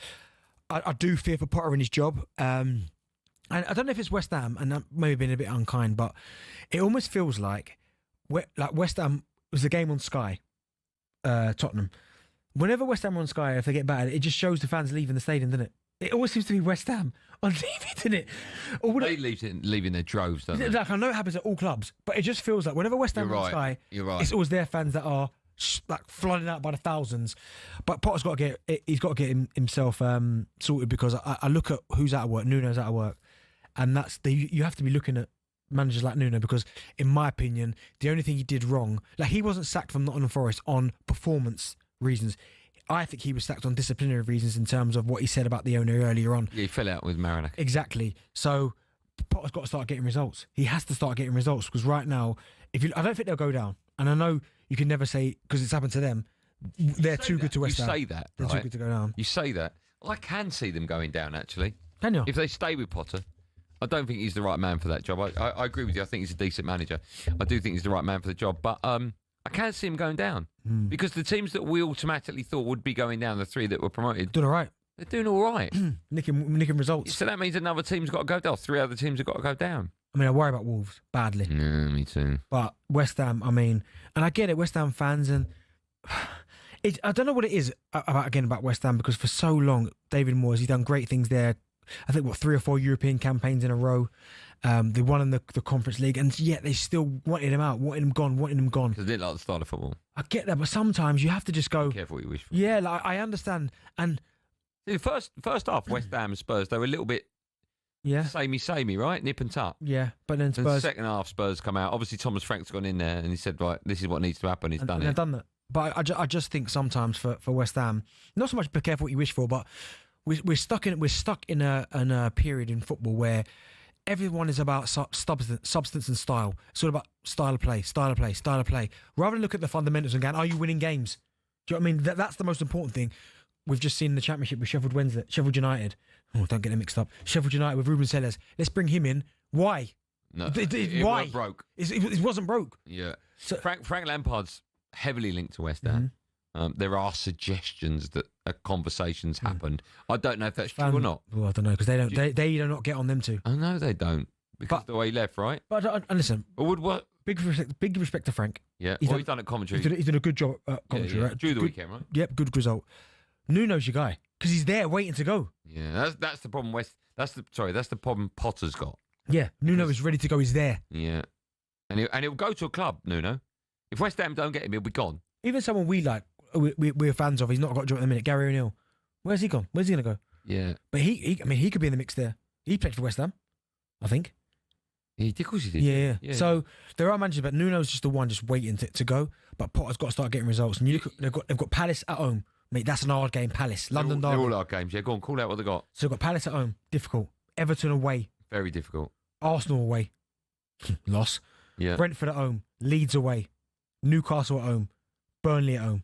I do fear for Potter in his job. And I don't know if it's West Ham, and that may have been a bit unkind, but it almost feels like West Ham was the game on Sky, Tottenham. Whenever West Ham are on Sky, if they get battered, it just shows the fans leaving the stadium, doesn't it? It always seems to be West Ham on TV, doesn't it? They leaving their droves, don't they? Like, I know it happens at all clubs, but it just feels like whenever West Ham are on Sky, it's always their fans that are like flooding out by the thousands. But Potter's got to get himself sorted, because I look at who's out of work. Nuno's out of work, and you have to be looking at managers like Nuno, because in my opinion, the only thing he did wrong, like, he wasn't sacked from Nottingham Forest on performance reasons. I think he was sacked on disciplinary reasons in terms of what he said about the owner earlier on. Yeah, he fell out with Maranello. Exactly. So Potter's got to start getting results. He has to start getting results, because right now, I don't think they'll go down. And I know you can never say, because it's happened to them, they're too good to West Ham. You say that, they're too good to go down. You say that. I can see them going down, actually. Can you? If they stay with Potter. I don't think he's the right man for that job. I agree with you. I think he's a decent manager. I do think he's the right man for the job. But I can't see him going down, because the teams that we automatically thought would be going down, the three that were promoted, doing all right. They're doing all right. Nicking results. So that means another team's got to go down. 3 other teams have got to go down. I mean, I worry about Wolves badly. Yeah, me too. But West Ham, I mean, and I get it, West Ham fans, and I don't know what it is about West Ham, because for so long, David Moyes, he's done great things there. I think, 3 or 4 European campaigns in a row. They won in the Conference League, and yet they still wanted him out, wanted him gone. Because they didn't like the style of football. I get that, but sometimes you have to just go... Be careful what you wish for. Yeah, like, I understand. And see, the first half, West Ham and Spurs, they were a little bit samey, right? Nip and tuck. Yeah, but then Spurs... And the second half, Spurs come out. Obviously, Thomas Frank's gone in there, and he said, right, this is what needs to happen. He's done it. They've done that. But I just think sometimes for West Ham, not so much be careful what you wish for, but we're stuck in a period in football where everyone is about substance and style. It's all about style of play. Rather than look at the fundamentals and going, are you winning games? Do you know what I mean? That's the most important thing. We've just seen the Championship with Sheffield United. Oh, don't get them mixed up. Sheffield United with Ruben Sellers. Let's bring him in. Why? No, why? It wasn't broke. It wasn't broke. Yeah. So, Frank Lampard's heavily linked to West Ham. There are suggestions that conversations happened. I don't know if that's true or not. Well, I don't know, because they do not get on them two. I know they don't, because the way he left, right? But and listen, what? Big respect to Frank. Yeah, he's done at commentary. He's done a good job at commentary. Yeah. Right? Drew the weekend, right? Yep, good result. Nuno's your guy, because he's there waiting to go. Yeah, that's the problem. That's the problem Potter's got. Yeah, Nuno is ready to go. He's there. Yeah, and he'll go to a club. Nuno, if West Ham don't get him, he'll be gone. Even someone we like, we're fans of. He's not got a job at the minute. Gary O'Neill. Where's he gone? Where's he going to go? Yeah. But he could be in the mix there. He played for West Ham, I think. He did, of course he did. Yeah. So there are managers, but Nuno's just the one just waiting to go. But Potter's got to start getting results. And they've got Palace at home. Mate, that's an hard game, Palace. London Derby. They're all hard games. Yeah, go on, call out what they got. So they've got Palace at home. Difficult. Everton away. Very difficult. Arsenal away. Loss. Yeah. Brentford at home. Leeds away. Newcastle at home. Burnley at home.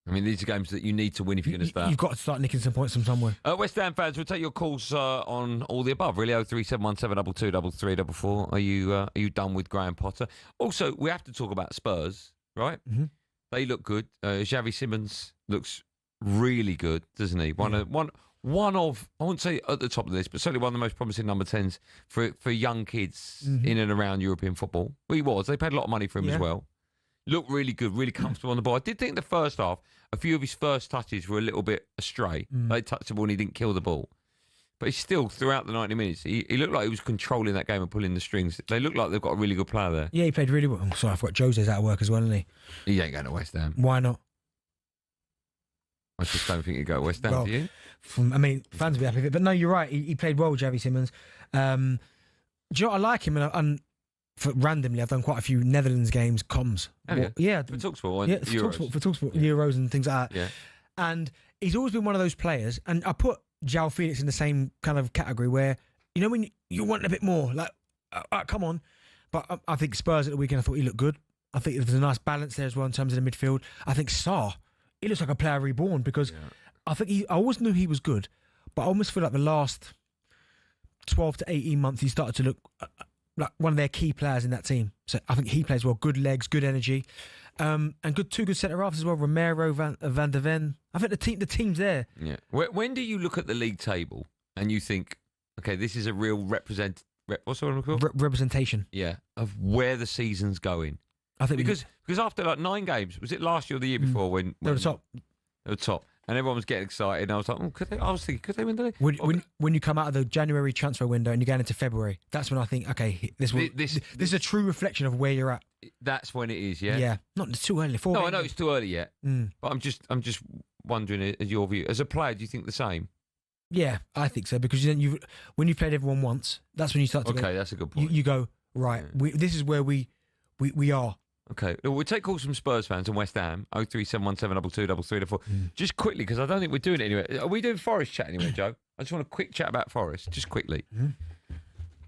I mean, these are games that you need to win if you're going to start. You've got to start nicking some points from somewhere. West Ham fans, we'll take your calls on all the above, really. 03717223344. Are you done with Graham Potter? Also, we have to talk about Spurs, right? Mm-hmm. They look good. Xavi Simons looks really good, doesn't he? One of I wouldn't say at the top of the list, but certainly one of the most promising number 10s for young kids in and around European football. Well, he was. They paid a lot of money for him as well. Looked really good, really comfortable on the ball. I did think the first half, a few of his first touches were a little bit astray. They touched the ball and he didn't kill the ball. But he still, throughout the 90 minutes, he looked like he was controlling that game and pulling the strings. They look like they've got a really good player there. Yeah, he played really well. Oh, sorry, I forgot Jose's out of work as well, isn't he? He ain't going to West Ham. Why not? I just don't think he'd go to West Ham, do you? Fans will be happy with it. But no, you're right. He played well with Xavi Simons. Do you know what? I like him, and randomly, I've done quite a few Netherlands games, comms. Have you? Yeah. For talkSPORT and Euros. For talkSPORT, Euros and things like that. Yeah. And he's always been one of those players, and I put João Felix in the same kind of category where, you know, when you want a bit more, like, come on. But I think Spurs at the weekend, I thought he looked good. I think there's a nice balance there as well in terms of the midfield. I think Sarr, he looks like a player reborn because I think I always knew he was good, but I almost feel like the last 12 to 18 months he started to look like one of their key players in that team. So I think he plays well, good legs, good energy, and two good centre halves as well. Romero, Van der Ven. I think the team's there. Yeah. When do you look at the league table and you think, okay, this is a real representation? Yeah, of where the season's going. I think because after like 9 games, was it last year or the year before when they were top? They were top, and everyone was getting excited. And I was like, could they win the league? When you come out of the January transfer window and you're going into February, that's when I think, okay, this is a true reflection of where you're at. That's when it is, yeah. Yeah, not too early. I know it's too early yet, but I'm just wondering, as your view, as a player, do you think the same? Yeah, I think so, because then when you've played everyone once, that's when you start to okay, that's a good point. You go, right, this is where we are. Okay, we'll take calls from Spurs fans and West Ham, 03717223344. Just quickly, because I don't think we're doing it anyway. Are we doing Forest chat anyway, Joe? I just want a quick chat about Forest, just quickly.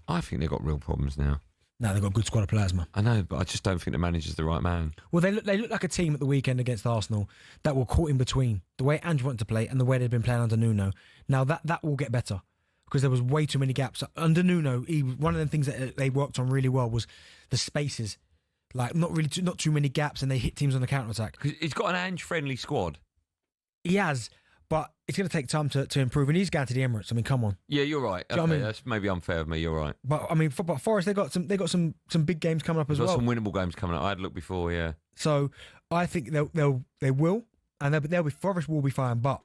I think they've got real problems now. No, they've got a good squad of players, man. I know, but I just don't think the manager's the right man. Well, they look like a team at the weekend against Arsenal that were caught in between the way Andrew wanted to play and the way they'd been playing under Nuno. Now that will get better because there was way too many gaps under Nuno. One of the things that they worked on really well was the spaces, like not too many gaps, and they hit teams on the counter attack. He's got an Ange-friendly squad. He has. But it's going to take time to improve. And he's going to the Emirates. I mean, come on. Yeah, you're right. Okay, that's maybe unfair of me. You're right. But I mean, for Forest, they got some big games coming up as well. Some winnable games coming up. I had a look before. Yeah. So I think they will, and Forest will be fine. But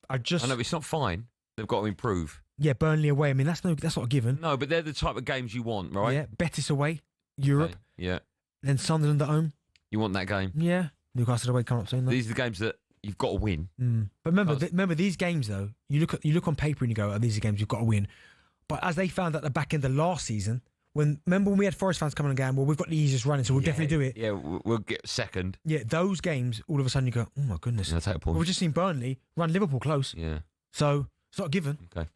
I know it's not fine. They've got to improve. Yeah, Burnley away. I mean, that's not a given. No, but they're the type of games you want, right? Yeah, Betis away, Europe. Okay. Yeah. Then Sunderland at home. You want that game? Yeah. Newcastle away coming up soon. These are the games that you've got to win. But remember these games though. You look on paper and you go, "Oh, these are games you've got to win." But as they found at the back end of last season, remember when we had Forest fans coming and going, "Well, we've got the easiest running, so we'll definitely do it." Yeah, we'll get second. Yeah, those games, all of a sudden you go, "Oh my goodness!" Take a pause. We've just seen Burnley run Liverpool close. Yeah. So it's not a given. Okay.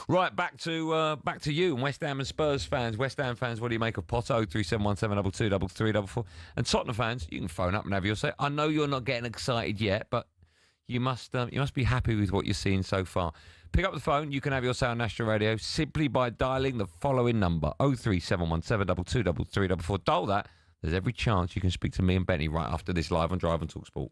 Right, back to you and West Ham and Spurs fans. West Ham fans, what do you make of Potter? 03717223344. And Tottenham fans, you can phone up and have your say. I know you're not getting excited yet, but you must be happy with what you're seeing so far. Pick up the phone. You can have your say on National Radio simply by dialing the following number: 03717223344. Dial that. There's every chance you can speak to me and Benny right after this live on Drive on talkSPORT.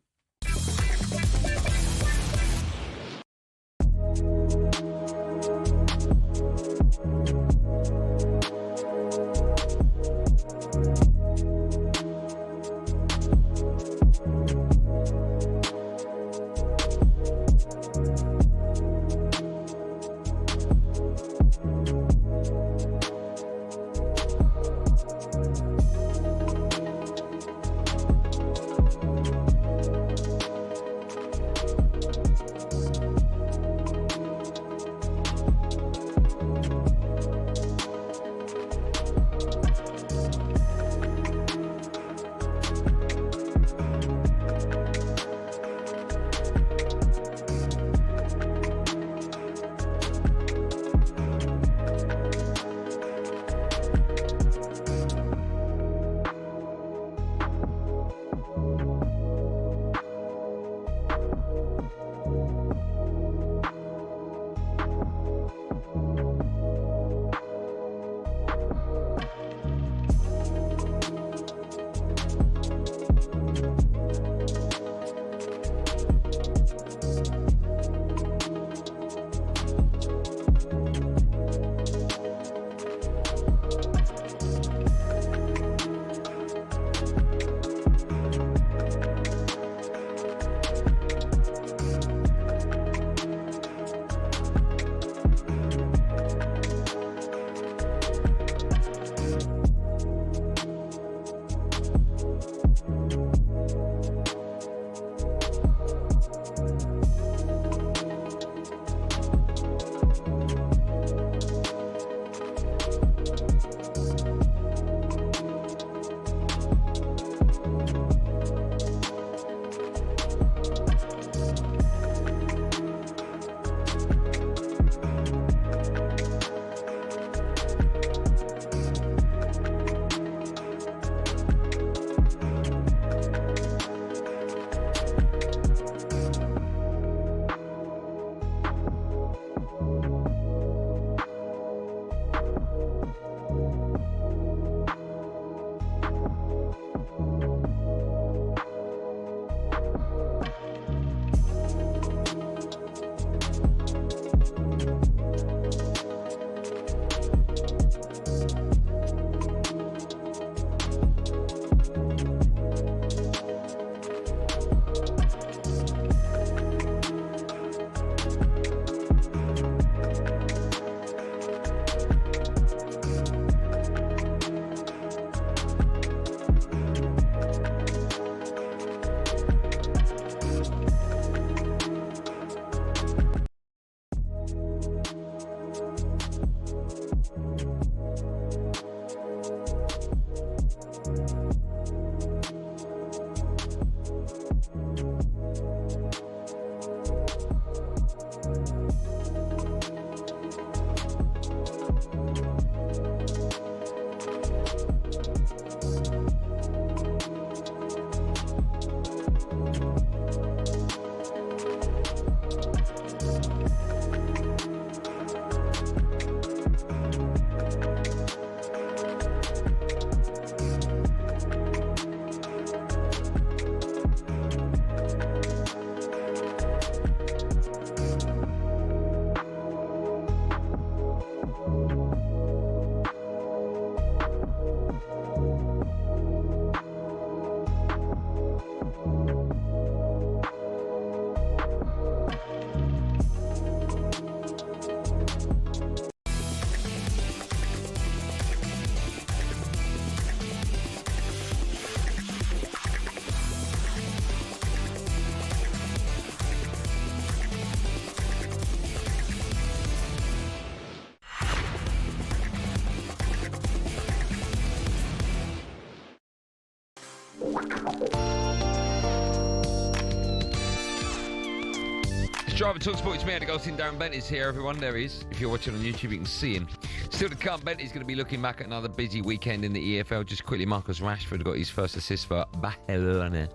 Driver talkSPORT. It's me, Andy Goldstein Darren Bent is here, everyone. There he is. If you're watching on YouTube, you can see him. Still to come, Bent is going to be looking back at another busy weekend in the EFL. Just quickly, Marcus Rashford got his first assist for Barcelona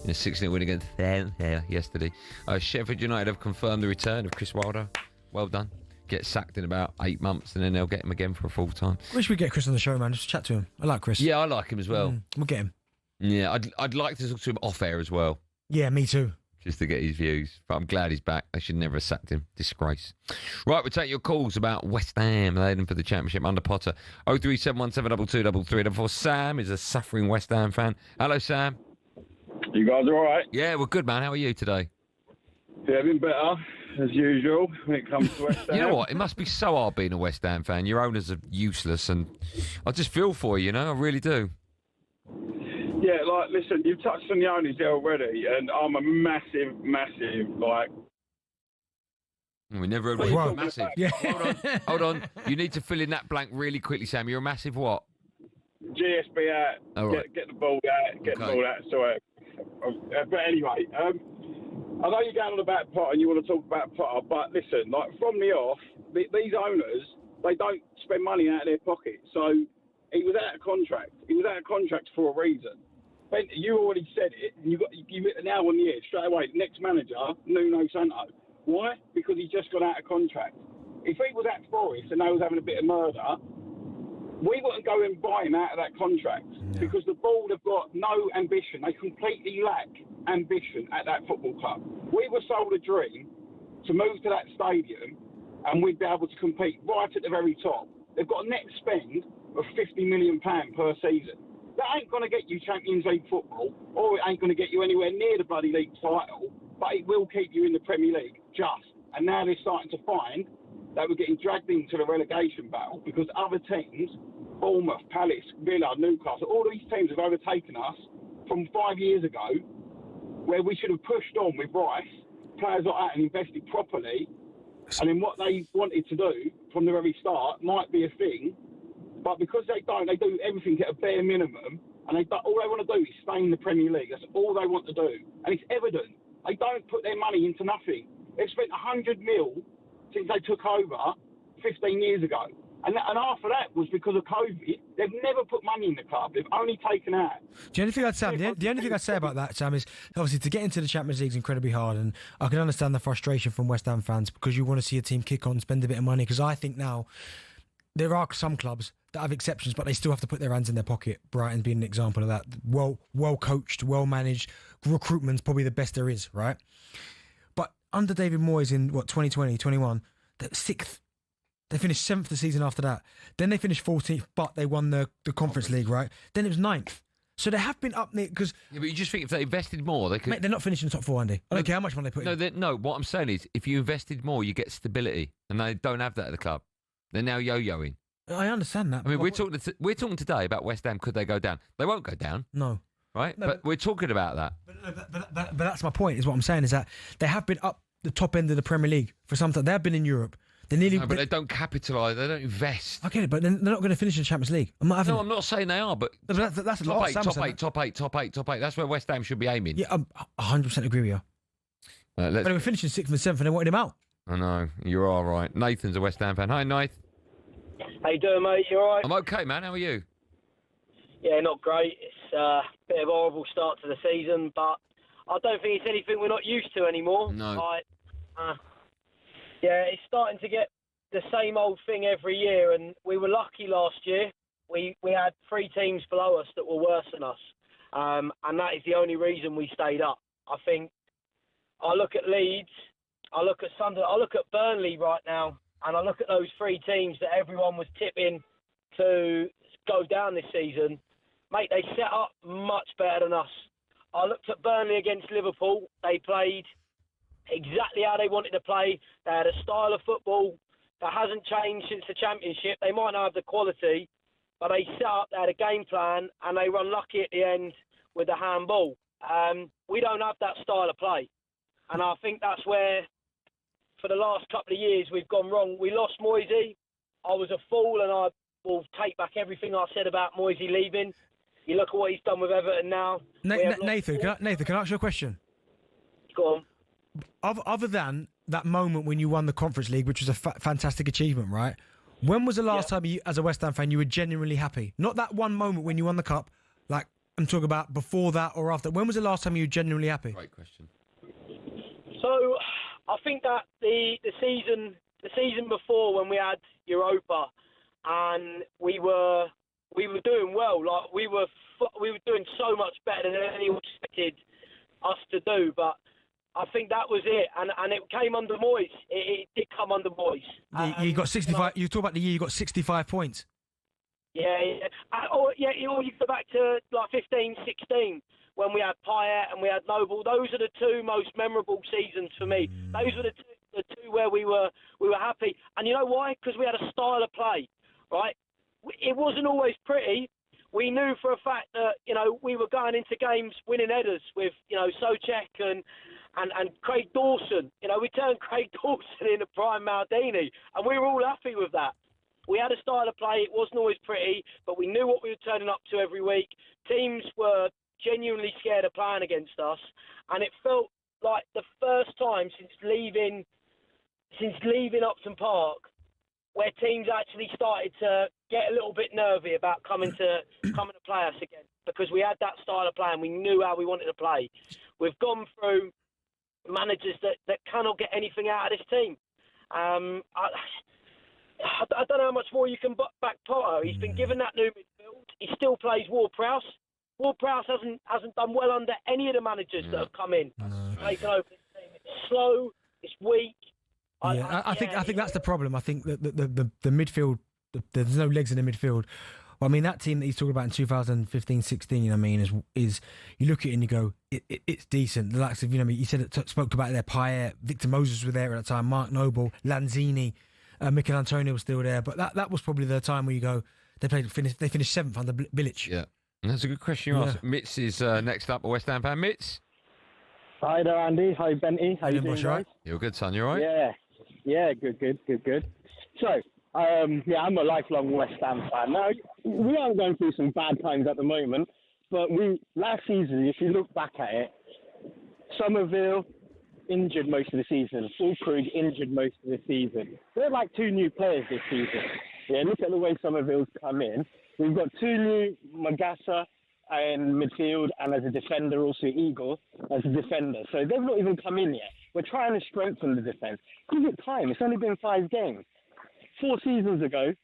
in a 6-0 win against Hatton yesterday. Sheffield United have confirmed the return of Chris Wilder. Well done. Gets sacked in about 8 months, and then they'll get him again for a full time. Wish we'd get Chris on the show, man. Just chat to him. I like Chris. Yeah, I like him as well. We'll get him. Yeah, I'd like to talk to him off air as well. Yeah, me too. Just to get his views. But I'm glad he's back. They should never have sacked him. Disgrace. Right, we'll take your calls about West Ham. They're heading for the Championship under Potter. 03717222334. Sam is a suffering West Ham fan. Hello, Sam. You guys all right? Yeah, we're good, man. How are you today? Yeah, been better, as usual, when it comes to West Ham. You know what? It must be so hard being a West Ham fan. Your owners are useless, and I just feel for you, I really do. Yeah, listen, you've touched on the owners there already, and I'm a massive, We never heard what massive. Yeah. Hold on. You need to fill in that blank really quickly, Sam. You're a massive what? GSB out, right. get the ball out, but anyway, I know you're going on about Potter and you want to talk about Potter, but listen, from the off, these owners, they don't spend money out of their pocket. So he was out of contract. He was out of contract for a reason. Ben, you already said it, and you now on the edge straight away. Next manager, Nuno Santo. Why? Because he's just got out of contract. If he was at Forest and they was having a bit of murder, we wouldn't go and buy him out of that contract because the board have got no ambition. They completely lack ambition at that football club. We were sold a dream to move to that stadium and we'd be able to compete right at the very top. They've got a net spend of £50 million per season. That ain't going to get you Champions League football, or it ain't going to get you anywhere near the bloody league title, but it will keep you in the Premier League, just. And now they're starting to find that we're getting dragged into the relegation battle because other teams, Bournemouth, Palace, Villa, Newcastle, all of these teams have overtaken us from 5 years ago, where we should have pushed on with Rice, players like that, and invested properly. And then what they wanted to do from the very start might be a thing, but because they don't, they do everything at a bare minimum, and all they want to do is stay in the Premier League. That's all they want to do. And it's evident. They don't put their money into nothing. They've spent 100 mil since they took over 15 years ago. And half of that was because of COVID. They've never put money in the club. They've only taken out. The only thing I'd say about that, Sam, is obviously to get into the Champions League is incredibly hard, and I can understand the frustration from West Ham fans because you want to see a team kick on, spend a bit of money, because I think now there are some clubs that have exceptions, but they still have to put their hands in their pocket. Brighton being an example of that. Well coached, well managed. Recruitment's probably the best there is, right? But under David Moyes in 2020, 21, the 6th. They finished 7th the season after that. Then they finished 14th, but they won the Conference League, right? Then it was 9th. So they have been up there because... Yeah, but you just think if they invested more, they could... Mate, they're not finishing top 4, Andy. I don't care how much money they put in. No, what I'm saying is, if you invested more, you get stability. And they don't have that at the club. They're now yo-yoing. I understand that. I mean, we're talking today about West Ham. Could they go down? They won't go down. No. Right? No, but we're talking about that. But that's my point, is what I'm saying, is that they have been up the top end of the Premier League for some time. They have been in Europe. But they don't capitalise. They don't invest. I get it, but they're not going to finish in the Champions League. I'm not saying they are, but that's a lot. Top eight. That's where West Ham should be aiming. Yeah, I 100% agree with you. But they were finishing 6th and 7th, and they wanted him out. I know, you're all right. Nathan's a West Ham fan. Hi, Nath. How you doing, mate? You all right? I'm okay, man. How are you? Yeah, not great. It's a bit of a horrible start to the season, but I don't think it's anything we're not used to anymore. No. Yeah, it's starting to get the same old thing every year, and we were lucky last year. We had 3 teams below us that were worse than us, and that is the only reason we stayed up. I think I look at Leeds, I look at Sunderland, I look at Burnley right now, and I look at those 3 teams that everyone was tipping to go down this season. Mate, they set up much better than us. I looked at Burnley against Liverpool. They played exactly how they wanted to play. They had a style of football that hasn't changed since the Championship. They might not have the quality, but they set up, they had a game plan, and they run lucky at the end with the handball. We don't have that style of play. And I think that's where, for the last couple of years, we've gone wrong. We lost Moisey. I was a fool, and I will take back everything I said about Moisey leaving. You look at what he's done with Everton now. Nathan, can I ask you a question? Go on. Other than that moment when you won the Conference League, which was a fantastic achievement, right? When was the last time you, as a West Ham fan, you were genuinely happy? Not that one moment when you won the Cup, like I'm talking about before that or after. When was the last time you were genuinely happy? Great question. So I think that the season before, when we had Europa and we were doing well, like we were doing so much better than anyone expected us to do, but I think that was it, and it came under Moyes. It did come under Moyes. You got 65. You talk about the year you got 65 points. Yeah. Or you go back to like 15, 16 when we had Payet and we had Noble. Those are the two most memorable seasons for me. Those were the two where we were happy. And you know why? Because we had a style of play, right? It wasn't always pretty. We knew for a fact that, we were going into games winning headers with, Souček and Craig Dawson. We turned Craig Dawson into Brian Maldini, and we were all happy with that. We had a style of play. It wasn't always pretty, but we knew what we were turning up to every week. Teams were genuinely scared of playing against us, and it felt like the first time since leaving Upton Park where teams actually started to get a little bit nervy about coming to play us again, because we had that style of play and we knew how we wanted to play. We've gone through managers that cannot get anything out of this team. I don't know how much more you can back Potter. He's been given that new midfield. He still plays Ward-Prowse. Ward-Prowse hasn't done well under any of the managers that have come in. Taken over this team. It's slow. It's weak. I think that's the problem. I think that the midfield, there's no legs in the midfield. Well, I mean, that team that he's talking about in 2015-16, I mean, is you look at it and you go, it's decent. The likes of, you said spoke about there, Payet, Victor Moses were there at the time, Mark Noble, Lanzini, Mikel Antonio was still there. But that was probably the time where you go, they finished seventh under Bilic. Yeah, and that's a good question you asked. Mitz is next up, a West Ham fan. Mitz? Hi there, Andy. Hi, Benty. How you doing, guys? You're good, son. You all right? Yeah, good. So, I'm a lifelong West Ham fan. Now, we are going through some bad times at the moment, but last season, if you look back at it, Somerville injured most of the season. Fulkrug injured most of the season. They're like two new players this season. Yeah, look at the way Somerville's come in. We've got two new, Magassa in midfield, and as a defender, also Eagle as a defender. So they've not even come in yet. We're trying to strengthen the defence. Give it time. It's only been 5 games. 4 seasons ago,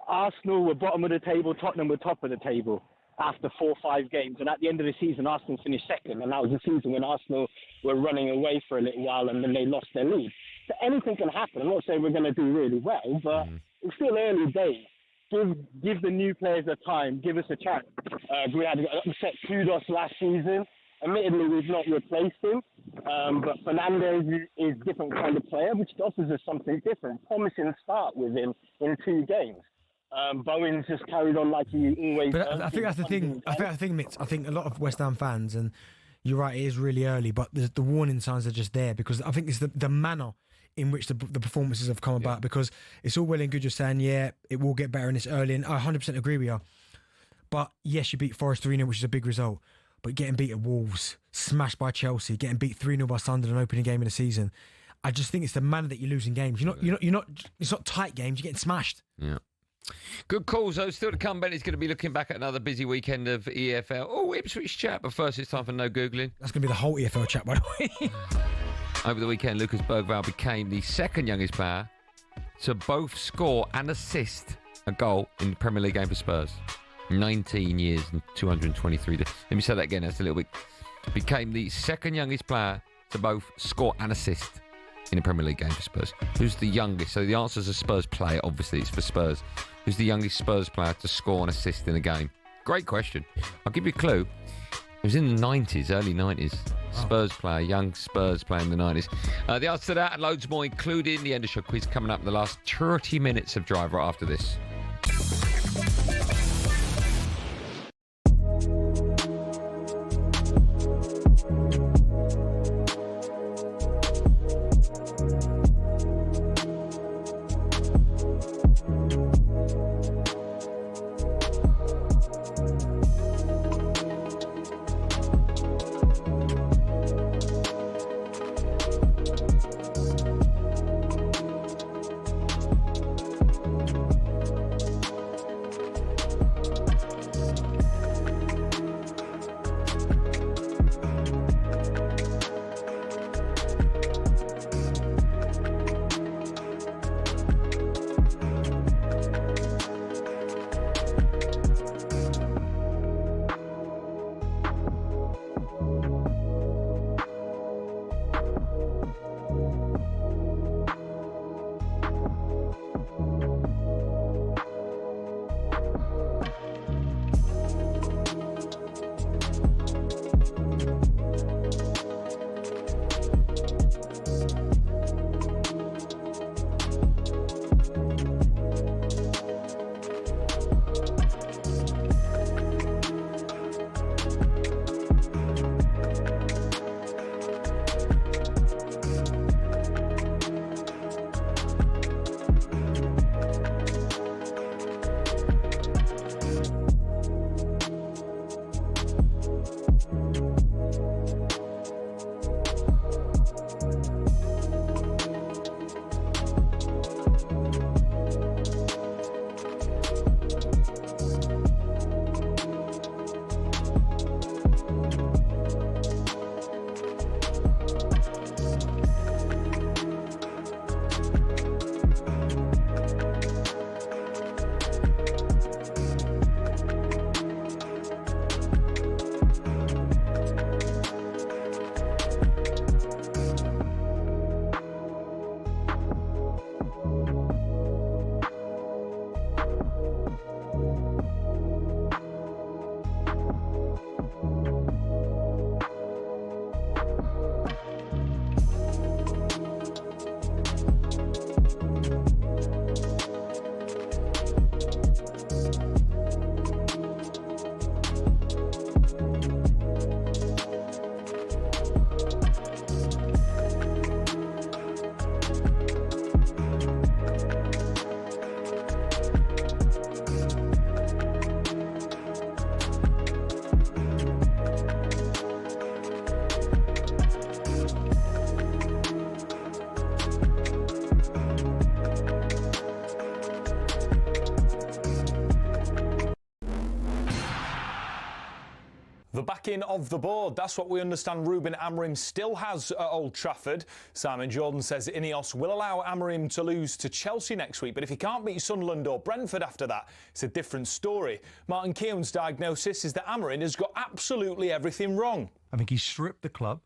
Arsenal were bottom of the table, Tottenham were top of the table after 4 or 5 games. And at the end of the season, Arsenal finished second. And that was the season when Arsenal were running away for a little while and then they lost their lead. So anything can happen. I'm not saying we're going to do really well, but it's still early days. Give the new players a time. Give us a chance. We had upset Kudos last season. Admittedly, we've not replaced him, but Fernandez is a different kind of player, which offers us something different. Promising start with him in 2 games. Bowen's just carried on like he always does. But I think that's the thing. Mitz. I think a lot of West Ham fans, and you're right, it is really early, but the warning signs are just there, because I think it's the manner in which the performances have come about, because it's all well and good you're saying, it will get better and it's early, and I 100% agree with you. But yes, you beat Forest 3-0, which is a big result. But getting beat at Wolves, smashed by Chelsea, getting beat 3-0 by Sunderland, opening game of the season, I just think it's the manner that you're losing games. You're not. It's not tight games. You're getting smashed. Yeah. Good calls, though. Still to come. Benny's going to be looking back at another busy weekend of EFL. Oh, Ipswich chat. But first, it's time for no Googling. That's going to be the whole EFL chat, by the way. Over the weekend, Lucas Bergvall became the second youngest player to both score and assist a goal in the Premier League game for Spurs. 19 years and 223 days. Let me say that again. That's a little bit. Became the second youngest player to both score and assist in a Premier League game for Spurs. Who's the youngest? So the answer is a Spurs player. Obviously, it's for Spurs. Who's the youngest Spurs player to score and assist in a game? Great question. I'll give you a clue. It was in the 90s, early 90s. Spurs player, young Spurs player in the 90s. The answer to that and loads more, including the end of show quiz, coming up in the last 30 minutes of Drive right after this. backing of the board. That's what we understand Ruben Amorim still has at Old Trafford. Simon Jordan says Ineos will allow Amorim to lose to Chelsea next week, but if he can't beat Sunderland or Brentford after that, it's a different story. Martin Keown's diagnosis is that Amorim has got absolutely everything wrong. I think he stripped the club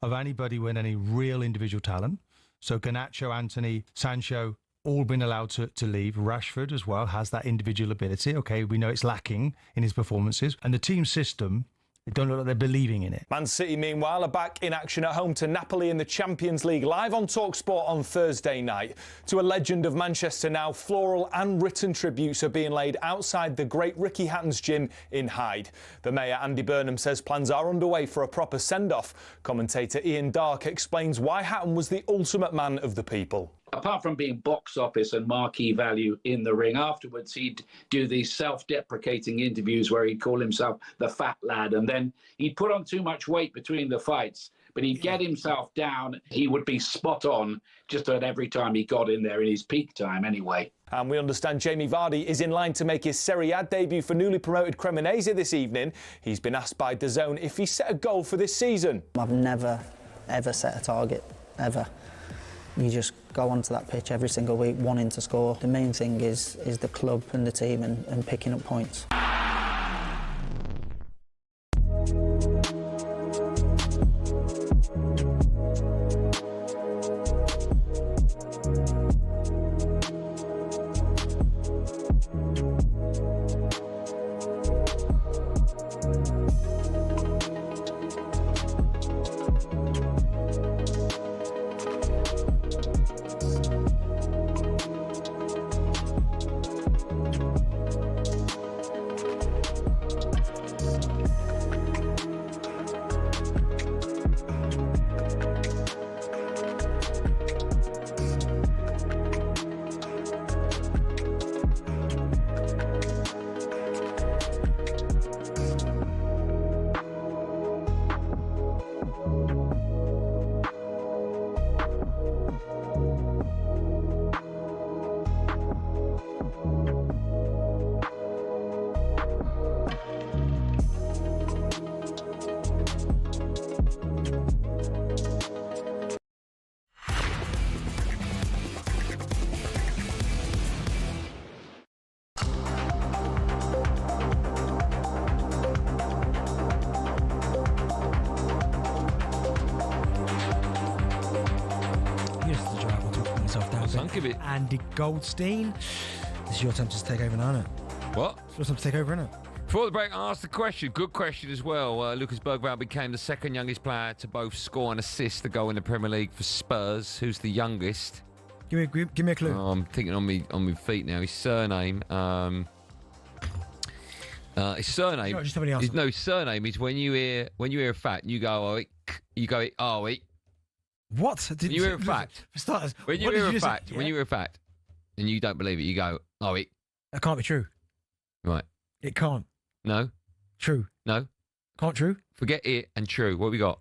of anybody with any real individual talent. So Garnacho, Anthony, Sancho, all been allowed to leave. Rashford as well has that individual ability. Okay, we know it's lacking in his performances. And the team system, they don't look like they're believing in it. Man City, meanwhile, are back in action at home to Napoli in the Champions League, live on talkSPORT on Thursday night. To a legend of Manchester now, floral and written tributes are being laid outside the great Ricky Hatton's gym in Hyde. The mayor, Andy Burnham, says plans are underway for a proper send-off. Commentator Ian Darke explains why Hatton was the ultimate man of the people. Apart from being box office and marquee value in the ring, afterwards he'd do these self-deprecating interviews where he'd call himself the fat lad, and then he'd put on too much weight between the fights, but he'd get himself down. He would be spot on just about every time he got in there, in his peak time anyway. And we understand Jamie Vardy is in line to make his Serie A debut for newly promoted Cremonese this evening. He's been asked by DAZN if he set a goal for this season. I've never, ever set a target, ever. You just go onto that pitch every single week wanting to score. The main thing is the club and the team and picking up points. Andy Goldstein. This is your time to take over now, isn't it? What? It's your time to take over, isn't it? Before the break, I asked the question. Good question as well. Lucas Bergvall became the second youngest player to both score and assist a goal in the Premier League for Spurs. Who's the youngest? Give me a clue. Oh, I'm thinking on my feet now. His surname. His surname. No, just have any answer. No, his surname is when you hear a fact, and you go oh it. You go oh it. What? When you hear a fact. For starters, when you hear a fact, when you hear a fact, and you don't believe it, you go oh it. That can't be true. Right. It can't. No. True. No. Can't true. Forget it and true. What have we got?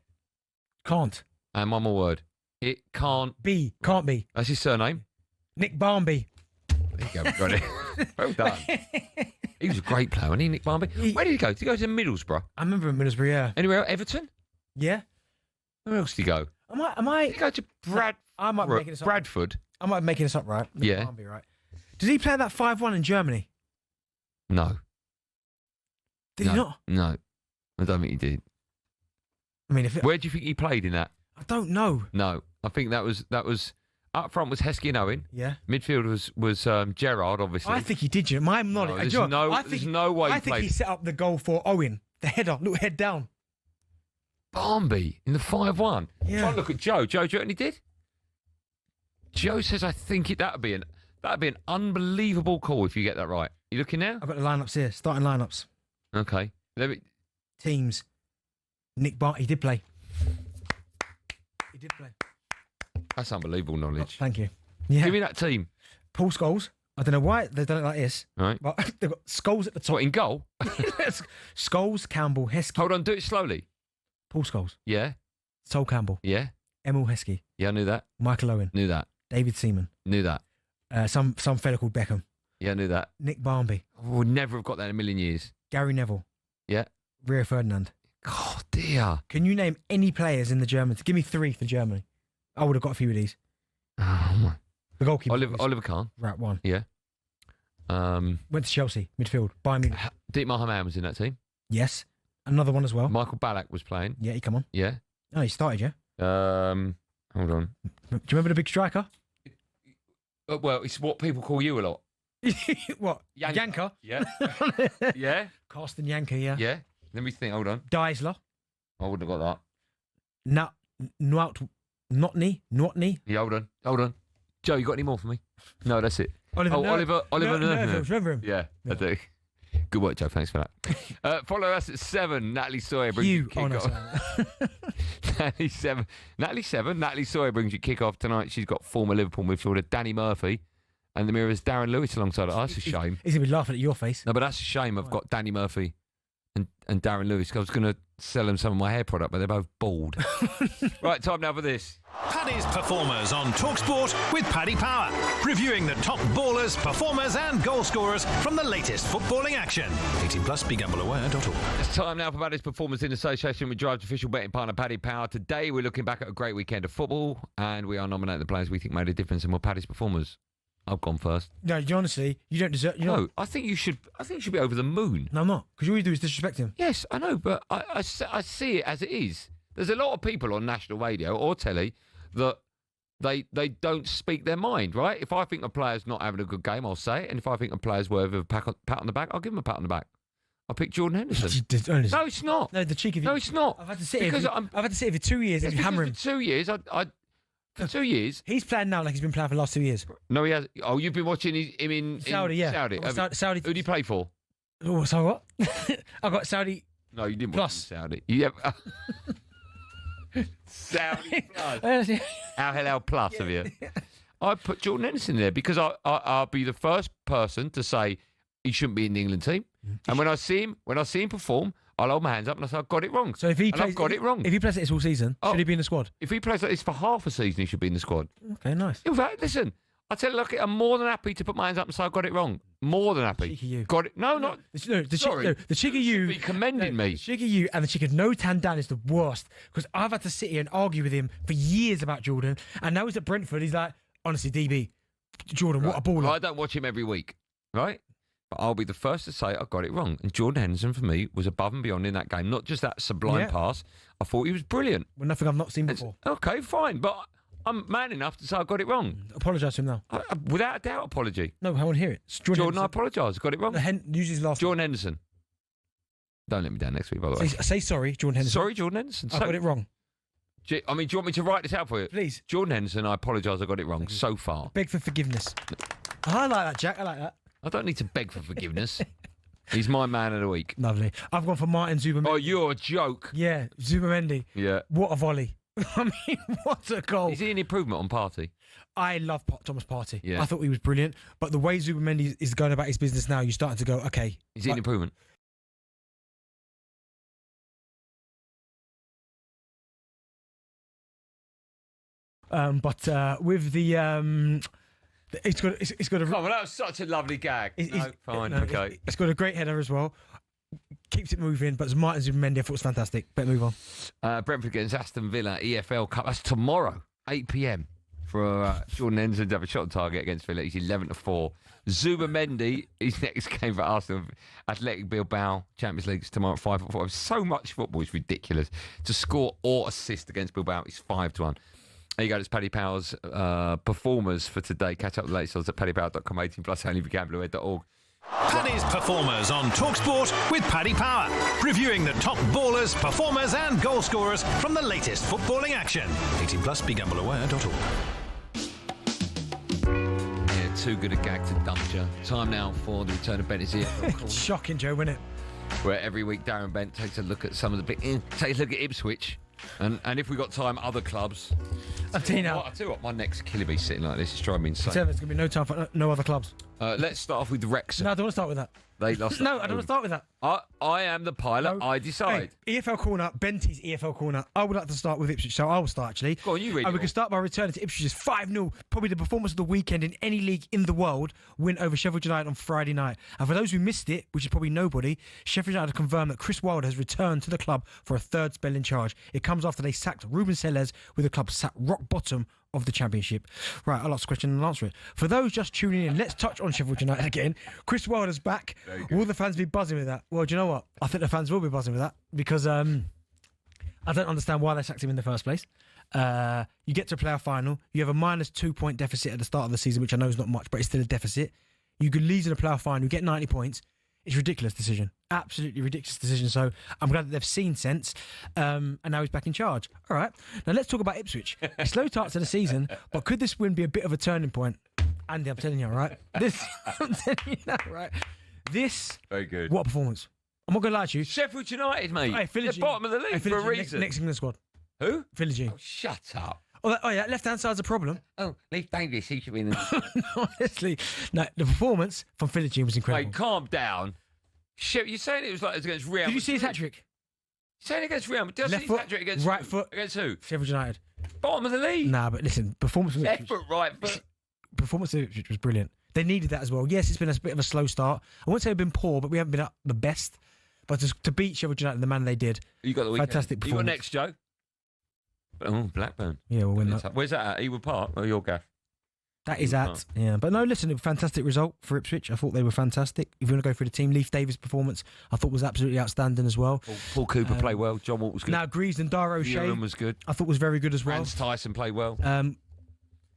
Can't. And one more word. It can't be. Can't be. That's his surname. Nick Barmby. There you go. Got it. Well done. He was a great player, wasn't he, Nick Barmby? Where did he go? Did he go to Middlesbrough? I remember in Middlesbrough, yeah. Anywhere else? Everton? Yeah. Where else did he go? Am I? Did he go to I might be making this up. Bradford? I might be making this up, right? Nick Yeah. Barmby, right. Did he play that 5-1 in Germany? No. Did he not? No. I don't think he did. I mean, where do you think he played in that? I don't know. No. I think that was up front was Heskey and Owen. Yeah. Midfield was Gerrard, obviously. I think he did. You know, my knowledge. There's no way I he think played. he set up the goal for Owen. The header, look head down. Barmby in the 5-1. Yeah. Try and look at Joe. Joe, do you reckon he did? Joe says I think that'd be an unbelievable call if you get that right. You looking now? I've got the lineups here. Starting lineups. Okay. Teams. Nick Bart. He did play. He did play. That's unbelievable knowledge. Thank you. Yeah. Give me that team. Paul Scholes. I don't know why they've done it like this. Right. But they've got Scholes at the top. What, in goal? Scholes, Campbell, Heskey. Hold on, do it slowly. Paul Scholes. Yeah. Sol Campbell. Yeah. Emil Heskey. Yeah, I knew that. Michael Owen. Knew that. David Seaman. Knew that. Some fella called Beckham. Yeah, I knew that. Nick Barmby. I would never have got that in a million years. Gary Neville. Yeah. Rio Ferdinand. Oh, dear. Can you name any players in the Germans? Give me 3 for Germany. I would have got a few of these. Oh, my. The goalkeeper. Oliver Kahn. Right, 1. Yeah. Went to Chelsea, midfield. Bayern Munich. Dietmar Hamann was in that team. Yes. Another one as well. Michael Ballack was playing. Yeah, he come on. Yeah. Oh, he started, yeah? Hold on. Do you remember the big striker? Well, it's what people call you a lot. What? Yanker? Yeah. Yeah. Carsten Yanker, yeah. Yeah. Let me think. Hold on. Deisler. I wouldn't have got that. Notney. Yeah, hold on. Joe, you got any more for me? No, that's it. Oliver Nerve. remember him? Yeah, I do. Good work, Joe. Thanks for that. Follow us at 7. Natalie Sawyer brings you kick-off. Natalie Sawyer brings you kick-off tonight. She's got former Liverpool midfielder Danny Murphy and the Mirror's Darren Lewis alongside her. Oh, that's a shame. He's going to be laughing at your face. No, but that's a shame. I've got Danny Murphy and Darren Lewis. I was going to sell them some of my hair product, but they're both bald. Right, time now for this. Paddy's Performers on talkSPORT with Paddy Power. Reviewing the top ballers, performers and goal scorers from the latest footballing action. 18 plus, begambleaware.org. It's time now for Paddy's Performers in association with Drive's official betting partner, Paddy Power. Today we're looking back at a great weekend of football and we are nominating the players we think made a difference and were Paddy's Performers. I've gone first. No, honestly, you don't deserve... No, I think you should be over the moon. No, I'm not. Because all you do is disrespect him. Yes, I know, but I see it as it is. There's a lot of people on national radio or telly that they don't speak their mind, right? If I think a player's not having a good game, I'll say it. And if I think a player's worth a pat on the back, I'll give him a pat on the back. I picked Jordan Henderson. No, it's not. No, the cheek of you. No, it's not. I've had to sit here for 2 years and hammer him. For 2 years, for 2 years. He's playing now like he's been playing for the last 2 years. No, he has. Oh, you've been watching him in Saudi, yeah. Saudi. Saudi. Who did he play for? Oh, so what? I got Saudi. No, you didn't Plus. watch Saudi. You have, Saudi Plus. How hell plus have you? I put Jordan Henderson there because I'll be the first person to say he shouldn't be in the England team. And when I see him perform, I'll hold my hands up and I say I've got it wrong. So if he plays, I've got it wrong. If he plays like this all season, should he be in the squad? If he plays like this for half a season, he should be in the squad. Okay, nice. In fact, listen, I tell you, look, I'm more than happy to put my hands up and say I got it wrong. More than happy. Cheeky you. Got it? No, not. Sorry. The cheek of you. Be commending me. The cheek of you and the cheek of no Tandan is the worst because I've had to sit here and argue with him for years about Jordan, and now he's at Brentford. He's like, honestly, DB, Jordan, what a baller. Well, I don't watch him every week, right? But I'll be the first to say I got it wrong. And Jordan Henderson, for me, was above and beyond in that game. Not just that sublime pass. I thought he was brilliant. Well, nothing I've not seen before. Okay, fine. But I'm man enough to say I got it wrong. Apologise to him now. Without a doubt, apology. No, I want to hear it. Jordan, I apologise. Got it wrong. Use his last Jordan Henderson. Don't let me down next week, by the way. Say sorry, Jordan Henderson. Sorry, Jordan Henderson. I got it wrong. I mean, do you want me to write this out for you? Please. Jordan Henderson, I apologise, I got it wrong so far. Beg for forgiveness. I like that, Jack. I like that. I don't need to beg for forgiveness. He's my man of the week. Lovely. I've gone for Martin Zubamendi. Oh, you're a joke. Yeah, Zubamendi. Yeah. What a volley. I mean, what a goal. Is he an improvement on Partey? I love Thomas Partey. Yeah. I thought he was brilliant. But the way Zubamendi is going about his business now, you're starting to go, okay. Is he an improvement? But with the... It's got a. Oh, well, that was such a lovely gag. Fine, okay. It's got a great header as well. Keeps it moving, but Martin Zubamendi, I thought was fantastic. Better move on. Brentford against Aston Villa, EFL Cup. That's tomorrow, 8 p.m. for Jordan Henderson to have a shot on target against Villa. He's 11-4. Zubamendi, his next game for Arsenal, Athletic Bilbao, Champions League tomorrow at 5-4. So much football, it's ridiculous. To score or assist against Bilbao, it's 5-1. There you go, it's Paddy Power's performers for today. Catch up with the latest odds at paddypower.com, 18 plus, only begambleaware.org. Paddy's Performers on talkSPORT with Paddy Power. Reviewing the top ballers, performers and goal scorers from the latest footballing action. 18 plus, begambleaware.org. Yeah, too good a gag to dump you. Time now for the return of Bent is here. Shocking, Joe, wasn't it? Where every week Darren Bent takes a look at some of the big... takes a look at Ipswich. And if we've got time, other clubs. I'll tell you now. I'll tell you what, my neck's killing me sitting like this. It's driving me insane. There's going to be no time for no other clubs. Let's start off with Wrexham. No, I don't want to start with that. They lost. No, I don't want to start with that. I am the pilot. I decide. Hey, EFL Corner, Benty's EFL Corner. I would like to start with Ipswich, so I will start actually. Go on, you read it And we all. can start by returning to Ipswich's 5-0, probably the performance of the weekend in any league in the world, win over Sheffield United on Friday night. And for those who missed it, which is probably nobody, Sheffield United confirmed that Chris Wilder has returned to the club for a third spell in charge. It comes after they sacked Ruben Sellers, with the club sat rock bottom of the Championship. Right, I'll ask a question and answer it. For those just tuning in, let's touch on Sheffield United again. Chris Wilder's back. Will the fans be buzzing with that? Well, do you know what? I think the fans will be buzzing with that because I don't understand why they sacked him in the first place. You get to a playoff final. You have a -2 point deficit at the start of the season, which I know is not much, but it's still a deficit. You could lose in a playoff final. You get 90 points. It's a ridiculous decision. Absolutely ridiculous decision. So I'm glad that they've seen sense. And now he's back in charge. All right. Now let's talk about Ipswich. A slow start to the season, but could this win be a bit of a turning point? Andy, I'm telling you, all right? I'm telling you that, right? This. Very good. What a performance. I'm not going to lie to you. Sheffield United, mate. Hey, They're bottom of the league for a reason. Next England squad. Who? Philly. Oh, shut up. Oh, yeah, left-hand side's a problem. Oh, Leif Davis, he should be in the... No, honestly. No, the performance from Philly was incredible. Mate, calm down. Shit, you're saying it was like it was against Real Madrid. Did you see his hat-trick? You're saying against Real Madrid. Left foot, hat-trick against right who? foot. Against who? Sheffield United. Bottom of the league. Nah, but listen, performance from Left Ipswich. foot, right foot. Performance of Ipswich was brilliant. They needed that as well. Yes, it's been a bit of a slow start. I won't say we've been poor, but we haven't been at the best. But to beat Sheffield United, the manner they did, You got the weekend. fantastic You got performance. next, Joe? Oh, Blackburn. Yeah, we'll win that. Where's that at? Ewood Park or your gaff? That is at, yeah. But no, listen, a fantastic result for Ipswich. I thought they were fantastic. If you want to go through the team, Leif Davis' performance, I thought was absolutely outstanding as well. Paul Cooper played well. John Walt was good. Now, Greaves and Dara O'Shea Buren was good. I thought was very good as well. Rance Tyson played well.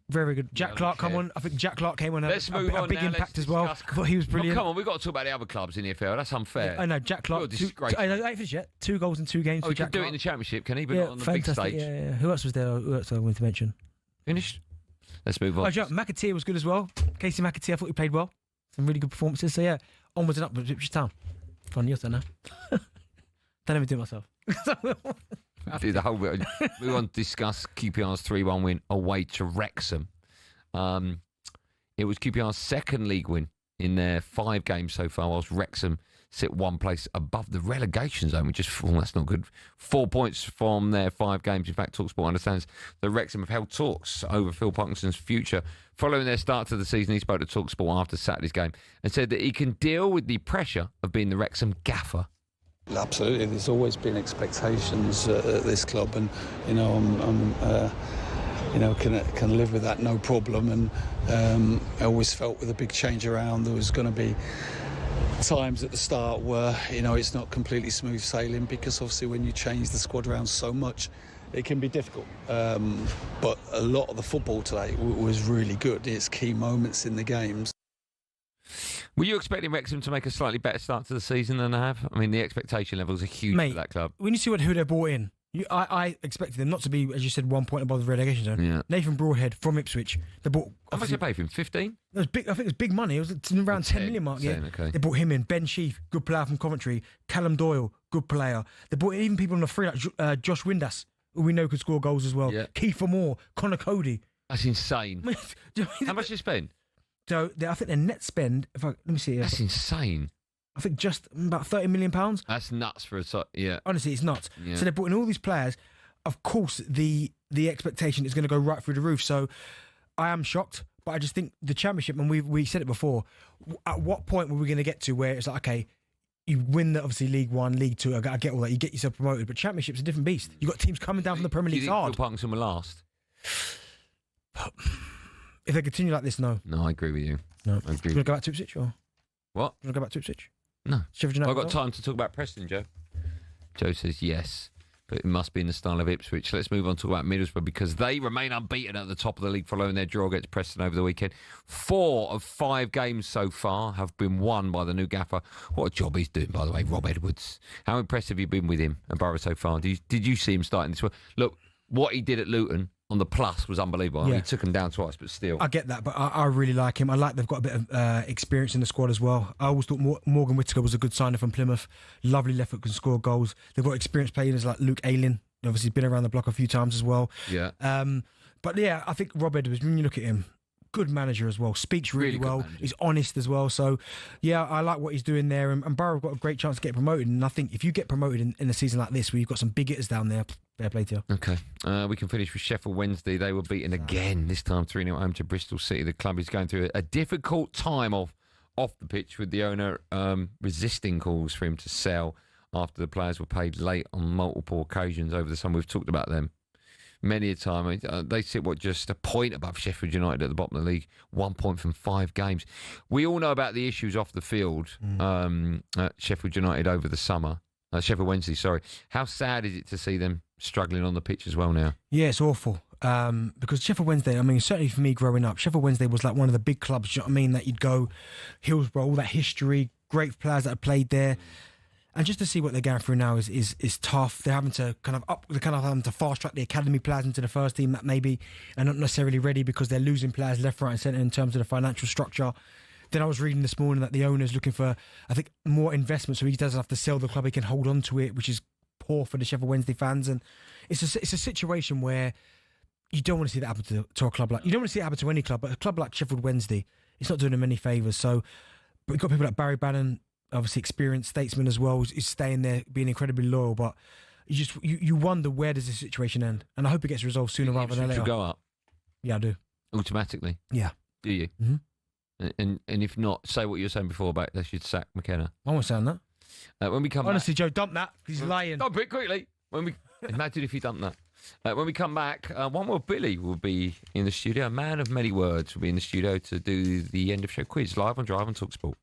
Very good. Jack Clark come on. I think Jack Clark came on Let's move a on big now. impact Let's as well. I discuss- thought he was brilliant. Oh, come on, we've got to talk about the other clubs in the EFL. That's unfair. I know, Jack Clark. You're disgraceful. I ain't finished yet. 2 goals in 2 games Oh, for he can Jack do it Clark. in the Championship, can he? But Yeah, not on the fantastic. big stage. Yeah. Who else was there? Who else I wanted to mention? Finished? Let's move on. Oh, Joe, McAteer was good as well. Casey McAteer, I thought he played well. Some really good performances. So, yeah, onwards and upwards, Ipswich Town. Fun, your turn now. Don't let me do it myself. Do the whole bit. We want to discuss QPR's 3-1 win away to Wrexham. It was QPR's second league win in their 5 games so far, whilst Wrexham sit one place above the relegation zone, which is, that's not good. 4 points from their 5 games. In fact, talkSPORT understands that Wrexham have held talks over Phil Parkinson's future. Following their start to the season, he spoke to talkSPORT after Saturday's game and said that he can deal with the pressure of being the Wrexham gaffer. Absolutely, there's always been expectations at this club, and I'm can live with that, no problem. And I always felt with a big change around, there was going to be times at the start where it's not completely smooth sailing, because obviously when you change the squad around so much, it can be difficult. But a lot of the football today was really good. It's key moments in the games. Were you expecting Wrexham to make a slightly better start to the season than they have? I mean, the expectation levels are huge for that club. When you see who they brought in, I expected them not to be, as you said, 1 point above the relegation zone. Yeah. Nathan Broadhead from Ipswich. They bought. How much did they pay for him? 15? It was big. I think it was big money. It was around 10 million mark. 10, Yeah. okay. They brought him in. Ben Sheaf, good player from Coventry. Callum Doyle, good player. They brought in even people on the free like Josh Windass, who we know could score goals as well. Yeah. Kiefer Moore, Connor Cody. That's insane. How much did you spend? So I think their net spend. Let me see. That's insane. I think just about £30 million. That's nuts for yeah. Honestly, it's nuts. Yeah. So they brought in all these players. Of course, the expectation is going to go right through the roof. So I am shocked, but I just think the Championship, and we said it before, at what point were we going to get to where it's like, okay, you win the, obviously League One, League Two, I get all that, you get yourself promoted, but Championship's a different beast. You've got teams coming down from the Premier League. Do you think Phil Parkinson will last? If they continue like this, no. No, I agree with you. No. I agree. You want to go back to Ipswich, or? What? You want to go back to Ipswich? No. Sheffield United I've got result? time to talk about Preston, Joe. Joe says yes, but it must be in the style of Ipswich. Let's move on to talk about Middlesbrough, because they remain unbeaten at the top of the league following their draw against Preston over the weekend. 4 of 5 games so far have been won by the new gaffer. What a job he's doing, by the way, Rob Edwards. How impressed have you been with him and Borough so far? Did you see him starting this one? Look, what he did at Luton on the plus was unbelievable. I mean, Yeah. he took him down twice, but still. I get that, but I really like him. I like they've got a bit of experience in the squad as well. I always thought Morgan Whittaker was a good signer from Plymouth. Lovely left foot, can score goals. They've got experienced players like Luke Ayling. Obviously, been around the block a few times as well. Yeah. But yeah, I think Rob Edwards, when you look at him, good manager as well, speaks really well, he's honest as well. So yeah, I like what he's doing there, and Borough have got a great chance to get promoted. And I think if you get promoted in a season like this, where you've got some big hitters down there, fair play to you. Okay, we can finish with Sheffield Wednesday. They were beaten again, this time 3-0 home to Bristol City. The club is going through a difficult time off the pitch, with the owner resisting calls for him to sell after the players were paid late on multiple occasions over the summer. We've talked about them many a time. They sit, just a point above Sheffield United at the bottom of the league, 1 point from 5 games. We all know about the issues off the field at Sheffield United over the summer. Sheffield Wednesday, sorry. How sad is it to see them struggling on the pitch as well now? Yeah, it's awful. Because Sheffield Wednesday, I mean, certainly for me growing up, Sheffield Wednesday was like one of the big clubs, do you know what I mean, that you'd go, Hillsborough, all that history, great players that have played there. And just to see what they're going through now is tough. They're having to having to fast track the academy players into the first team that maybe are not necessarily ready because they're losing players left, right, and centre in terms of the financial structure. Then I was reading this morning that the owner's looking for, I think, more investment, so he doesn't have to sell the club. He can hold on to it, which is poor for the Sheffield Wednesday fans. And it's a situation where you don't want to see that happen to a club like, you don't want to see it happen to any club, but a club like Sheffield Wednesday, it's not doing them any favours. So, but you've got people like Barry Bannon, obviously experienced statesman as well, is staying there, being incredibly loyal. But you wonder, where does this situation end? And I hope it gets resolved sooner rather than later. Should go up? Yeah, I do. Automatically? Yeah. Do you? Mm-hmm. And if not, say what you were saying before about they should sack McKenna. I won't saying that. When we come honestly, back, Joe, dump that. He's lying. Dump it quickly. Imagine if you dump that. When we come back, one more Billy will be in the studio. A man of many words will be in the studio to do the end of show quiz live on Drive on talkSPORT.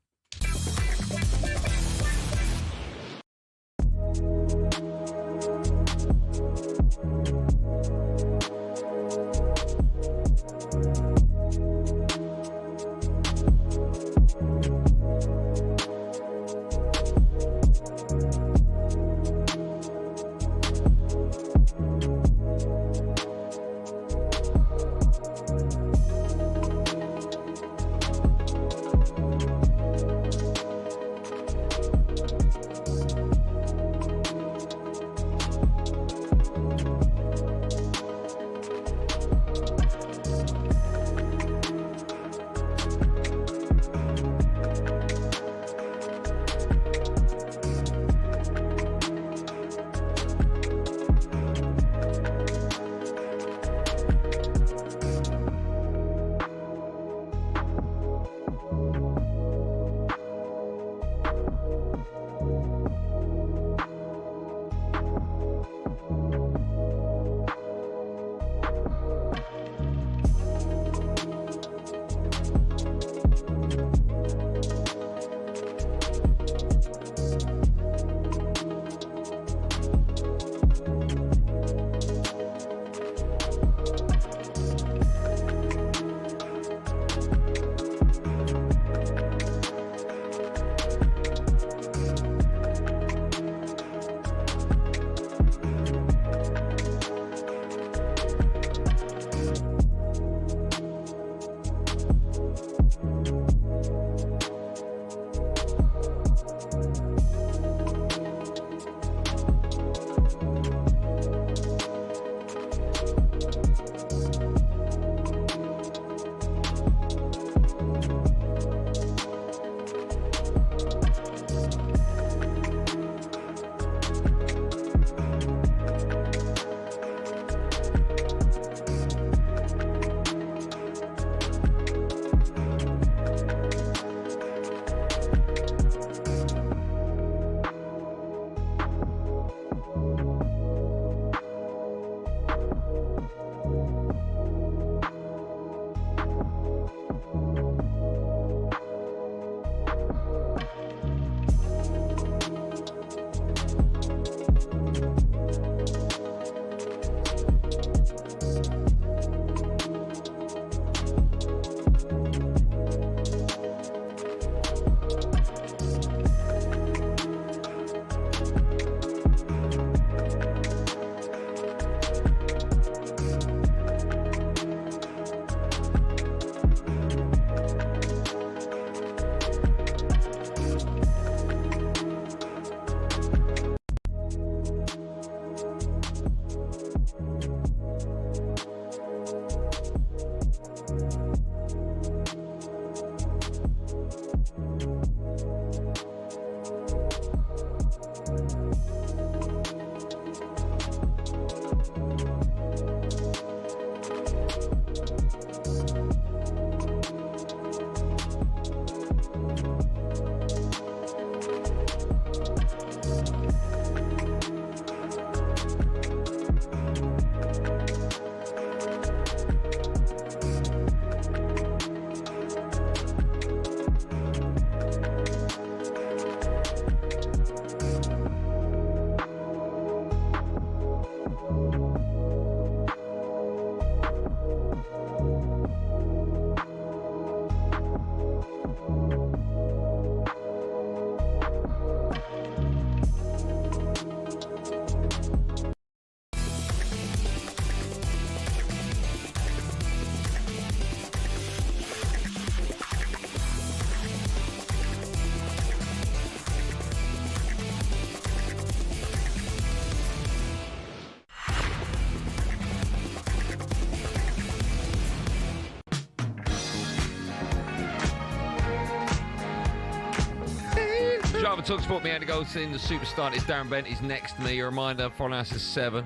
Live on talkSPORT, me, Andy Goldstein, the superstar is Darren Bent. He's next to me. A reminder, following us at 7.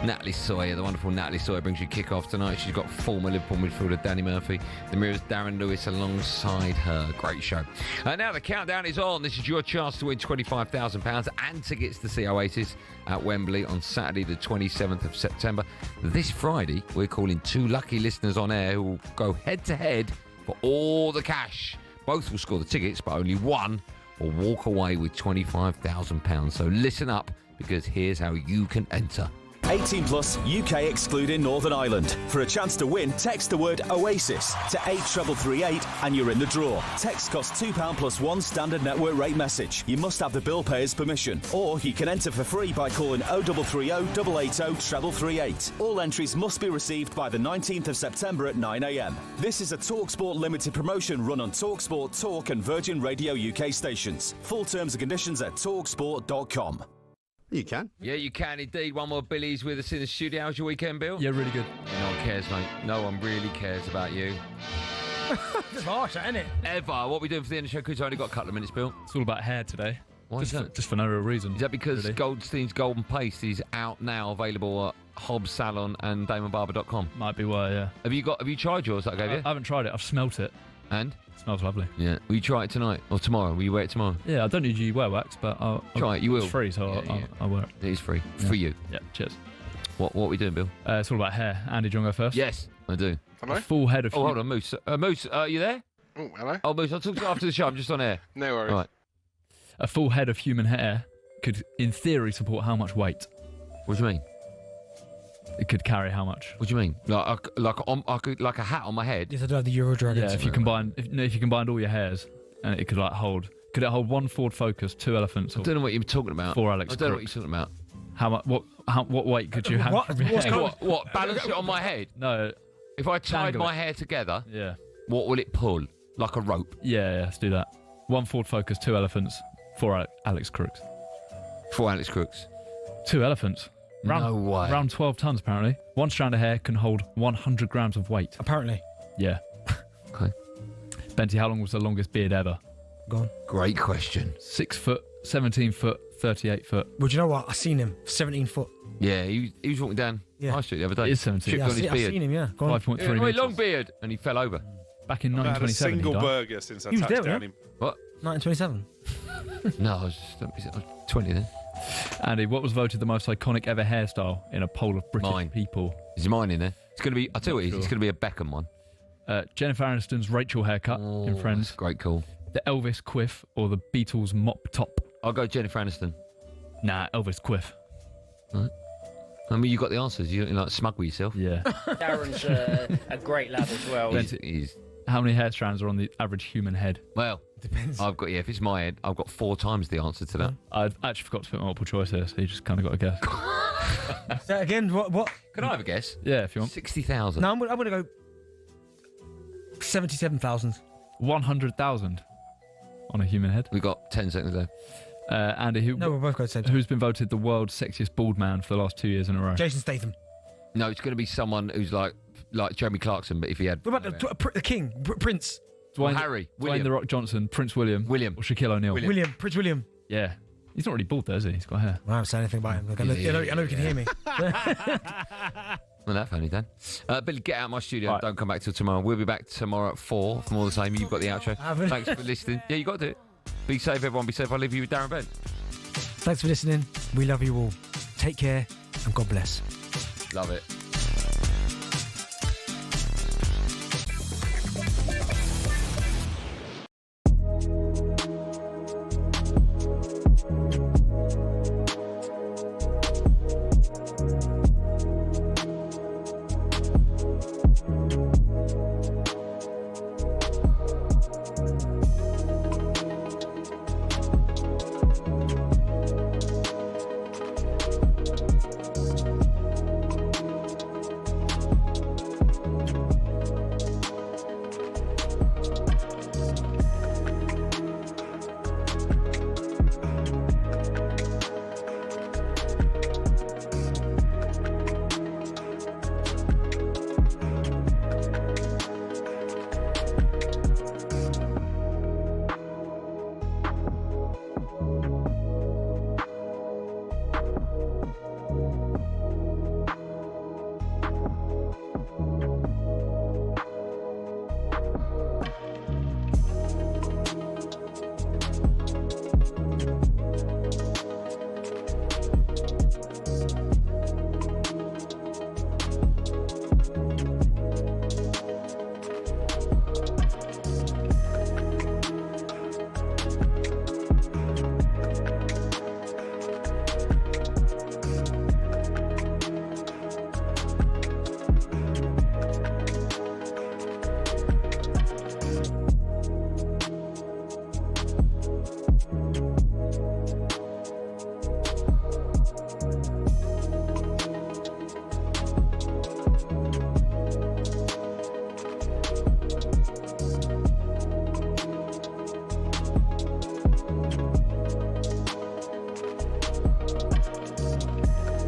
Natalie Sawyer, the wonderful Natalie Sawyer, brings you kick-off tonight. She's got former Liverpool midfielder Danny Murphy. The Mirror's Darren Lewis alongside her. Great show. Now the countdown is on. This is your chance to win £25,000 and tickets to see Oasis at Wembley on Saturday the 27th of September. This Friday, we're calling 2 lucky listeners on air who will go head-to-head for all the cash. Both will score the tickets, but only one will walk away with £25,000. So listen up, because here's how you can enter. 18 plus, UK excluding Northern Ireland. For a chance to win, text the word Oasis to 83338 and you're in the draw. Text costs £2 plus 1 standard network rate message. You must have the bill payer's permission. Or you can enter for free by calling 0330 880 treble38. All entries must be received by the 19th of September at 9 a.m. This is a talkSPORT limited promotion run on talkSPORT, Talk and Virgin Radio UK stations. Full terms and conditions at talksport.com. You can. Yeah, you can indeed. One more Billy's with us in the studio. How's your weekend, Bill? Yeah, really good. No one cares, mate. No one really cares about you. It's harsh, isn't it? Ever. What are we doing for the end of the show? Because I've only got a couple of minutes, Bill. It's all about hair today. Why is that? Just for no real reason. Is that because really. Goldstein's Golden Paste is out now, available at Hobbs Salon and DamonBarber.com? Might be why, yeah. Have you tried yours that I gave you? I haven't tried it. I've smelt it. And? It smells lovely. Yeah. Will you try it tonight or tomorrow? Will you wear it tomorrow? Yeah, I don't usually wear wax, but I'll try it. You will. It's free, so I'll wear it. It is free Yeah. for you. Yeah. Cheers. What are we doing, Bill? It's all about hair. Andy, do you want to go first? Yes, I do. Hello? A full head of. Oh, hold on, Moose. Moose, are you there? Oh, hello. Oh, Moose, I'll talk to you after the show. I'm just on air. No worries. All right. A full head of human hair could, in theory, support how much weight? What do you mean? It could carry how much? What do you mean? Like a hat on my head? Yes, I do have the Euro Dragons. Yeah, if you combined all your hairs, and it could hold. Could it hold 1 Ford Focus, 2 elephants? I don't know what you're talking about. 4 Alex I don't know what Crooks? you're talking about. How much? What weight could you have? What? Balance it on my head? No. If I tied Tangle my it. hair together, Yeah. what will it pull? Like a rope? Yeah, let's do that. 1 Ford Focus, 2 elephants, 4 Alex Crooks. 4 Alex Crooks. 2 elephants. No way. Around 12 tons, apparently. 1 strand of hair can hold 100 grams of weight. Apparently. Yeah. Okay. Benty, how long was the longest beard ever? Gone. Great question. 6 foot, 17 foot, 38 foot. Well, do you know what? I seen him, 17 foot. Yeah, he was walking down High Street the other day. He is 17. Tripped Yeah, on I've his seen- beard. I've seen him, yeah. Go on. 5.3 Yeah, metres. long beard, and he fell over. Back in I've had a 1927. single he died. burger since I He was touched there, down wasn't him. What? 1927. No, I was 20 then. Andy, what was voted the most iconic ever hairstyle in a poll of British Mine. people? Is mine in there? It's going to be, I'll tell you what it is, it's going to be a Beckham one. Jennifer Aniston's Rachel haircut in Friends. Great call. The Elvis quiff or the Beatles mop top? I'll go Jennifer Aniston. Nah, Elvis quiff. Right. I mean, you got the answers. You don't like smug with yourself. Yeah. Darren's a great lad as well. He's How many hair strands are on the average human head? well, Depends. I've got, if it's my head, I've got 4 times the answer to that. I actually forgot to put multiple choice here, so you just kind of got to guess. So again, what? Can I have a guess? Yeah, if you want. 60,000. No, I'm going to go 77,000. 100,000 on a human head. We've got 10 seconds left. Andy, No, we're both going to say who's been voted the world's sexiest bald man for the last 2 years in a row? Jason Statham. No, it's going to be someone who's like Jeremy Clarkson, but if he had... What about the king, Prince? Harry, Dwayne William. The Rock Johnson, Prince William, or Shaquille O'Neal. Prince William. Yeah. He's not really bald though, is he? He's got hair. I haven't said anything about him. Look, I know you can hear me. Well, that funny, Dan. Billy, get out of my studio. Right. Don't come back till tomorrow. We'll be back tomorrow at 4 from all the same. You've got the outro. Thanks for listening. Yeah, you got to do it. Be safe, everyone. Be safe. I'll leave you with Darren Bent. Thanks for listening. We love you all. Take care and God bless. Love it.